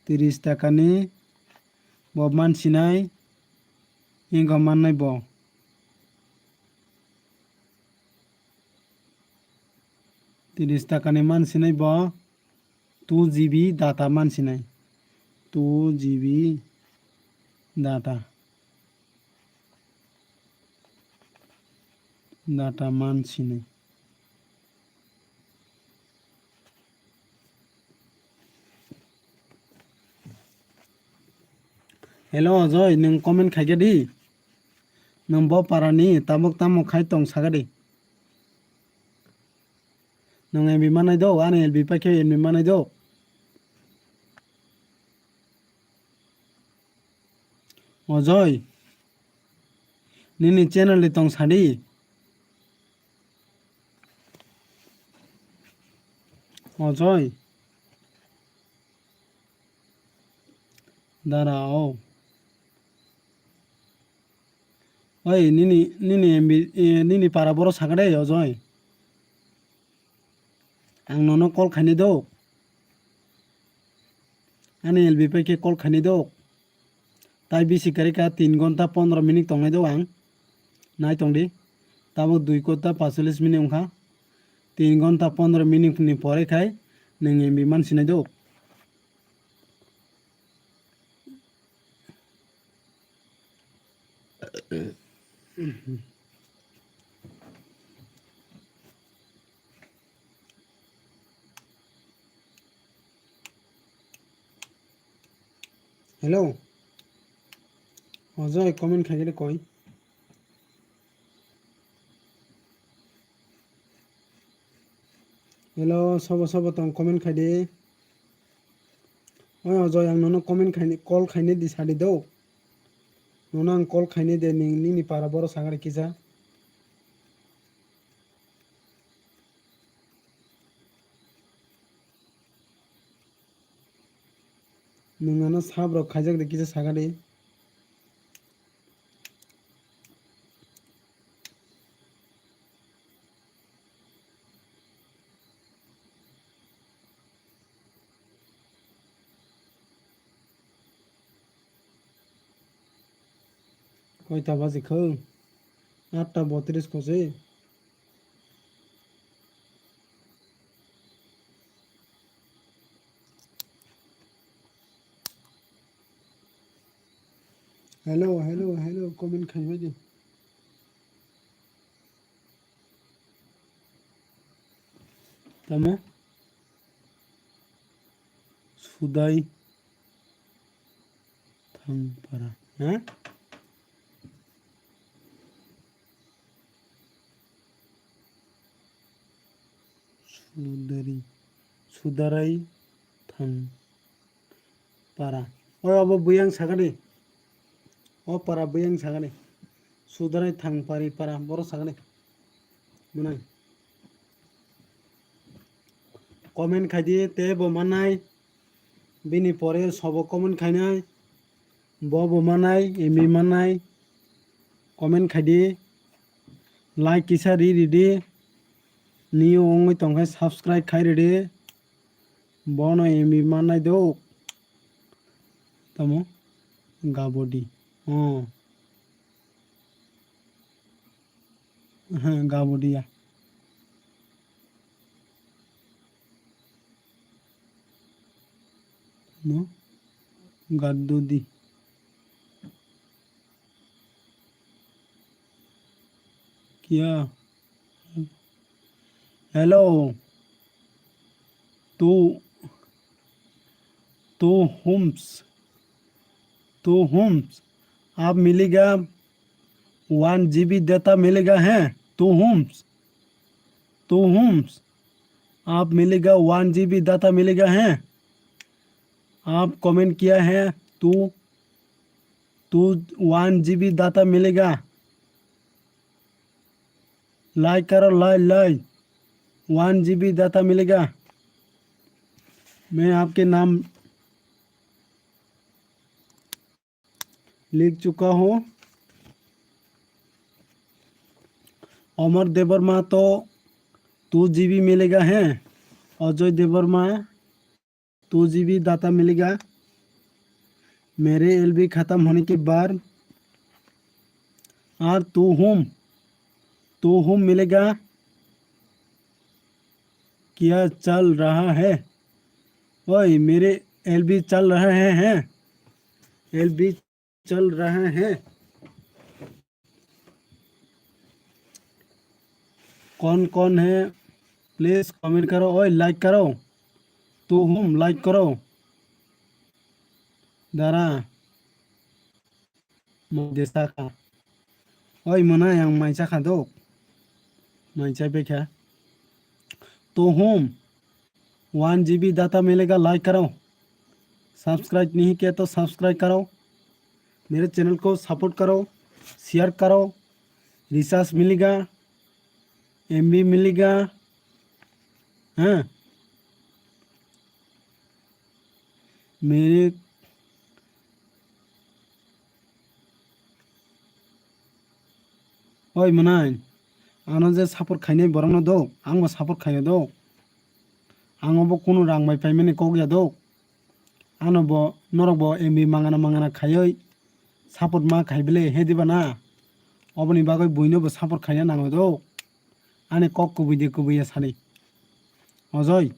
30 টাকানি ব মানसिनाय इंगा माननाय ब 30 টাকাनि मानसिनाय ब 2 GB डाटा मानसिनाय 2 GB डाटा मानसिनाय हेलो अजय नों कमेन्ट खाइगे दि नों ब पारानि तामुक तामुक खाइ तंग सागा दे नों एमबि मानाय दो आने एलबि पाके एमबि मानाय दो अजय निनि चैनल दे तंग सादि अजय दाराओ ओइ निनि पारा बर सागा दे अजय आं नोंनो कल खाइनि दो आने एलबि पाके कल खाइनि दो ताई बिसि कारिका 3 घंटा 15 मिनिट तंगनाय दो आं नाय तंगदि ताबो 2 घंटा 45 मिनिट ओंखा 3 घंटा 15 मिनिट नि परे खाय नों एमबि मानसिनाय दो हेलो अजय कमेन्ट खाइगे कय हेलो सब तंग कमेन्ट खाइदे ओय अजय आं नोंनो कमेन्ट खाइनि कल खाइनि दि सादि दो नोंनो आं कल खाइनि दे निनि पारा बर सागा किजा नोंआनो साब रक खाइजाक दे किजा सागा दे कयटा बाजिखो 8:32 खसे हेलो कमेन्ट खाइबाय दे तमे सुदाय थांपारा हाँ सुदाराय थांपारा ओय अब बुयां सागा दे ओ पारा बुयां सागा दे सुदाराय थांपारि पारा बर सागा दे मुनाय कमेन्ट खाइदि ते बमानाय बिनि परे सब कमेन्ट खाइनाय ब बमानाय एमि मानाय comment khaidi like kisa ri new ongoi tongkai subscribe khai ri bono emi manai do tamo gabodi gabodiya no gaddudi क्या हेलो तो होम्स आप मिलेगा 1 GB डाटा मिलेगा है तो होम्स आप मिलेगा 1 GB डाटा मिलेगा है आप कमेंट किया है तो 1 GB डाटा मिलेगा लाइक करो लाइक 1 GB डाटा मिलेगा मैं आपके नाम लिख चुका हूँ अमर देवर्मा तो 2 GB मिलेगा है अजय देवर्मा 2 GB डाटा मिलेगा मेरे LB ख़त्म होने के बाद और तो होम मिलेगा क्या चल रहा है ओए मेरे LB चल रहा है LB चल रहा है कौन है प्लीज कमेंट करो ओए लाइक करो तो होम लाइक करो दारा देसा खा ओए मना yang माइचा खा दो माइचा बेखा तो होम 1 GB डाटा मिलेगा लाइक करो सब्सक्राइब नहीं किया तो सब्सक्राइब करो मेरे चैनल को सपोर्ट करो शेयर करो रिचार्ज मिलेगा MB मिलेगा हाँ मेरे ओइ मनाय आनो जे सपोर्ट खाइने बरनो दो आंबो सपोर्ट खाइने दो आंबो कोनो रां बाय पाइमेने कगिया दो आनबो नरबो MB मांगाना खायै सपोर्ट मा खाइबले हेदिबा ना अबनि बागै बयनोबो सपोर्ट खाइना नांगौ दो आने कक कुबैया सारि अजय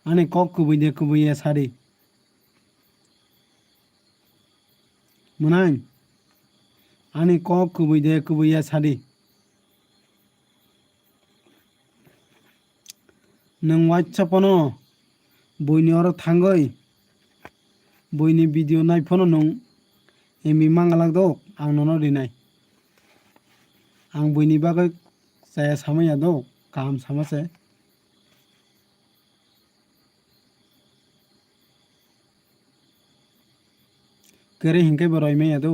आने कक कुबैया सारि मनाय आने कक कुबैया सारि नों WhatsApp-आनो बयनि अर थांगै बयनि भिडिअ नायफोनो नों MB मांगालाक दो आं नोनो रिनाय आं बयनि बागै जाया सामैया दो काम सामासे करे हिंके बरय मैया दो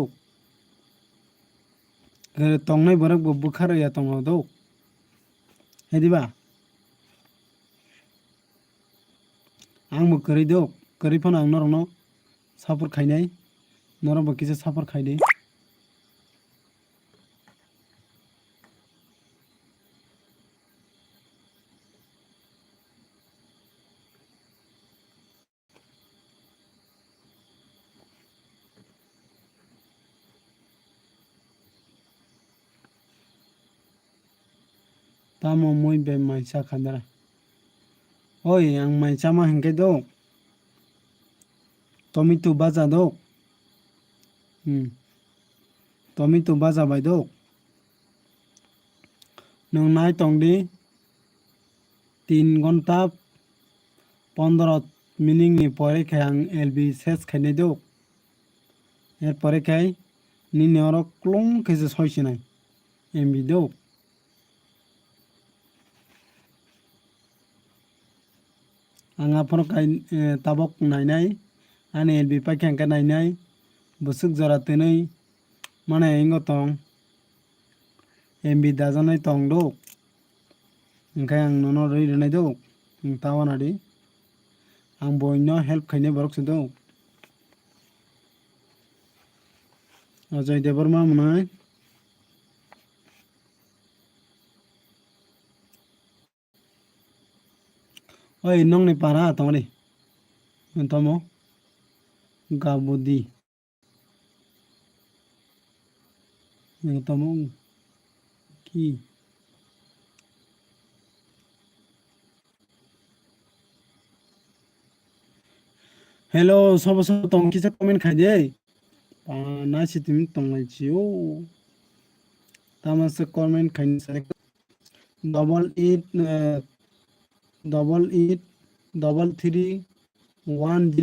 करे तंगनाय बरक बुखारया तंगाव दो हेदिबा आंबो करे दो करे फोन आं नरनो सापर खाइनाय नरबो किसे सापर खाइदे तामो मोय बे माइसा खादरा ओय आं माइसा मा हिंके दो टमेटो बाजा दो टमेटो बाजा बाय दो नों नाय तंगदि 3 घंटा 15 मिनिटनि परे खाय आं LB सेस खाइनाय दो एर परे खाय निने अर क्लं केसे सयसिनाय MB दो आं आपनो खाय ताबक नायनाय आने LB पाइखांका नायनाय बुसुक जरा तनै माने इंगो तंग MB दाजानाय तंग दो ओंखाय आं नोनो रैनाय दो तावानादि आं बयनो हेल्प खाइने बरकसो दो अजय देवर्मा मनाय Oi nong ni para tongri. Tomo gabudi. Tomo ki. Hello sobo sobo tong kisa comment khai dei. Na si timi tonglai chiu. Tamase comment khai ni double eight double eight double three 10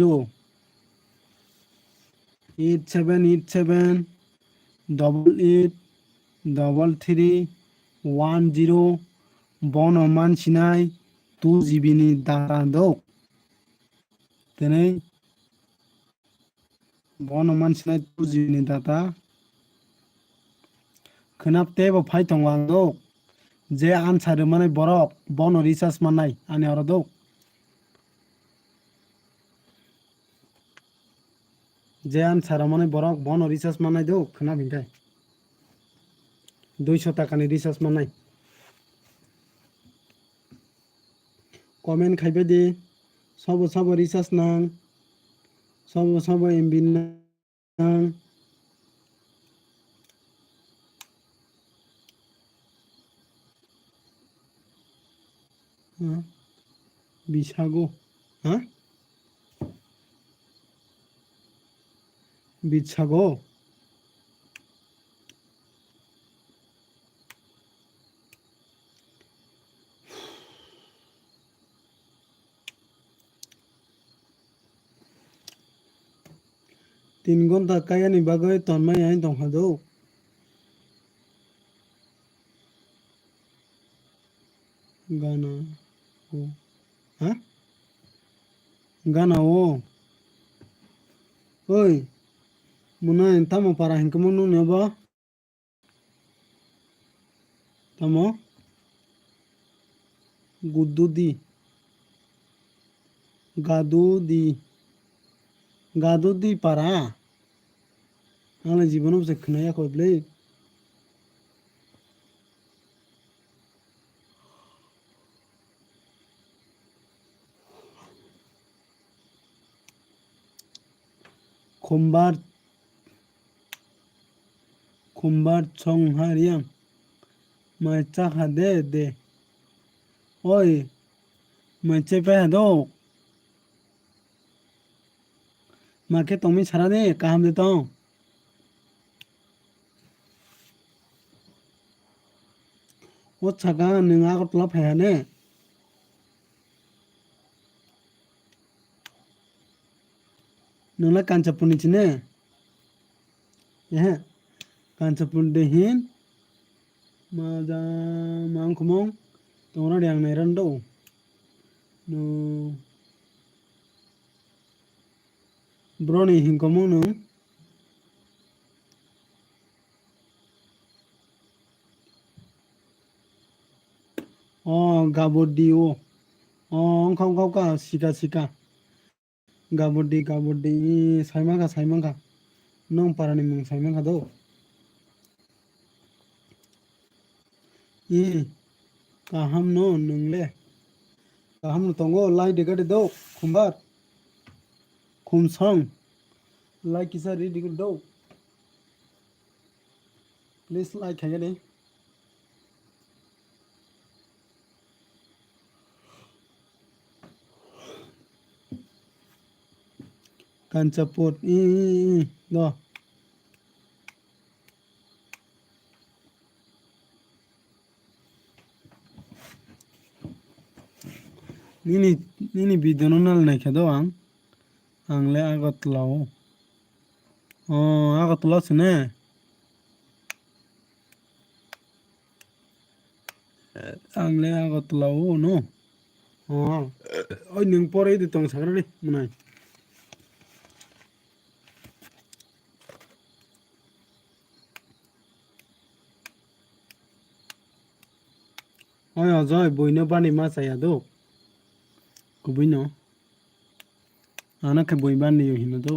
8787 double eight double three 10 bon oman sinai 2 GB ni data do tenai bon oman sinai 2 GB ni data khenap tebo phai tongwang do je answer mane borok bon recharge manai ani aro do যে answer mane borok bon recharge manai do khena bingkai 200 টাকা ni recharge manai comment khaibe di sabo sabo recharge nang sabo sabo MB nang বিছাগো হ্যাঁ বিছাগো তিন ঘন্টা কায়ানি বাগৈ তন্ময় আই দংহাদো গানা ও হ্যাঁ গানা ও ওই muna tamo para hinkamo nu nebo tamo gududi gadudi para angla jibono se khnaya koble khumbar chong hariam mai cha khade de oi mai che pe do মাকে তুমি ছাড়া দে কাহাম দিত ও ছাগা নङा গতলা ফায়ানে नोंला कांचापुरनि चिने एहे कांचापुर देहिन माजा मांखमं तोरा दियां नेरंदो no broni hinkomong no gabodio ongkong ka sika gabodi saimanga nong parani mung saimanga do kaham no nungle kaham no tongo lai de do khumbar khumsong lai kisa ri de do please like khagade kancapur do nini bidono nal naikha do angle agatlao agatla sine angle agatlao no oi nung pore di tong sagrani munai oi ojoi boino bani ma chaya do kubuino anake boi bani yo hino do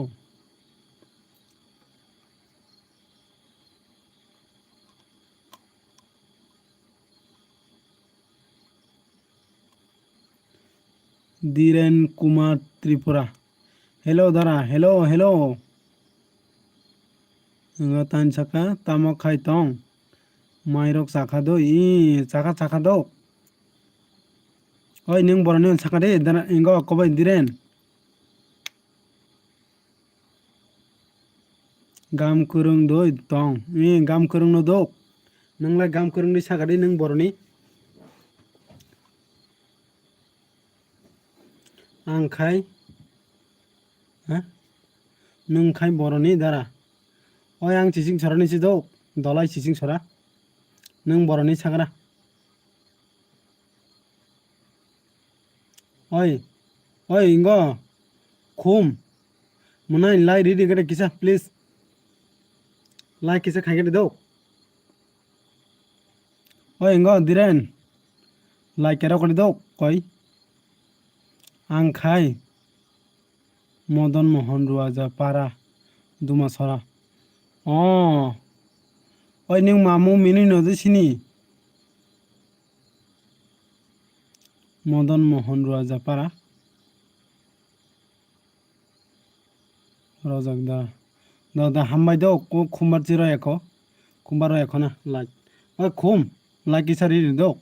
Diren Kumar Tripura. Hello Dara, hello. Nga tan saka tamo khai tong. Mairok sakado saka. Oi ning boroni saka de dana ingo kobai diren. Gam kurung doi tong. Gam kurung no dok. Nangla gam kurung di saka de ning boroni. Ang khai. Nung khai boroni dara. Oi ang cicing sorani si dok. Dolai cicing sora. Nung boroni sakara. Oi ingo. Khum. Munai lai ready gede kisa please. Lai kisa khai gede dok. Oi ingo diren. Lai kero kore dok koi. Ang khai. Madan Mohan Ruwaja para Duma Sora. Oi ning mamu mini no de sini. Madan Mohan Ruwaja para. Rojak da hambai do ko khumbar chiro eko. Khumbaro eko na like. Oi khum like isari do.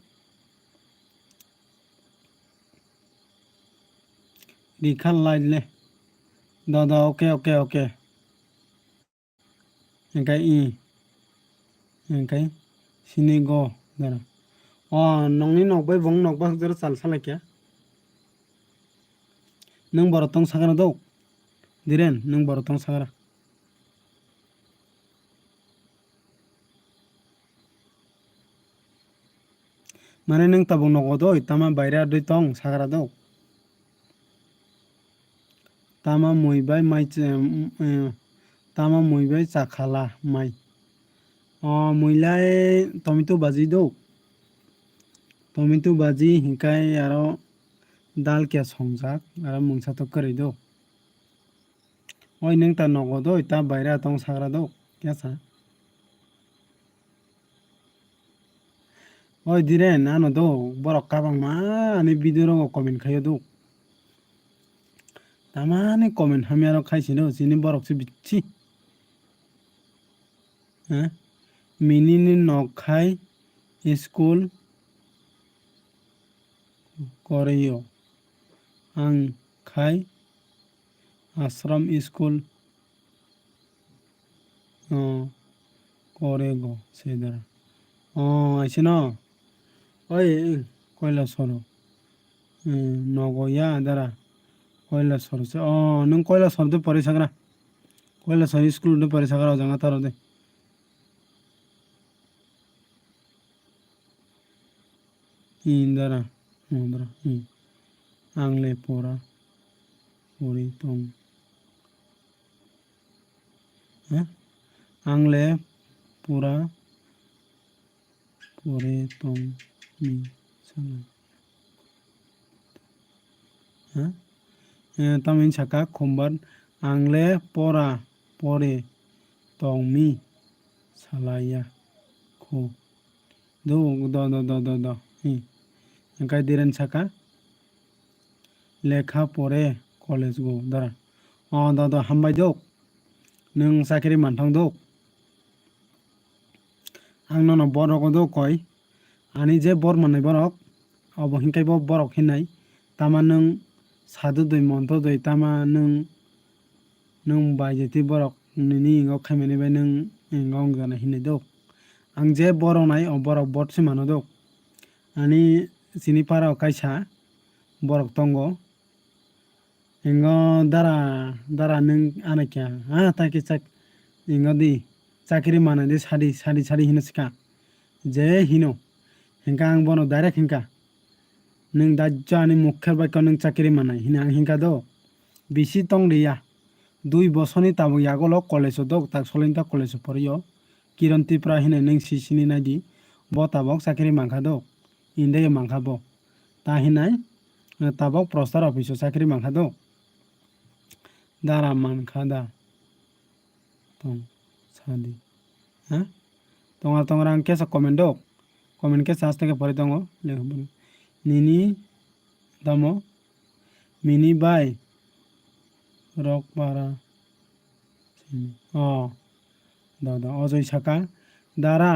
Rikhal like le. Da okay. Engkai sini go dara. Nongni nokbai bong nokba jero chal salakya. Nang borotong sagara do. Diren nang borotong sagara. Mane nang tabong noko do tama baira doi tong sagara do. Tama muibai chakhala mai. Muilai tomato baji do. Tomato baji hinkai aro dal kya songjak aro mungsa to kari do. Oi nang ta noko do ta baira tong sagara do. Kya sa? Oi diren ano do borok kabang ma ani video ro comment khayo do. Tamani comment hamiaro khaisino sini borok se bichi. Minini nokhai school koreyo. Ang khai ashram school korego sedara. Aisino. Oi koila soro. Nogoya dara. Koila soro se. Nung koila soro de pare sagra. Koila soro school de pare sagra janga taro de. Indara. Angle pora. Pori tong. Angle pura. Pore tong mi sana. Tamin saka khombar angle pora pore tong mi salaya kho do. Engkai diren saka lekha pore college go dara. Da hambai dok. Nung sakiri mantong dok. Ang nono borok do koi. Ani je bor manai borok. Abo hinkai bo borok hinai. Tama nung sadu doi monto doi tama nung baijeti borok nini ingo khaimani bai nung ingo ongjana hinai dok. Ang je borok nai o borok bot simano dok. Ani sini para kaisa borok tongo. Ingo dara nung anakya. Taki chak ingo di chakiri mana de sadi hinasika. Je hino. Hingka ang bono direct hingka. Nung dajja ani mukhar baikko nung chakiri mana hina ang hingka do. Bisi tong riya. 2 bosoni tabu yagolo college dok tak solinta college poriyo. Kiranti pra hina nung sisini nadi. Bo tabok chakiri mangka do. Indege mangka bo. Ta hinai tabok prostar office chakiri mangka do. Dara mangka da. Tong sadi. Tonga ang kesa comment dok. Comment kesa hasta ke pare tongo. Nini damo মিনি বাই রকপাড়া দাদা অজয় সাকা দারা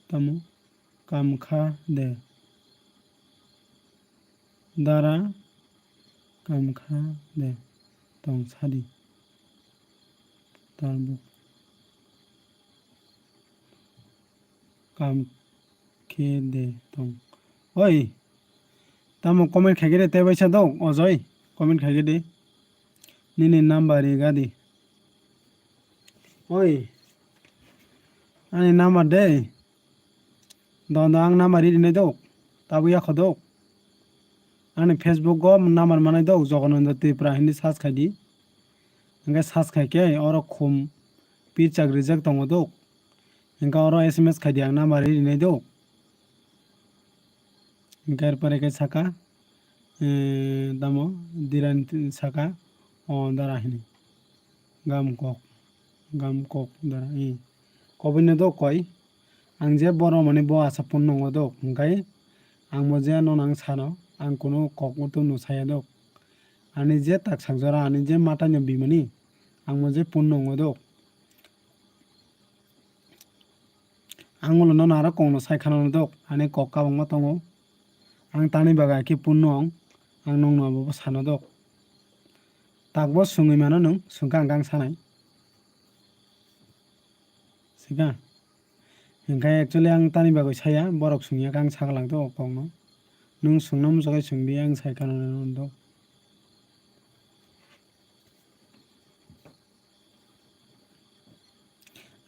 তামু কামখা দে দারা কামখা দে tong sadi tarbu kam khe de tong oi tamo comment khaigere te baisa dok ojoi comment khaigede nini number gadi oi ani number de don ang number ri dok tabu ya khodok ani facebook go number manai dok jogonanda tripura hindi search khaidi hingga search khaike oro khum pir chakri jak tongo dok hingga oro sms khaidi ang number ri dok hingga erpore ke saka damo diran saka dara hini gam kok dara kobine dok koi ang je boro mani bo asa punno dok hinggai ang mo je non ang sano ang kono kok mutu no saya dok ani je tak sangjora ani je mata nyo bimani ang mo je punno dok ang ulo non ara kong no sai khano dok ani kok ka bang tongo ang tani baga ki punno ang nong no bo sano dok takbo sungui mano nung sungkang kang sanai sika hingkai actually ang tani bagoi saya borok sungya kang sagalang to kong no nung sungnam jogai sungdi ang sai khano dok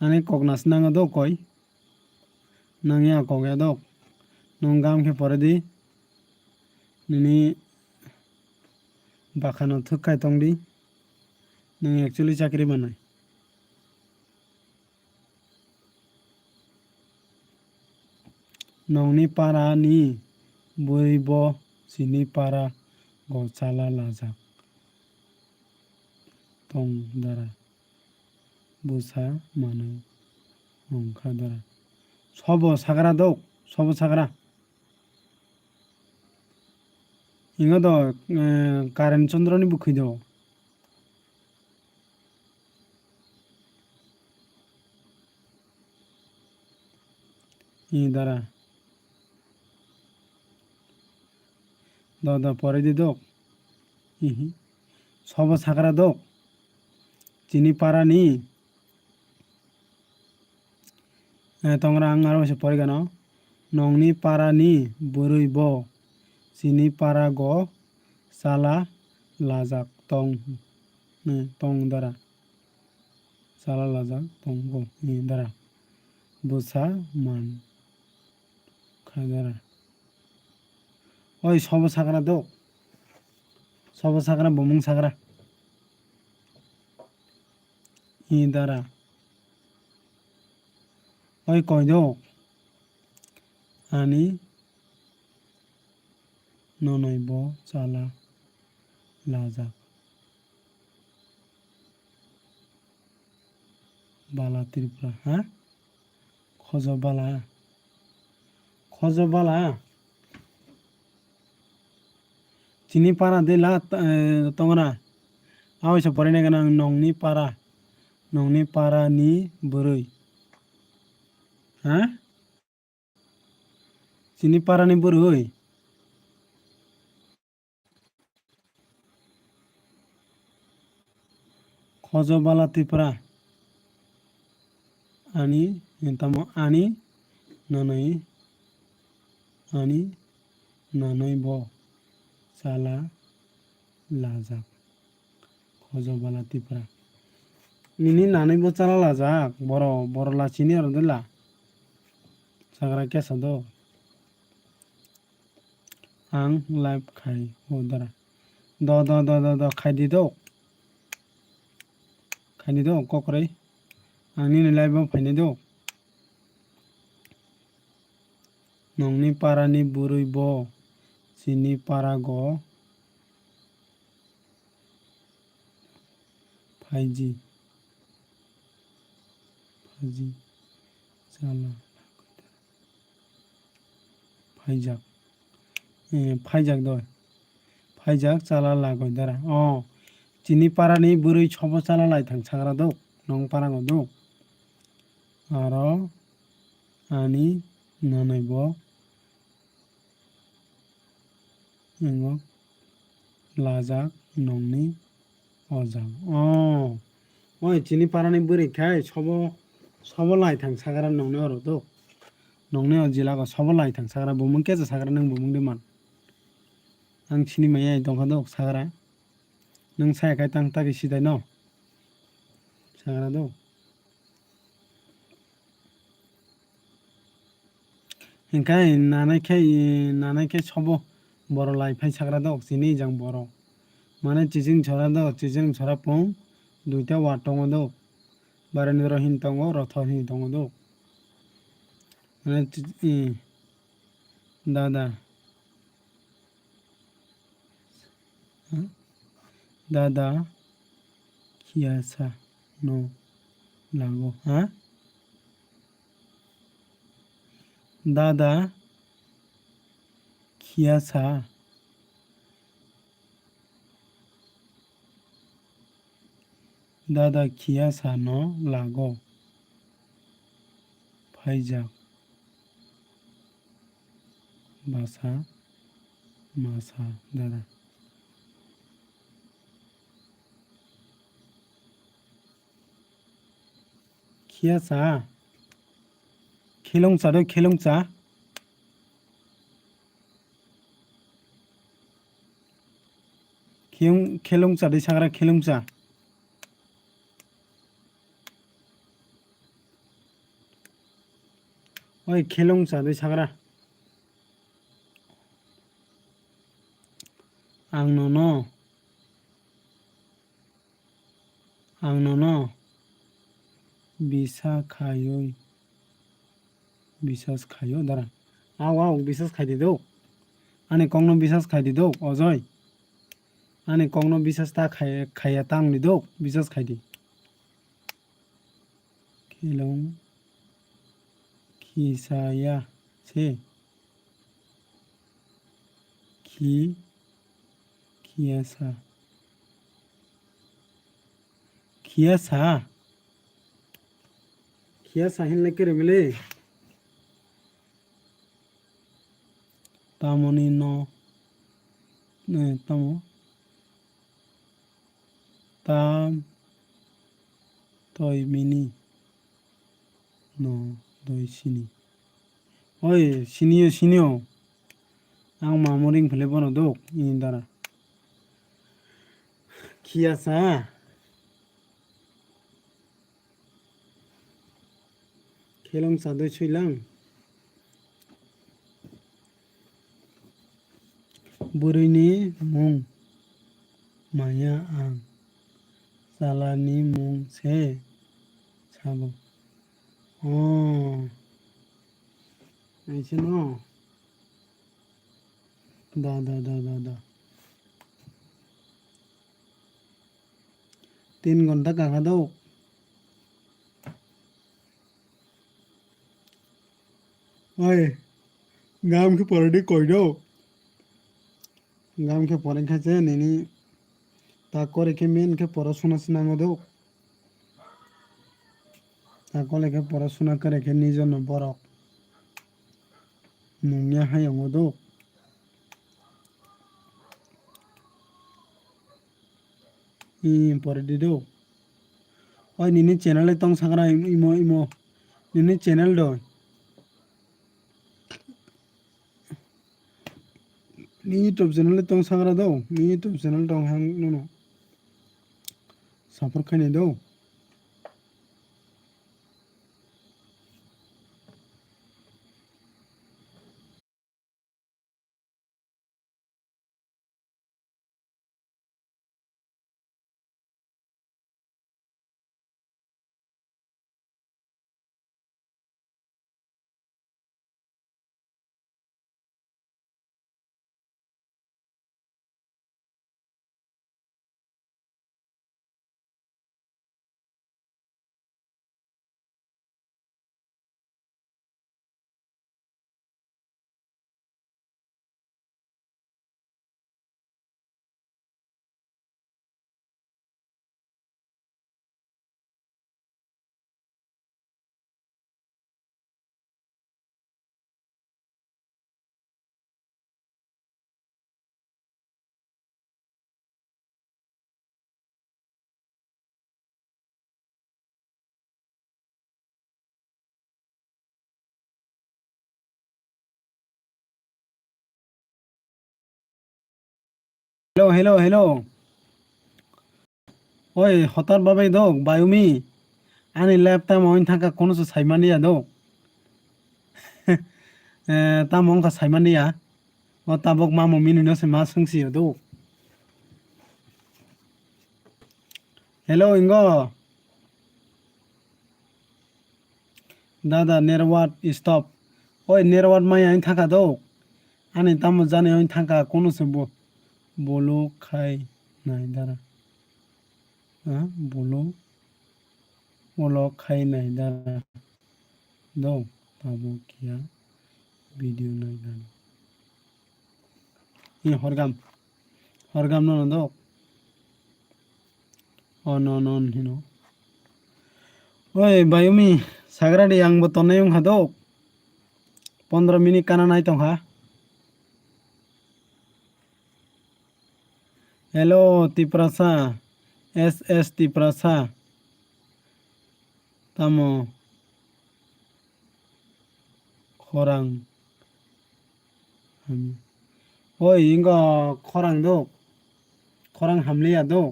ani kok nas nang dok koi nang ya kok ya dok nong gam ke pore di nini bakano thukai tongdi nung actually chakri manai nongni para ni buribo sini para go chala laja tong dara busa manu ongkha dara sobo sagara dok sobo sagara ingo do karen chandroni bukhi do dara da pore di dok sobo sagara dok chini para ni tongra ang aro se pore gano nongni para ni burui bo chini para go chala lajak tong dara chala lajak tong go dara busa man khadara oi sobo sagara dok sobo sagara bomung sagara dara oi koi dok ani nonoi bo chala lajak bala tripura ha khojo bala chini para de la tongra aw se pore ne gana nongni para ni burui ha chini para ni burui khojo bala tripura ani tamo ani nanoi bo chala lajak khojo bala tripura nini nanoi bo chala lajak boro la chini aro dela sagra kesa do ang live khai dara do khai di do kokrai ang ni live bo phaini do nongni para ni burui bo chini para go phaiji chala phaijak फाइजाक दय फाइजाक चाला लागय दारा chini parani bwrwi sobo chalalai thangsagra dok nong parango dok aro ani nanai bo ingo lajak nongni ojak oi chini parani bwrwi khai sobo lai thangsagra nongni oro dok nongni o jilago sobo lai thangsagra bumung kecha sagra nang bumung de man ang chini maya tongkha dok sagra nang saya khai tang taki sidai no sagra dok hingkai nanaikhai sobo boro lai phai sagra dok chini jang boro mane chiching chora dok chiching chora pung duita wa tongo dok barani ro hin tongo rotho hin tongo dok mane dada dada kiasa no lago dada kiasa dada kiasa no lago phaijak basa masa dada kiasa khilongcha do khilongcha khilongcha de sagra khilongcha oi khilongcha de sagra ang nono bisas khayo dara aw bisas khai di dok ani kongno bisas khai di dok ojoi ani kongno bisas ta khaya tang ni dok bisas khai di khilong kisaya se Kiasa hinle kere mile tamoni no tamo tam toy mini no doi sini oi sinio ang mamoring phele bono dok in dara kiasa kelong sadoi suilang burini mung maya ang salani mung se sabo aise no da 3 ঘন্টা কাকা দাও ওই গামকে পরডি কই দাও গামকে পরে খাচ্ছে নিনি তা করে কে মেনকে পড়াশোনা শোনাঙ্গ দাও তা কলে কে পড়াশোনা করে কে নিজন বড় নুনিয়া হাইঙ্গ দাও পরে দি দাও ওই নিনি চ্যানেলে তং সাগরা ইমো নিনি চ্যানেল দয় ni YouTube channel tong sagra do ni YouTube channel tong hang no support khane do hello oi hotar babai dok bayumi ani laptop oin thaka kono so saimania dok ta mongka saimania o tabok mamo mini no se ma sungsi dok hello ingo dada network stop oi network mai ain thaka dok ani tamo jane oin thaka kono so bolo khai nai dara bolo khai nai dara dok tabo kia video nai dan i horgam no dok on hino oi bayumi sagradi angbo tonayong hadok 15 minit kana nai tong ha hello tiprasa ss tiprasa tamo khorang oi ingo khorang dok khorang hamliya dok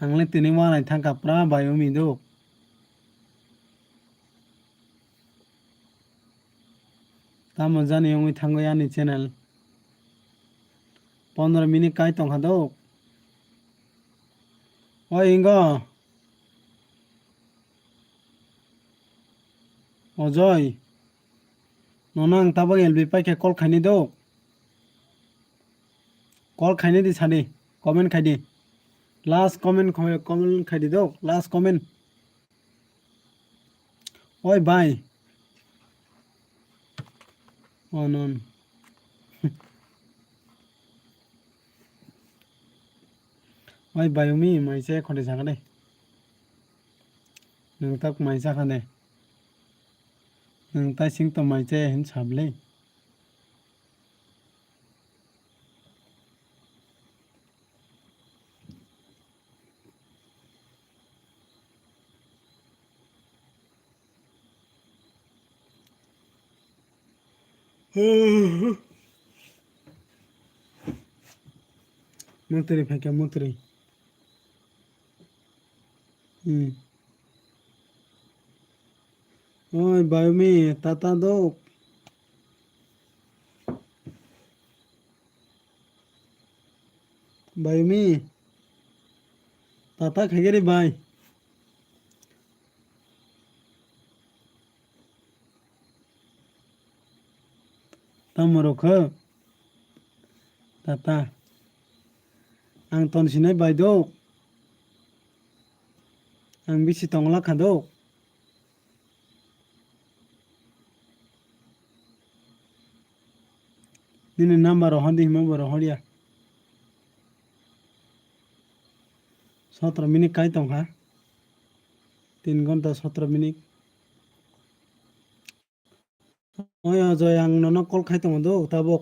angle tini manai thangka pra bayumi dok tamo jani ongoi thango yani channel 15 minit kai tong ha dok oi ingo Ajay ননাং তাবাক এলবি পাইকে কল খাইনি দো কল খাইনি দি সাদি কমেন্ট খাইদি লাস্ট কমেন্ট খাইদি দো লাস্ট কমেন্ট ওই বাই অন ওই বায়ুমি মাইসে খটে সাকানে নংতাক মাইসা খানে नोंता सिंग तो माइचे हिन साबले मुतरी फेंके मुतरी ओय बायमी ताता दो बायमी ताता खेगेरी बाय तमरोख ताता आं तनसिनाय बायदो आं बिसि तंगला खादो दिनै नाम्बार हन्दी हिमाबर हरिया 17 मिनिट काई तंग हा 3 घंटा 17 मिनिट ओय अजय आं ननो कल खाई तंग दो ताबक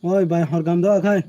ओय बाय हरगाम दो आखाय